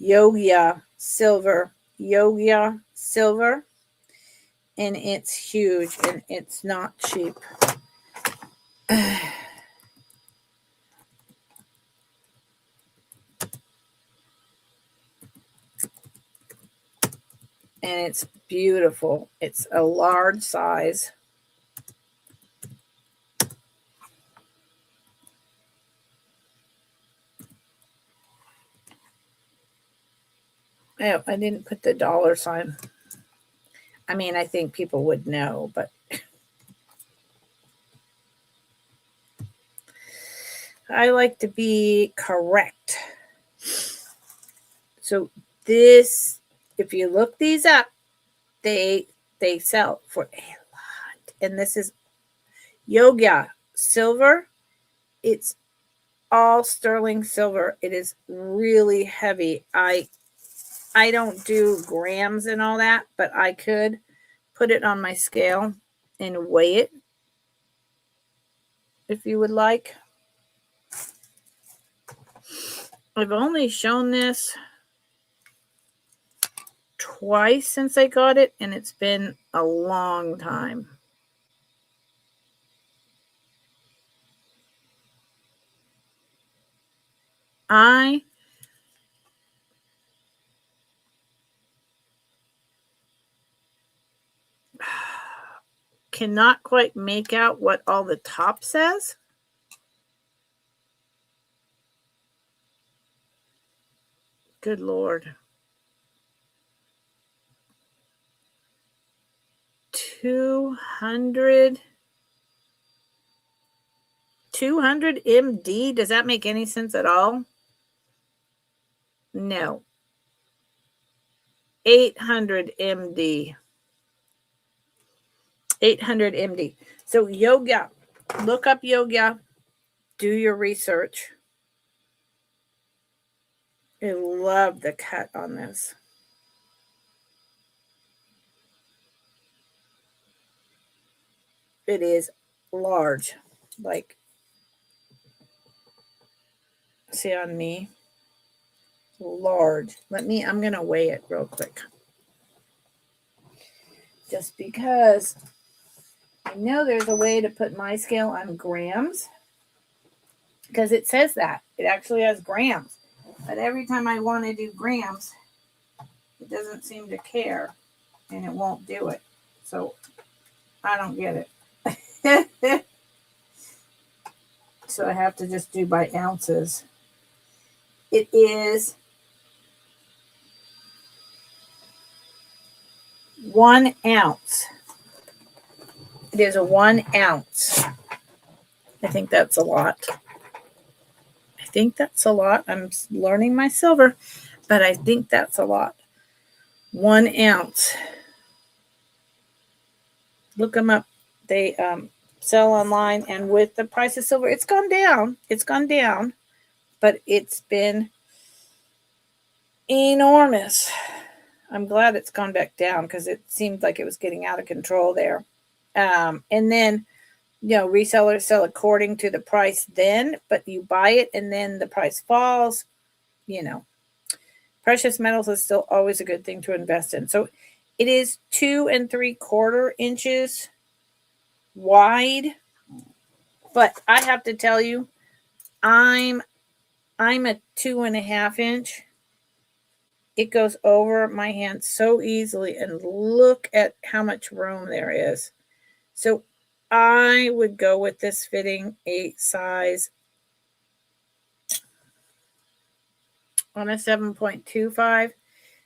Yogia silver. And it's huge and it's not cheap. And it's beautiful. It's a large size. Oh, I didn't put the dollar sign. I mean, I think people would know, but I like to be correct. So this, if you look these up, they sell for a lot. And this is Yogia silver. It's all sterling silver. It is really heavy. I don't do grams and all that, but I could put it on my scale and weigh it if you would like. I've only shown this twice since I got it, and it's been a long time. I cannot quite make out what all the top says. Good Lord. 200 MD. Does that make any sense at all? No. 800 MD. 800 MD. So yoga. Look up yoga. Do your research. I love the cut on this. It is large. Like, see on me? Large. I'm going to weigh it real quick. Just because I know there's a way to put my scale on grams. Because it says that. It actually has grams. But every time I want to do grams, it doesn't seem to care. And it won't do it. So I don't get it. So I have to just do by ounces. It is 1 ounce. It is a 1 ounce. I think that's a lot. I'm learning my silver, but I think that's a lot. 1 ounce. Look them up. They sell online, and with the price of silver, it's gone down. But it's been enormous. I'm glad it's gone back down because it seemed like it was getting out of control there. And then, resellers sell according to the price then, but you buy it and then the price falls. Precious metals is still always a good thing to invest in. So it is 2 3/4 inches wide. But I have to tell you, I'm a 2.5 inch. It goes over my hand so easily, and look at how much room there is. So I would go with this fitting a size on a 7.25.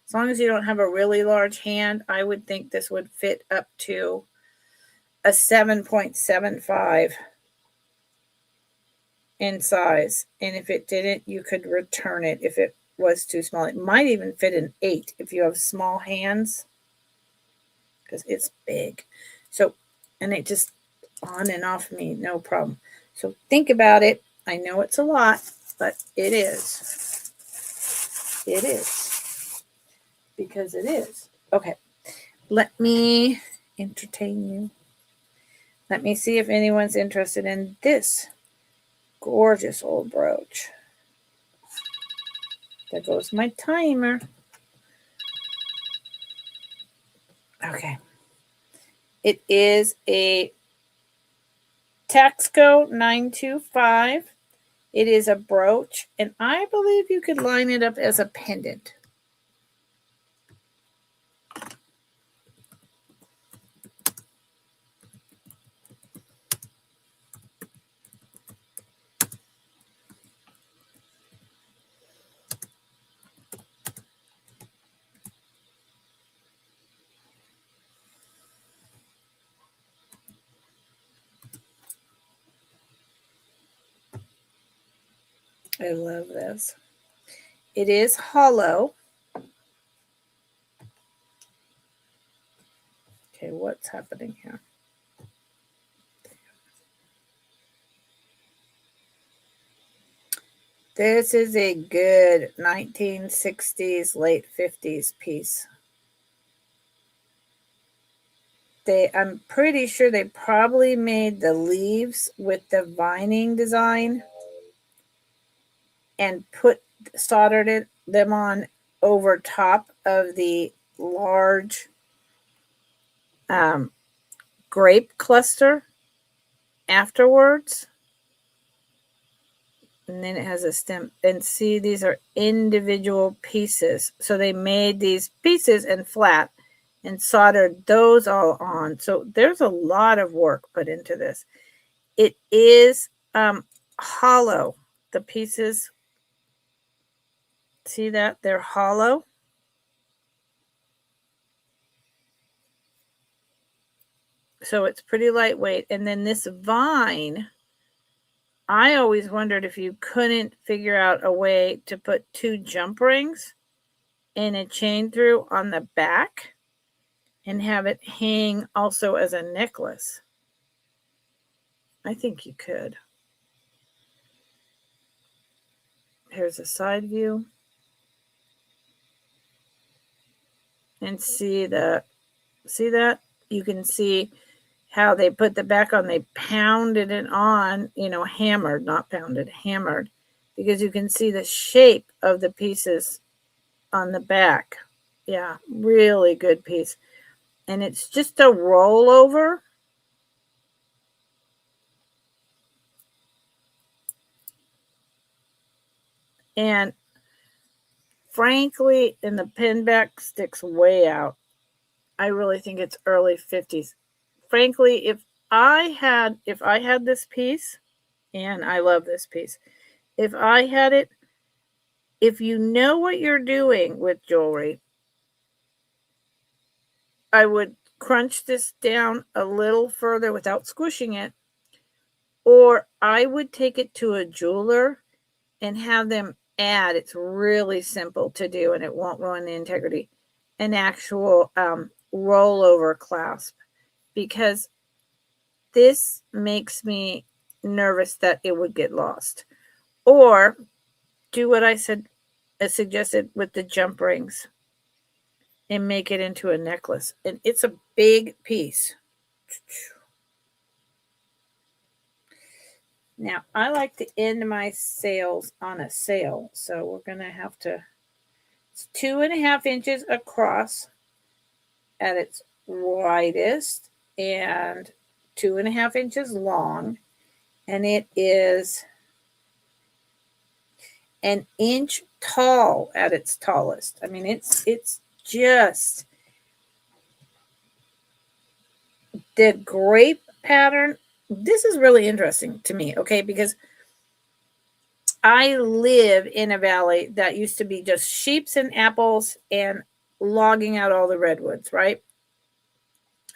As long as you don't have a really large hand, I would think this would fit up to a 7.75 in size. And if it didn't, you could return it if it was too small. It might even fit an 8 if you have small hands, because it's big. So, and it just on and off me, no problem. So think about it. I know it's a lot, but it is. It is. Because it is. Okay. Let me entertain you. Let me see if anyone's interested in this gorgeous old brooch. There goes my timer. Okay. It is a Taxco 925. It is a brooch, and I believe you could line it up as a pendant. I love this. It is hollow. Okay, what's happening here? This is a good 1960s, late 50s piece. I'm pretty sure they probably made the leaves with the vining design and soldered them on over top of the large grape cluster afterwards. And then it has a stem. And see, these are individual pieces. So they made these pieces and flat, and soldered those all on. So there's a lot of work put into this. It is hollow. The pieces, see that? They're hollow. So it's pretty lightweight. And then this vine, I always wondered if you couldn't figure out a way to put 2 jump rings and a chain through on the back and have it hang also as a necklace. I think you could. Here's a side view. And see that? You can see how they put the back on. They pounded it on, hammered, not pounded, hammered, because you can see the shape of the pieces on the back. Yeah, really good piece. And it's just a rollover. And frankly, and the pin back sticks way out. I really think it's early 50s. Frankly, if I had this piece, and I love this piece, if I had it, if you know what you're doing with jewelry, I would crunch this down a little further without squishing it, or I would take it to a jeweler and have them add, it's really simple to do and it won't ruin the integrity, an actual rollover clasp, because this makes me nervous that it would get lost. Or do what I suggested with the jump rings and make it into a necklace. And it's a big piece. Now, I like to end my sales on a sale. So we're going to have to, it's 2.5 inches across at its widest and 2.5 inches long. And it is an inch tall at its tallest. I mean, it's just the grape pattern. This is really interesting to me, okay, because I live in a valley that used to be just sheeps and apples and logging out all the redwoods, right?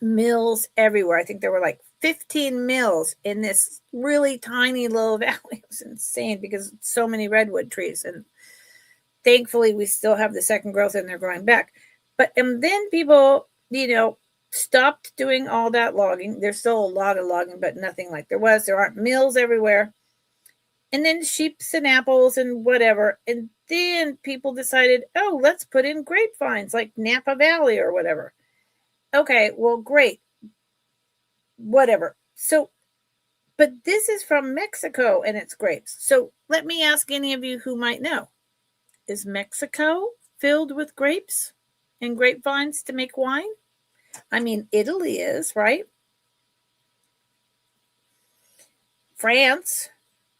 Mills everywhere. I think there were like 15 mills in this really tiny little valley. It was insane because so many redwood trees. And thankfully, we still have the second growth and they're growing back. And then people, stopped doing all that logging. There's still a lot of logging, but nothing like there was. There aren't mills everywhere. And then sheeps and apples and whatever. And then people decided, oh, let's put in grapevines like Napa Valley or whatever. Okay, well, great. Whatever. So, but this is from Mexico and it's grapes. So let me ask any of you who might know. Is Mexico filled with grapes and grapevines to make wine? I mean, Italy is, right? France,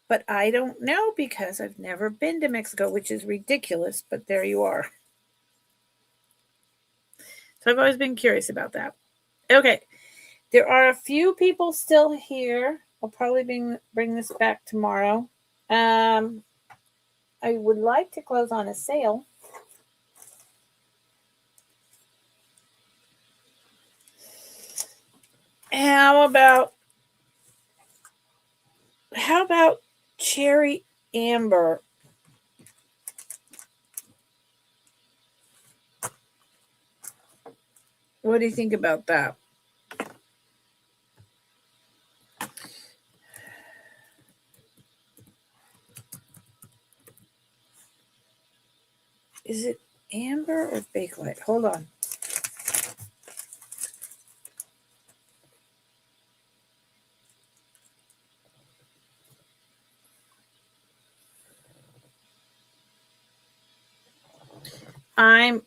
but I don't know because I've never been to Mexico, which is ridiculous, but there you are. So I've always been curious about that. Okay, there are a few people still here. I'll probably bring this back tomorrow. I would like to close on a sale. How about cherry amber? What do you think about that? Is it amber or bakelite? Hold on.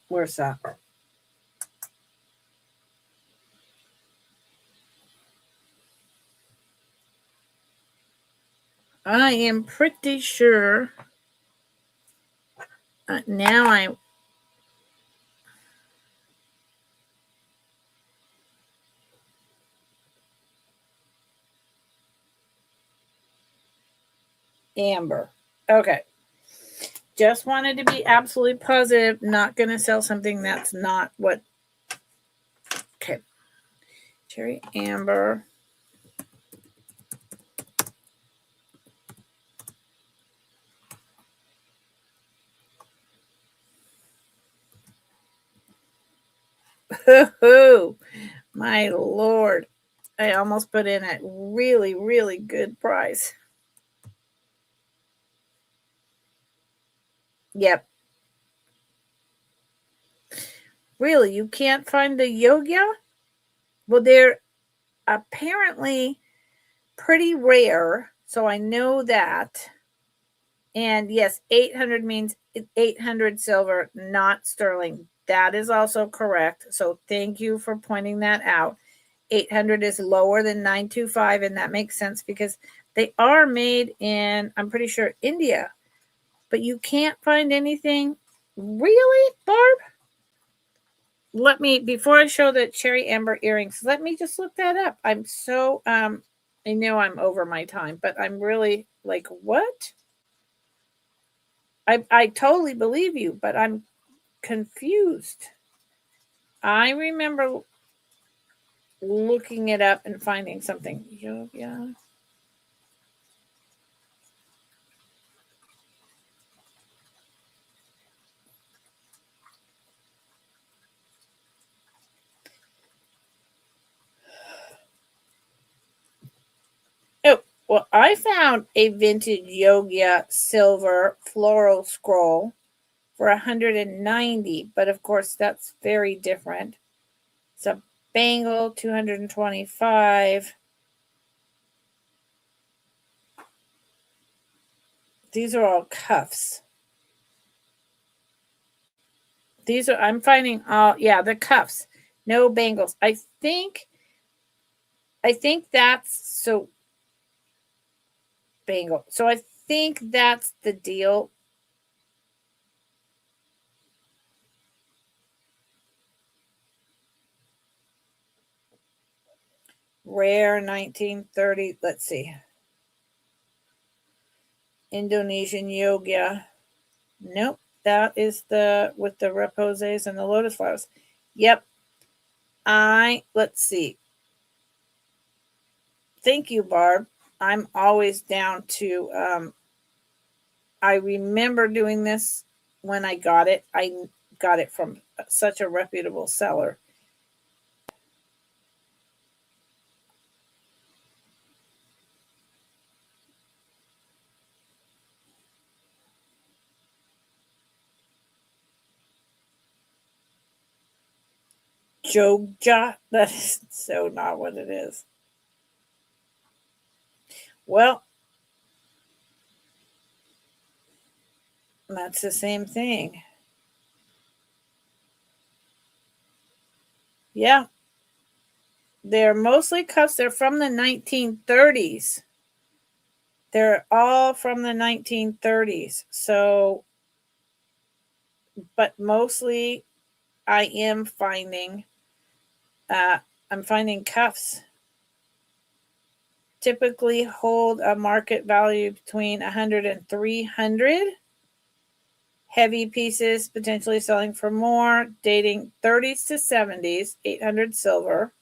Where's that? I am pretty sure now amber. Okay. Just wanted to be absolutely positive. Not going to sell something that's not what. Okay. Cherry amber. Oh, my Lord. I almost put in a really, really good price. Yep. Really, you can't find the Yogia? Well, they're apparently pretty rare, so I know that. And yes, 800 means 800 silver, not sterling. That is also correct. So thank you for pointing that out. 800 is lower than 925, and that makes sense because they are made in, I'm pretty sure, India. But you can't find anything. Really, Barb? Let me, before I show the cherry amber earrings, let me just look that up. I'm so, I know I'm over my time, but I'm really like, what? I totally believe you, but I'm confused. I remember looking it up and finding something. Yeah. Oh, well, I found a vintage Yogia silver floral scroll for 190, but of course that's very different. It's a bangle, 225. These are all cuffs. These are, I'm finding all, yeah, the cuffs. No bangles. I think that's so bangle. So I think that's the deal. Rare 1930. Let's see. Indonesian yoga. Nope. That is the with the reposes and the lotus flowers. Yep. Let's see. Thank you, Barb. I'm always down to I remember doing this when I got it. I got it from such a reputable seller. Jogja. That is so not what it is. Well, that's the same thing. Yeah. They're mostly cuffs. They're from the 1930s. They're all from the 1930s. So, but mostly I am finding, uh, I'm finding cuffs typically hold a market value between 100 and 300. Heavy pieces potentially selling for more, dating 30s to 70s, 800 silver.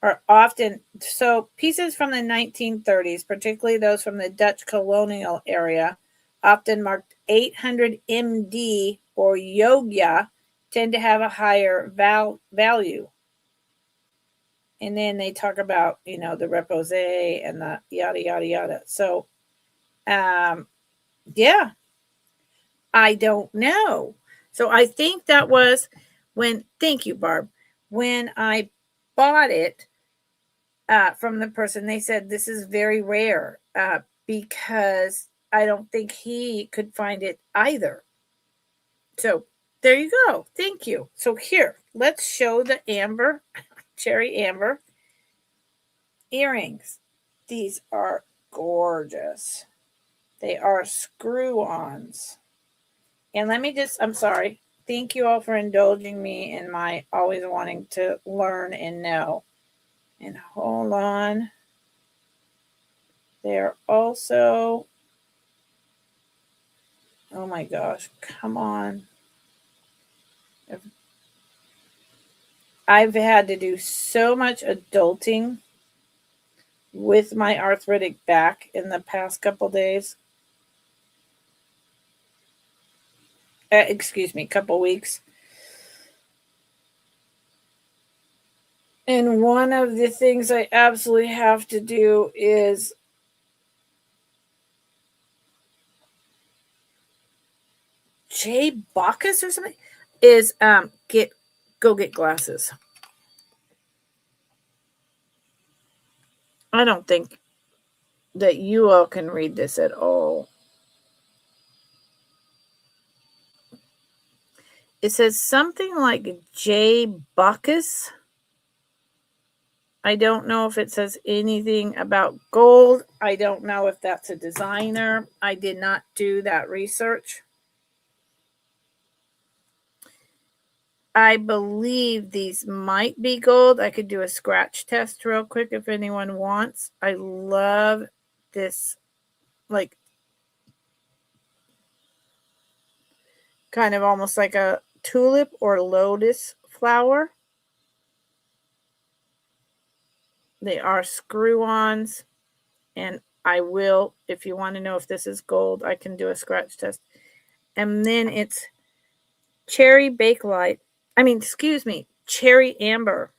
Are often, so pieces from the 1930s, particularly those from the Dutch colonial area, often marked 800 MD or Yogia, tend to have a higher value. And then they talk about, the repose and the yada, yada, yada. So, yeah, I don't know. So I think that was thank you, Barb, when I bought it, from the person. They said this is very rare, because I don't think he could find it either. So there you go. Thank you. So here, let's show the amber, cherry amber earrings. These are gorgeous. They are screw-ons. And let me just, I'm sorry. Thank you all for indulging me in my always wanting to learn and know. And hold on. They're also, oh my gosh, come on. I've had to do so much adulting with my arthritic back in the past couple days. Couple weeks. And one of the things I absolutely have to do is Jay Bacchus or something is go get glasses. I don't think that you all can read this at all. It says something like Jay Bacchus. I don't know if it says anything about gold. I don't know if that's a designer. I did not do that research. I believe these might be gold. I could do a scratch test real quick if anyone wants. I love this, like, kind of almost like a tulip or lotus flower. They are screw-ons, and I will, if you want to know if this is gold, I can do a scratch test. And then it's cherry bakelite. Cherry amber.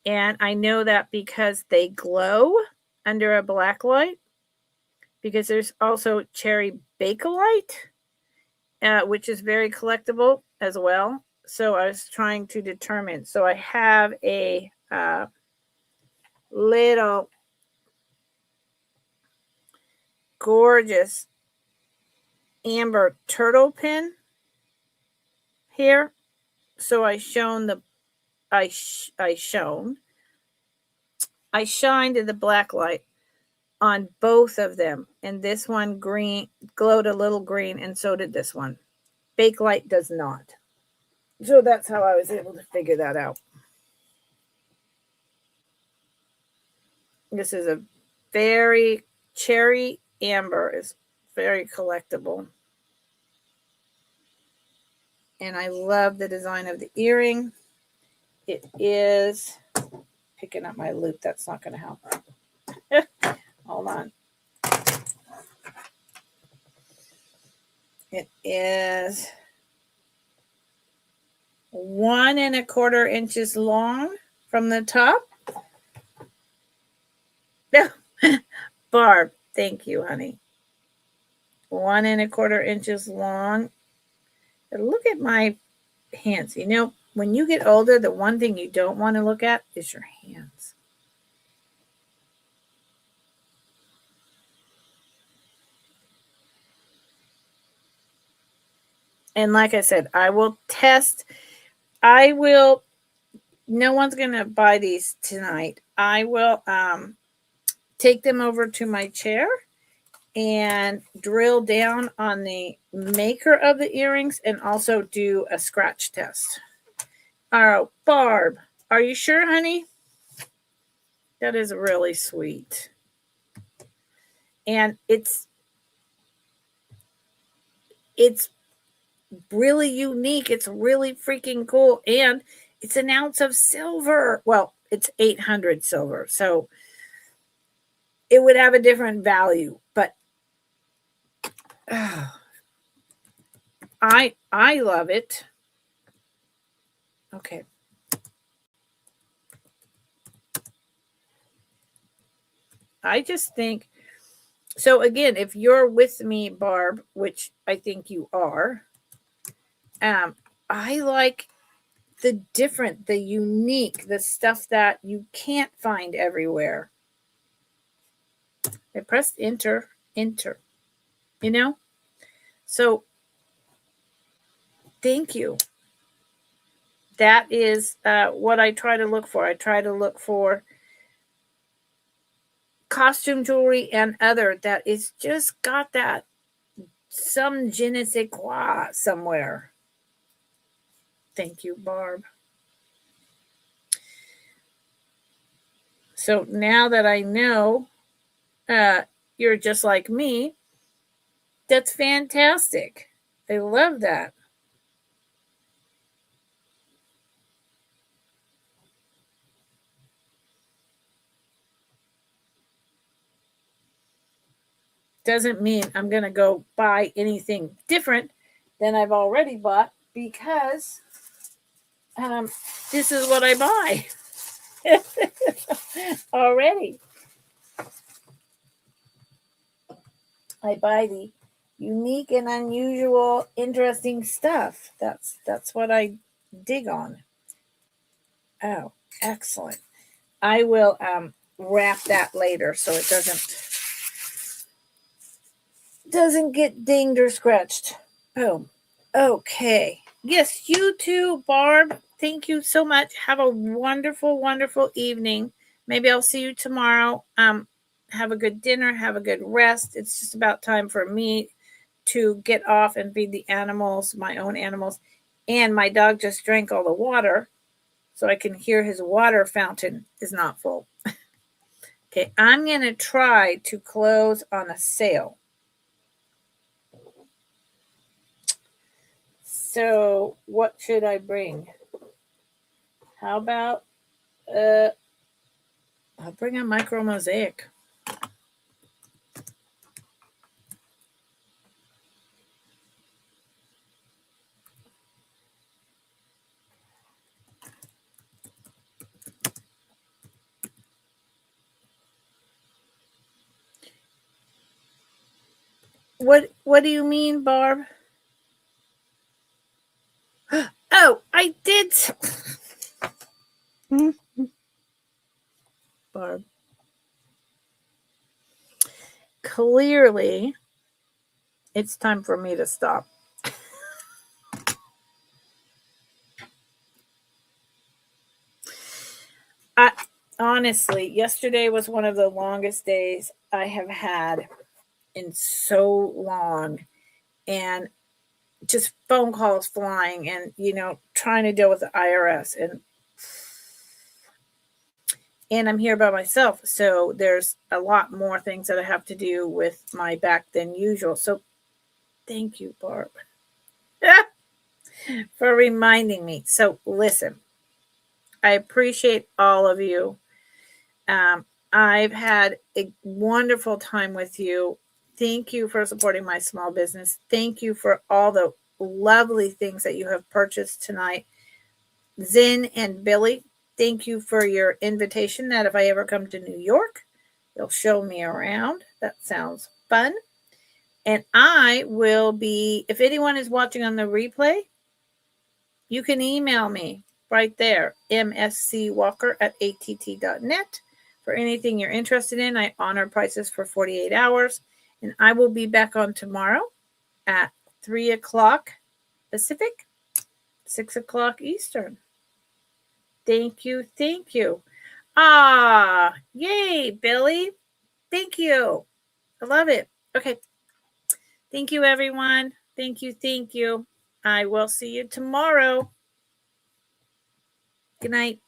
And I know that because they glow under a black light, because there's also cherry bakelite, which is very collectible as well. So I was trying to determine. So I have a little gorgeous amber turtle pin here. So I shined the black light on both of them, and this one green glowed a little green, and so did this one. Bakelite does not. So that's how I was able to figure that out. This is a very cherry amber, is very collectible. And I love the design of the earring. It is picking up my loop. That's not going to help. Hold on. It is 1 1/4 inches long from the top. Barb, thank you, honey. 1 1/4 inches long. But look at my hands. You know, when you get older, the one thing you don't want to look at is your hands. And like I said, I will test. No one's going to buy these tonight. I will take them over to my chair and drill down on the maker of the earrings and also do a scratch test. Oh, Barb, are you sure, honey? That is really sweet. And it's really unique. It's really freaking cool. And it's an ounce of silver. Well, it's 800 silver. So it would have a different value. But I love it. Okay. I just think, so again, if you're with me, Barb, which I think you are, I like the different, the unique, the stuff that you can't find everywhere. I pressed enter, you know? So thank you. That is what I try to look for. I try to look for costume jewelry and other that is just got that some je ne sais quoi somewhere. Thank you, Barb. So now that I know you're just like me. That's fantastic. I love that. Doesn't mean I'm going to go buy anything different than I've already bought because this is what I buy already. I buy the unique and unusual, interesting stuff. That's what I dig on. Oh, excellent. I will wrap that later so it doesn't get dinged or scratched. Boom. Okay. Yes, you too, Barb. Thank you so much. Have a wonderful, wonderful evening. Maybe I'll see you tomorrow. Have a good dinner. Have a good rest. It's just about time for me to get off and feed the animals, my own animals. And my dog just drank all the water, so I can hear his water fountain is not full. Okay, I'm going to try to close on a sale. So what should I bring? How about I'll bring a micro mosaic. What do you mean, Barb? Oh, I did. Barb. Clearly, it's time for me to stop. Honestly, yesterday was one of the longest days I have had in so long. And just phone calls flying and, trying to deal with the IRS. And I'm here by myself. So there's a lot more things that I have to do with my back than usual. So thank you, Barb, for reminding me. So listen, I appreciate all of you. I've had a wonderful time with you. Thank you for supporting my small business. Thank you for all the lovely things that you have purchased tonight. Zin and Billy, thank you for your invitation that if I ever come to New York, you'll show me around. That sounds fun. And I will be, if anyone is watching on the replay, you can email me right there, mscwalker@att.net. For anything you're interested in, I honor prices for 48 hours. And I will be back on tomorrow at 3 o'clock Pacific, 6 o'clock Eastern. Thank you. Thank you. Yay, Billy. Thank you. I love it. Okay. Thank you, everyone. Thank you. Thank you. I will see you tomorrow. Good night.